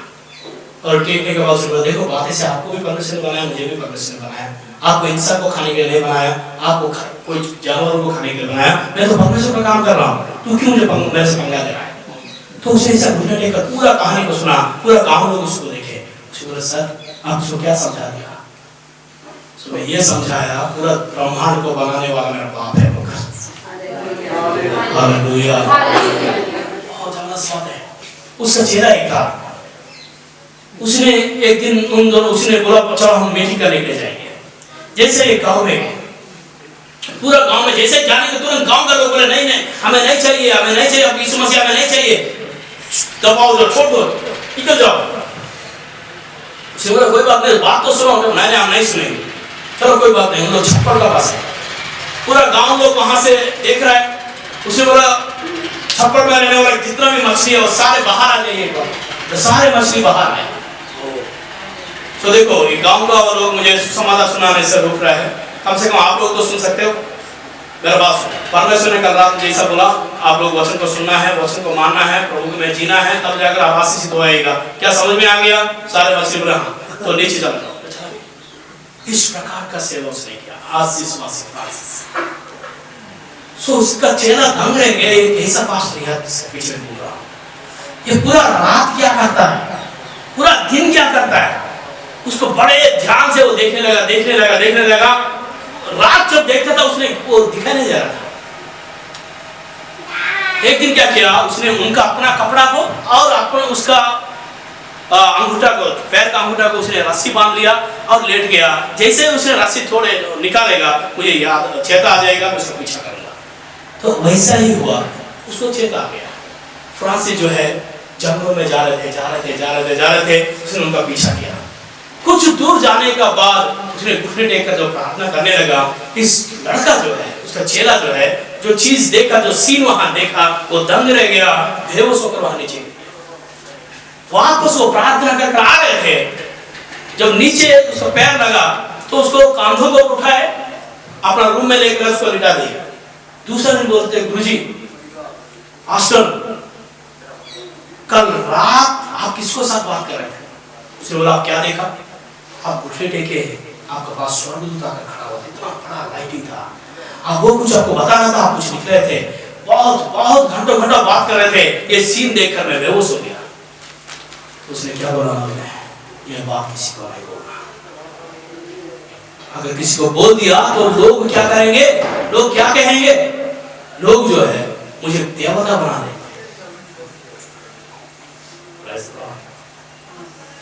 और टेकने के बाद उसने बोला देखो बातें से आपको भी परमेश्वर ने बनाया, मुझे भी परमेश्वर ने बनाया, आपको इंसान को खाने के लिए नहीं बनाया, आपको कोई जानवरों को खाने के लिए बनाया, मैं तो परमेश्वर का काम कर रहा हूँ, तू क्यों मुझे मेरे से पंगा ले रहा है। तो उसने ऐसा घुटने टेककर पूरा कहानी को सुना, पूरा गांव लोग उसको देखे। उसने बोला सर आप उसको क्या समझा दिया? तो मैं ये समझाया पूरा ब्रह्मांड को बनाने वाला मेरा बाप है। हालेलुया, बहुत जबरदस्त बात है। उसका चेहरा एक था। उसने एक दिन उन दोनों उसने बोला चलो हम मीटिंग करने के लिए जाएंगे। जैसे एक गांव में गए, पूरा गांव में जैसे जाने के तुरंत गांव का लोग बोले नहीं नहीं हमें नहीं चाहिए, हमें नहीं चाहिए, अब यीशु मसीह हमें नहीं चाहिए, दबाओ दो, छोड़ दो, निकल जाओ। उसने बोला कोई बात नहीं, बात तो सुनो। नहीं हम नहीं सुनेंगे, चलो कोई बात नहीं। हम लोग छप्पर का पास है, पूरा गांव लोग वहां से देख रहा है। उसने बोला छप्पर में रहने वाला जितना भी मछली है वो सारे बाहर आ जाइए, तो सारे मछली बाहर आए। तो देखो ये गांव का लोग मुझे सुसमाचार सुनाने से रोक रहा है, कम से कम आप लोग तो सुन सकते हो मेरा बात। परमेश्वर ने कल रात मुझे ऐसा बोला आप लोग वचन को सुनना है, वचन को मानना है, प्रभु में जीना है, तब जाकर आप आशीषित होएगा। क्या समझ में आ गया? सारे मछली बोले हाँ, तो नीचे चला जाओ। इस प्रकार का सेवा उसने किया। आशीष सो उसका चेहरा दंग रह गया, ये कैसा पास नहीं है पीछे बोल रहा, ये पूरा रात क्या करता है, पूरा दिन क्या करता है, उसको बड़े ध्यान से वो देखने लगा। रात जब देखता था उसने वो दिखाई नहीं दे रहा था। एक दिन क्या किया उसने, उनका अपना कपड़ा को और अपना उसका अंगूठा को, पैर का अंगूठा को उसने रस्सी बांध लिया और लेट गया। जैसे उसने रस्सी थोड़े निकालेगा मुझे याद चेता आ जाएगा, मैं उसका पीछा करूंगा। तो वैसा ही हुआ, उसको चेता आ गया। फ्रांसिस जो है जंगलों में जा रहे थे, उसने उनका पीछा किया। कुछ दूर जाने का बाद उसने घुटने टेक कर जो प्रार्थना करने लगा, इस लड़का जो है उसका चेला जो है जो चीज देखा, जो सीन वहां देखा, वो दंग रह गया, बेहोश होकर वहां नीचे गिर। वापस वो प्रार्थना कर आ रहे थे, जब नीचे उसका पैर लगा तो उसको कांधों को उठाए, अपना रूम में लेकर उसको लिटा दिया। दूसरा दिन बोलते गुरुजी आस्टर कल रात आप किसको साथ बात कर रहे थे? उसने बोला आप क्या देखा? आप घुटने टेके, आपके पास स्वर्गदूत आकर खड़ा हुआ, इतना बड़ा लाइटिंग था, आप वो कुछ आपको बता रहा था, आप कुछ लिख रहे थे, बहुत घंटों बात कर रहे थे। ये सीन देखकर मैं बेहोश हो गया। उसने क्या बोला? ये बात किसी को नहीं बोलना, अगर किसी को बोल दिया तो लोग क्या करेंगे, लोग क्या कहेंगे, लोग जो है मुझे देवता बना देंगे।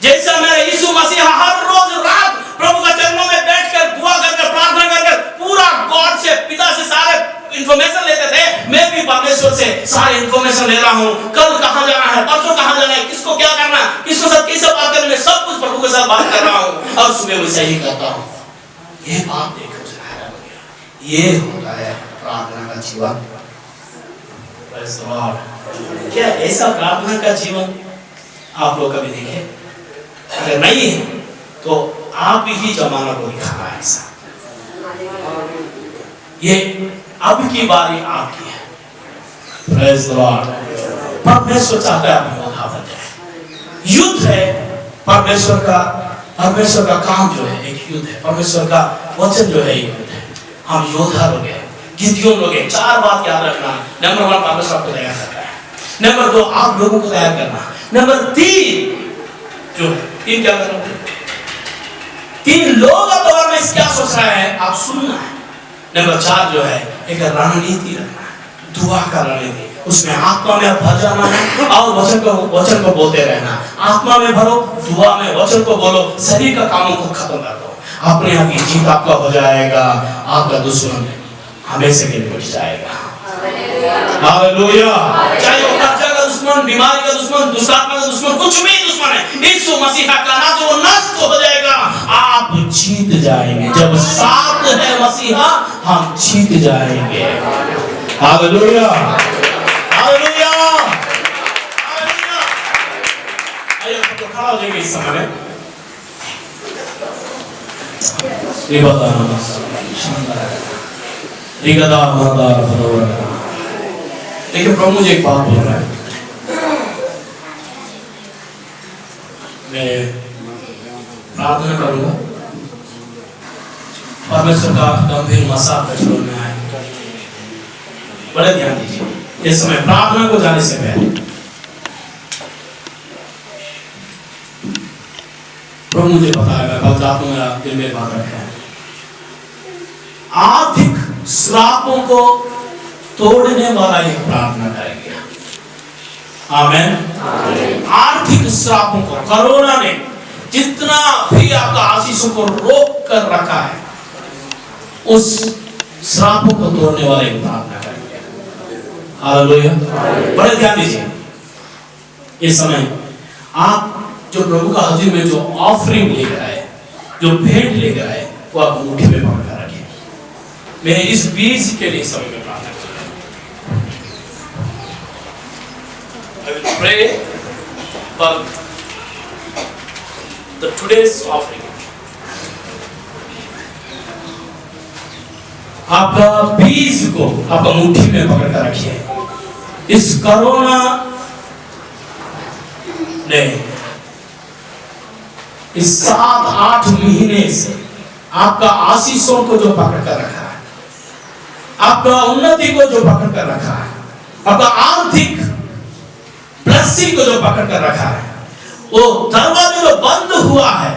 जैसा मेरा यीशु मसीह हर रोज रात प्रभु के चरणों में बैठकर दुआ करके प्रार्थना करके पूरा गॉड से, पिता से सारे इंफॉर्मेशन लेते थे, मैं भी परमेश्वर से सारे इंफॉर्मेशन ले रहा हूँ। कल कहाँ जाना है, परसों कहाँ जाना है, किसको क्या करना है, किसको साथ कैसे बात करना है, सब कुछ प्रभु के साथ बात कर रहा हूँ और सुबह वैसा ही करता हूँ। ये बात देखकर उसे हैरान हो गया। ये होता है प्रार्थना का जीवन। क्या ऐसा प्रार्थना का जीवन आप लोग कभी देखे? अगर नहीं है तो आप ही जमाना को दिखाना है ऐसा। ये अब की बारी आपकी है। Praise the lord. परमेश्वर चाहता है आप योद्धा बन जाए। युद्ध है परमेश्वर का काम जो है एक युद्ध है, परमेश्वर का वचन जो है एक युद्ध है। हम योद्धा लोग हैं, गिद्धियों लोग हैं। 4 बात याद रखना। नंबर 1 परमेश्वर आपको तैयार करता है, नंबर 2 आप लोगों को तैयार करना, नंबर 3 जो है 3 क्या करना है, 3 लोग अब दौर में क्या सोच रहा है आप सुनना है, नंबर 4 जो है एक रणनीति रखना है, दुआ करने दे, उसमें आत्मा में भर जाना है और वचन को बोलते रहना। आत्मा में भरो, दुआ में वचन को बोलो, शरीर का कामों को खत्म कर दो, अपने आप की जीत आपका हो जाएगा। आपका दुश्मन हमेशा के लिए मिट जाएगा। हालेलुया। चाहे वो कर्जा का दुश्मन, बीमारी का दुश्मन, दुष्टात्मा का दुश्मन, कुछ भी दुश्मन है, यीशु मसीह का नाम जो नष्ट हो जाएगा, आप जीत जाएंगे। जब साथ है मसीहा, हम जीत जाएंगे। Hallelujah, hallelujah, hallelujah. आइए तो खड़ा हो जाएंगे इस समय में। ये बताना रिगदा मदार भरोरा। देखिए प्रभु मुझे एक बात बोल रहा है, मैं प्रार्थना करूंगा परमेश्वर का गंभीर मसा कचरों में आए। बड़े ध्यान दीजिए इस समय प्रार्थना को जाने से पहले। प्रभु मुझे बताया, कल रात में मेरा दिल में बात रखा है, आर्थिक श्रापों को तोड़ने वाला एक प्रार्थना करेंगे। आमेन। आर्थिक श्रापों को, कोरोना ने जितना भी आपका आशीषों को रोक कर रखा है, उस श्रापों को तोड़ने वाले एक प्रार्थना करेंगे। हालेलुया। बड़े ध्यान दीजिए इस समय आप जो प्रभु का हजूर में जो ऑफरिंग लेकर आए, जो भेंट लेकर आए, वो आप मुट्ठी में पकड़ कर रखें। मैं इस बीज के लिए समय में प्रार्थना कर रहा हूं। I will pray for the today's offering. आपका बीज को आपका मुट्ठी में पकड़ कर रखिए। इस कोरोना ने इस 7-8 महीने से आपका आशीषों को जो पकड़ कर रखा है, आपका उन्नति को जो पकड़ कर रखा है, आपका आर्थिक ब्लेसिंग को जो पकड़ कर रखा है, वो दरवाजा जो बंद हुआ है,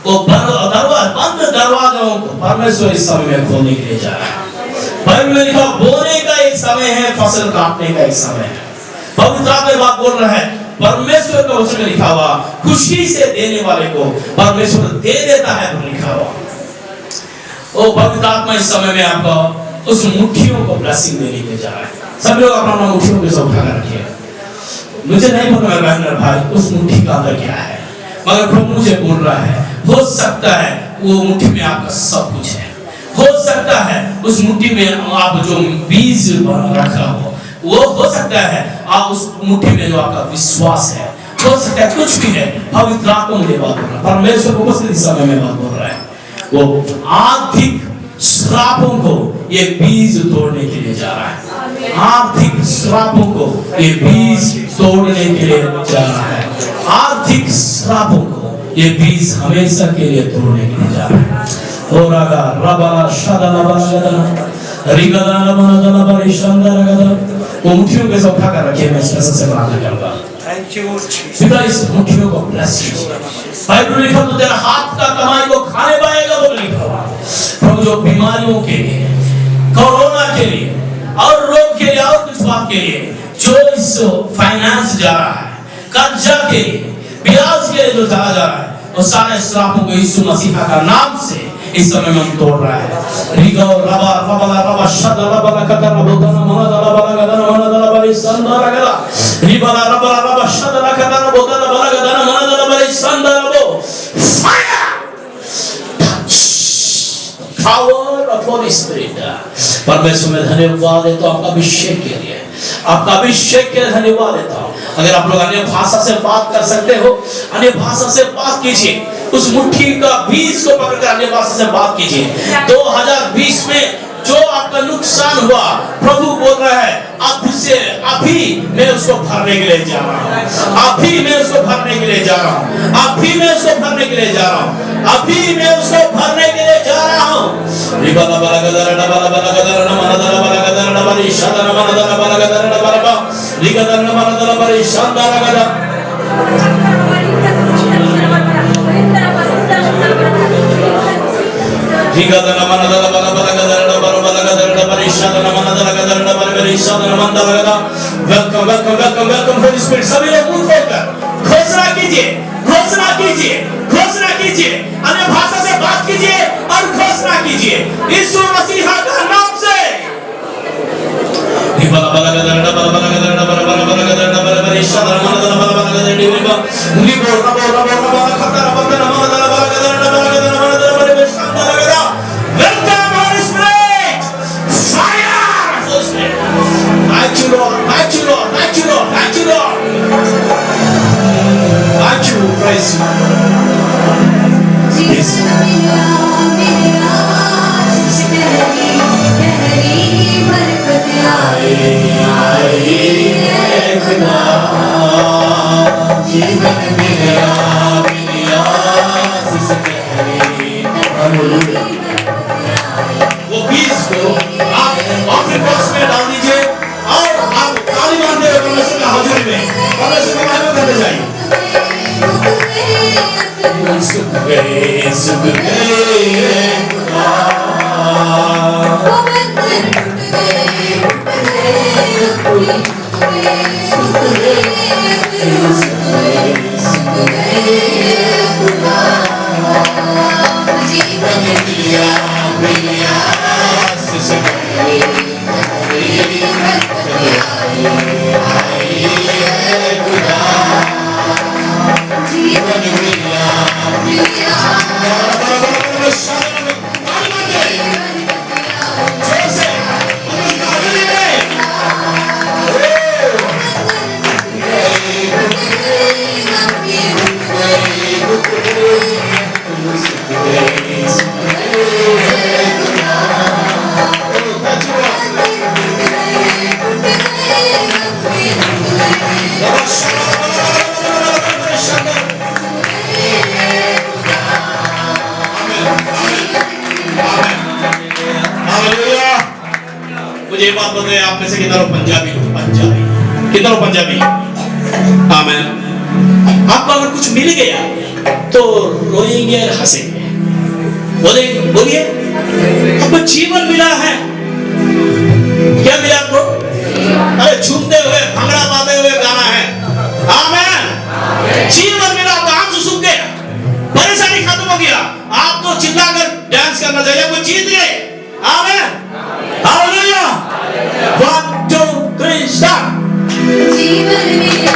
वो बंद दरवाजों को परमेश्वर इस समय में खोलने के लिए जा रहा है। बाइबल में लिखा बोने का एक समय है, फसल काटने का एक समय है। पवित्र आत्मा बात बोल रहा है, परमेश्वर का वचन में लिखा हुआ, खुशी से देने वाले को परमेश्वर दे देता है, तो लिखा हुआ। ओ पवित्र आत्मा इस समय में आपको उस मुट्ठियों को ब्लेसिंग देने के लिए जा रहा है। सब लोग अपना मुट्ठियों को सब उठा कर रखिए। मुझे नहीं पता मेरे बहन और भाई उस मुट्ठी का अंदर क्या है, मगर प्रभु मुझे बोल रहा है, हो सकता है वो मुट्ठी में आपका सब कुछ है। हो सकता है उस मुट्ठी में आप जो बीज रखा हो, वो हो सकता है आप उस मुट्ठी में जो आपका विश्वास है, हो सकता है कुछ भी है। पवित्र आत्मा मुझे बात बोल रहा है, परमेश्वर को उपस्थित समय में बात बोल रहा है, वो आर्थिक श्रापों को ये बीज तोड़ने के लिए जा रहा है। आर्थिक श्रापों को ये बीज तोड़ने के लिए जा रहा है। आर्थिक श्रापों को ये बीज हमेशा के लिए तोड़ने के लिए जा रहा है। हो रागा रबला शदला बलगदा रिगदा नमनदला परिशंदा रगदा। वो मुट्ठियों के सब उठा कर रखिए। मैं स्पेशल से प्रार्थना करूंगा। थैंक यू पिता इस मुट्ठियों को ब्लेस कीजिए। बाइबल लिखा तो तेरा हाथ का कमाई को खाने पाएगा, वो लिखा हुआ। प्रभु जो बीमारियों के लिए, कोरोना के लिए और रोग के लिए और कुछ बात के लिए जो इस फाइनेंस जा रहा है, कर्जा के लिए, ब्याज के लिए जो चला जा रहा है, वो सारे श्रापों को यीशु मसीह का नाम से इस समय में हम तोड़ रहा है। रिगो रबा रबला रबा शद रबला कतर बोदना मनदला बला गदना मनदला बलि संदरा गदा रिबला रबला रबा शद कतर बोदना बला गदना मनदला बलि संदरा बो। Fire power of Holi spirit. परमेश्वर में धन्यवाद देता हूं आपका अभिषेक के लिए, आपका अभिषेक के लिए धन्यवाद देता हूं। अगर आप लोग अन्य भाषा से बात कर सकते हो, अन्य भाषा से बात कीजिए। उस मुट्ठी का बीज को पकड़कर अन्य भाषा से बात कीजिए। 2020 में जो आपका नुकसान हुआ, प्रभु बोल रहा है अभी मैं उसको भरने के लिए जा रहा हूँ। अभी मैं उसको भरने के लिए जा रहा हूँ। अभी मैं उसको भरने के लिए जा रहा हूँ। अभी मैं उसको भरने के लिए जा रहा हूँ। रिबला बला गदर डबला बला गदर नमनदला बला गदर डबली शदर नमनदला बला गदर डबला रिगदर नमनदला बली शंदर गदर रिगदर नमनदला बला बला गदर डबला बला गदर डबली शदर नमनदला गदर डबली welcome welcome welcome welcome holy spirit. सभी लोग मुंह खोलकर घोषणा कीजिए, घोषणा कीजिए, घोषणा कीजिए, अन्य भाषा से बात कीजिए और घोषणा कीजिए यीशु मसीह का नाम से। Welcome Holy Spirit, fire, Holy Spirit. Thank you Lord, thank you Lord, thank you Lord, thank you Lord, thank you, praise you. Yes. वो बीज को आप ऑफरिंग बॉक्स में डाल दीजिए और आप ताली मारते हुए परमेश्वर की हाजिरी में परमेश्वर की महिमा करते जाइए। मुझे ये बात बताइए, आप में से कितना लोग पंजाबी हो? पंजाबी कितना लोग पंजाबी? आमीन। आपको अगर कुछ मिल गया तो रोएंगे और हंसेंगे, बोलिए आपको जीवन मिला है। क्या मिला आपको? अरे झूमते हुए भंगड़ा पाते हुए गाना है। आमीन। जीवन मिला, आपका आंसू सूख गया, परेशानी खत्म हो गया, आप तो चिल्लाकर डांस करना चाहिए, आपको जीत गए। आमीन। हालेलुया। 1 2 3 स्टार्ट। जीवन मिला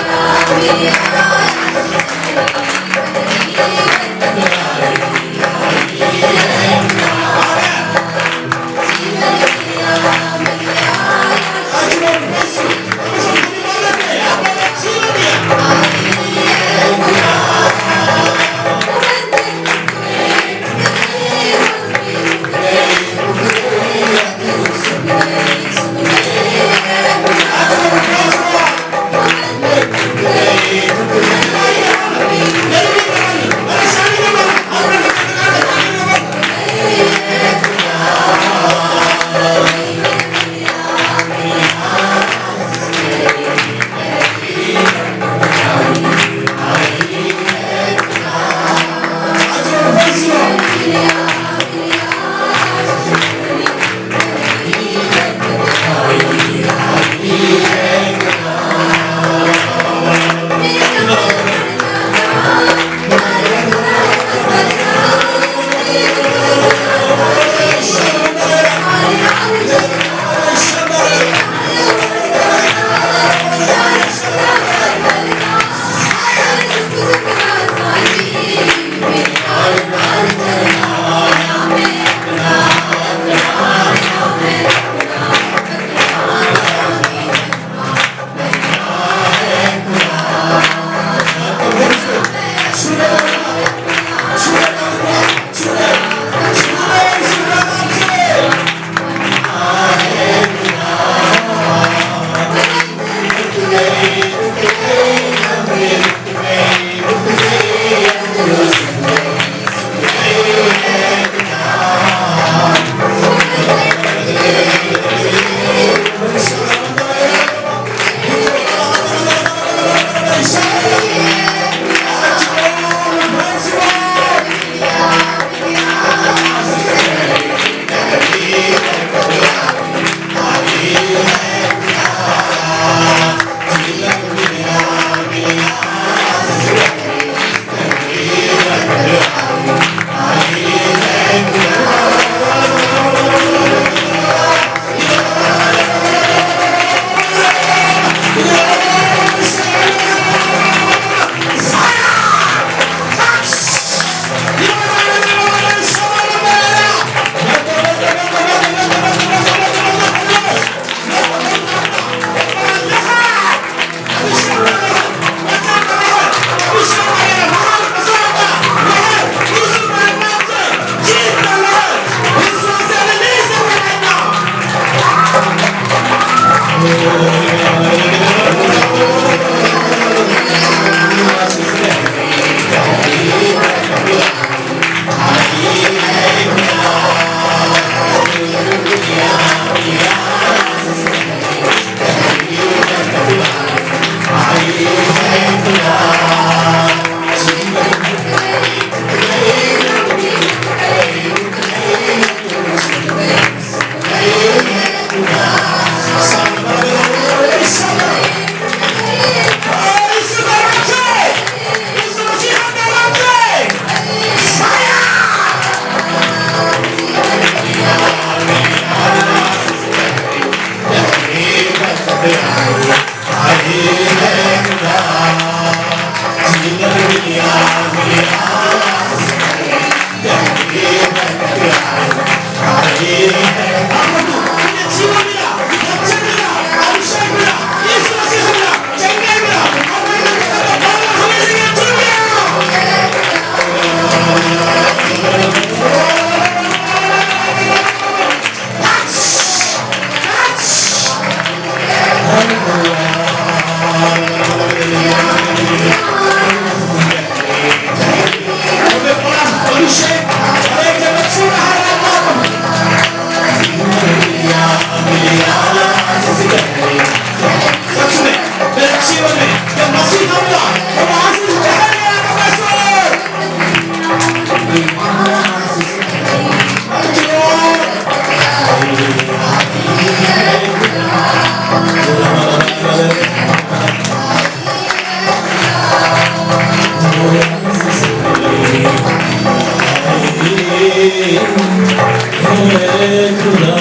खुदा।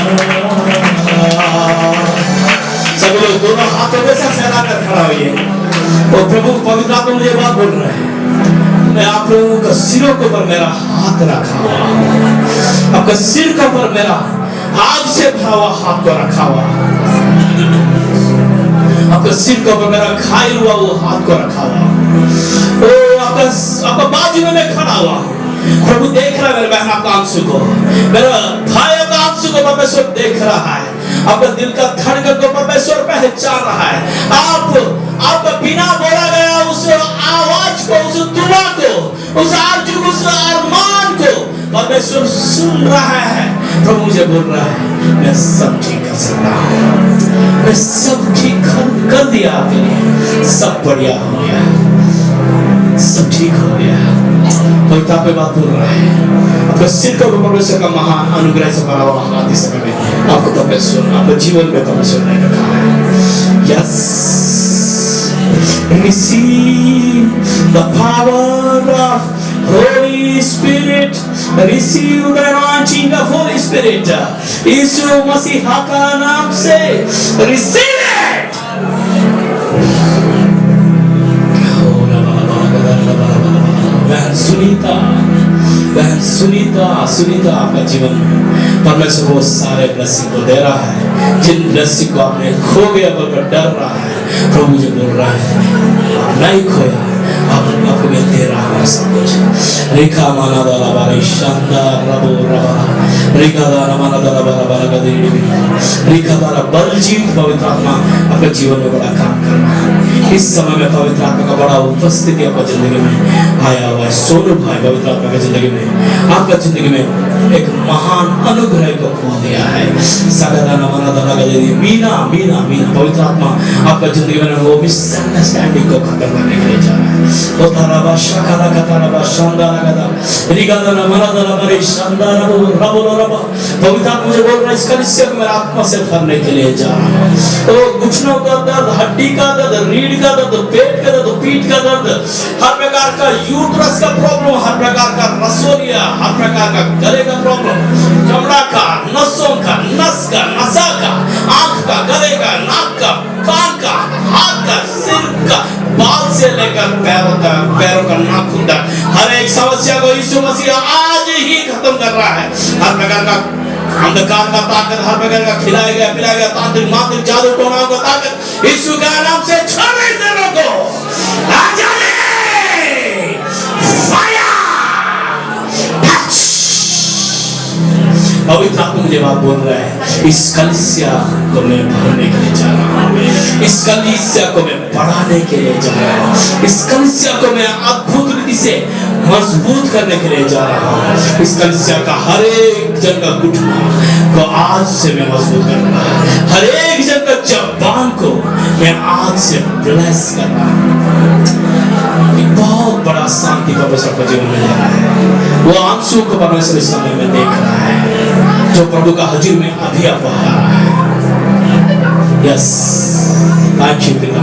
सब लोग दोनों हाथों में सब फैला कर खड़ा होइए और प्रभु पवित्र आत्मा मुझे बात बोल रहा है, मैं आप लोगों का सिरों के ऊपर मेरा हाथ रखा हुआ, आपका सिर के ऊपर मेरा आग से भरा हुआ हाथ को रखा हुआ, आपका सिर के ऊपर मेरा घायल हुआ वो हाथ को रखा हुआ, ओ आपका बाजू में मैं खड़ा हुआ। प्रभु देख रहा है मेरे बहन आपका आंसू को, मेरा भाई आपका आंसू को परमेश्वर देख रहा है, आपका दिल का धड़कन को परमेश्वर पहचान रहा है। आपका बिना बोला गया उस आवाज को, उस दुआ को, उस आरज़ू, उस अरमान को परमेश्वर सुन रहा है। प्रभु मुझे बोल रहा है मैं सब ठीक कर सकता हूँ, मैं सब ठीक कर दिया आपके लिए, सब बढ़िया हो गया, सब ठीक हो गया। पवित्र पे बात बोल रहा है, आपका सिर का परमेश्वर का महान अनुग्रह से भरा हुआ हाथ इस समय में आपको परमेश्वर आपके जीवन में परमेश्वर ने रखा है। Yes, receive the power of Holy Spirit, receive the anointing of Holy Spirit, यीशु मसीह का नाम से receive it। सुनीता आपका जीवन में परमेश्वर वो सारे ब्लेसिंग को दे रहा है जिन ब्लेसिंग को आपने खो गया बोलकर डर रहा है। प्रभु मुझे बोल रहा है नहीं खोया, आपको मैं दे रहा हूँ सब कुछ। रेखा माना दाला बारे शानदार रबो रबा, रेखा दाला माना दाला बारा बारा का देरी भी, रेखा दाला बलजीत पवित्र आत्मा आपके जीवन में बड़ा काम कर रहा है। इस समय में पवित्र आत्मा का बड़ा उपस्थिति आपकी जिंदगी में आया हुआ है। सोनू भाई पवित्र आत्मा की जिंदगी में, आपका जिंदगी में एक महान अनुग्रह को खो दिया है। सगदाना माना दाला का देरी, मीना मीना मीना पवित्र आत्मा आपका जिंदगी में वो मिसअंडरस्टैंडिंग को खत्म करने के लिए जा रहा है। ओ ताराबा शाकाला कताराबा शानदार गदा, रिगादाना माना दाला बारे शानदार रबो रबा, पवित्र आत्मा मुझे बोल रहा है इस कलिसिया को मेरा आत्मा से भरने के लिए जा रहा हूँ। तो घुटनों का दर्द, हड्डी का दर्द, रीढ़ का दर्द, पेट का दर्द, पीठ का दर्द, हर प्रकार का यूट्रस का प्रॉब्लम, हर प्रकार का रसोलिया, हर प्रकार का गले का प्रॉब्लम, चमड़ा का, नसों का, नस का, नसा का, आंख का, गले का, नाक का, कान का, हाथ का, सिर का, बाल से लेकर पैरों का नाखून तक हर एक समस्या को यीशु मसीह आज ही खत्म कर रहा है। हर प्रकार का अंधकार का ताकत, हर प्रकार का खिलाया गया तांत्रिक मांत्रिक जादू टोना का ताकत यीशु के नाम से छोड़ने से रोको। आ जाने फायर। पवित्र आत्मा मुझे बात बोल रहा है इस कलीसिया को मैं भरने के लिए जा रहा हूँ, इस कलीसिया को मैं बढ़ाने के लिए जा रहा हूँ, इस कलीसिया को मैं अद्भुत रीति से मजबूत करने के लिए जा रहा हूँ। इस कलीसिया का हर एक जन का घुटना को आज से मैं मजबूत करूंगा, हर एक जन का जबान को मैं आज से ब्लेस कर रहा हूँ। एक बहुत बड़ा शांति परमेश्वर का जीवन में जा रहा है। वो आंसू को परमेश्वर इस समय में देख रहा है जो प्रभु का हजूर में अभी आप आ रहा है। यस, थैंक यू पिता,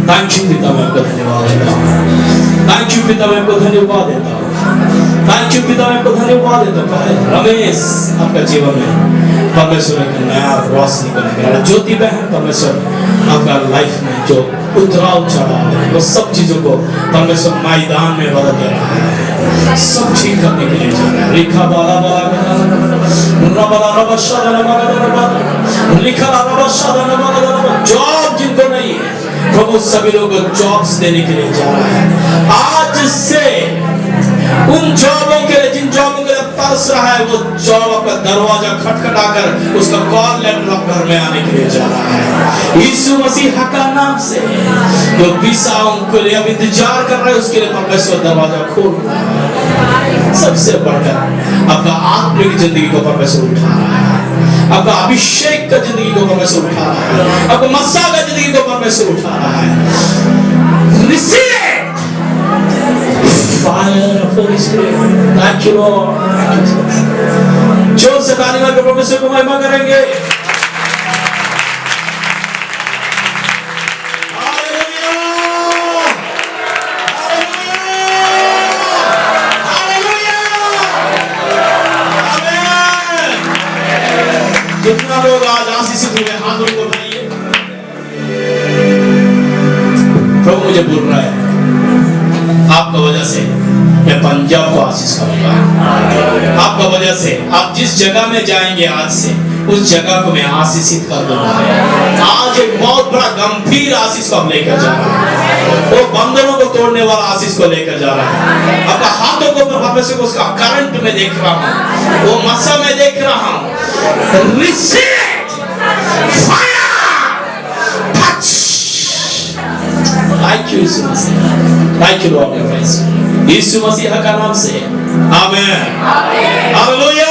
थैंक यू पिता, मैं आपको धन्यवाद देता हूँ। थैंक यू पिता, मैं आपको धन्यवाद देता हूँ। थैंक यू पिता, मैं आपको धन्यवाद देता हूँ। रमेश आपका जीवन में परमेश्वर एक नया रोशनी को लेकर आया। ज्योति बहन परमेश्वर आपका लाइफ में जो उतराव चढ़ाव है वो सब चीजों को परमेश्वर मैदान में बदल दे रहा है, सब ठीक करने के लिए जा रहा है। रेखा बाला जॉब जिनको नहीं है प्रभु सभी लोगों को जॉब्स देने के लिए जा रहा है। आज से उन जॉबों के लिए जिन जॉबों के लिए तरस रहा है वो जॉब आपका दरवाजा खटखटाकर उसका कॉल लेटर घर में आने के लिए जा रहा है। यीशु मसीह का नाम से जो वीसाओं के लिए अब इंतजार कर रहे हैं उसके लिए परमेश्वर दरवाजा खोल रहा है। सबसे बढ़कर आपका आत्मिक जिंदगी को परमेश्वर उठा रहा है, आपका अभिषेक का जिंदगी को परमेश्वर उठा रहा है, आपका मस्सा का जिंदगी को परमेश्वर उठा रहा है। Receive fire of Holy Spirit. Thank you Lord. जोर से ताली मारकर परमेश्वर को महिमा करेंगे। हालेलुया, हालेलुया, लोग आज आशीषित हुए हाथों को उठाइए। प्रभु मुझे बोल रहा है आपका वजह से मैं पंजाब को आशीष करूंगा। आपका वजह से आप जिस जगह में जाएंगे आज से उस जगह को मैं आशीषित कर दूंगा। आज एक बहुत बड़ा गंभीर आशीष को आप लेकर जा रहा है। वो बंधनों को तोड़ने वाला आशीष को लेकर जा रहा है। आपका हाथों को मैं से उसका करंट में देख रहा हूँ, वो मसा में देख रहा हूँ। Receive fire touch. Thank you Yeshu Masih, thank you lord Yeshu Masih का नाम से आमीन, हालेलुया।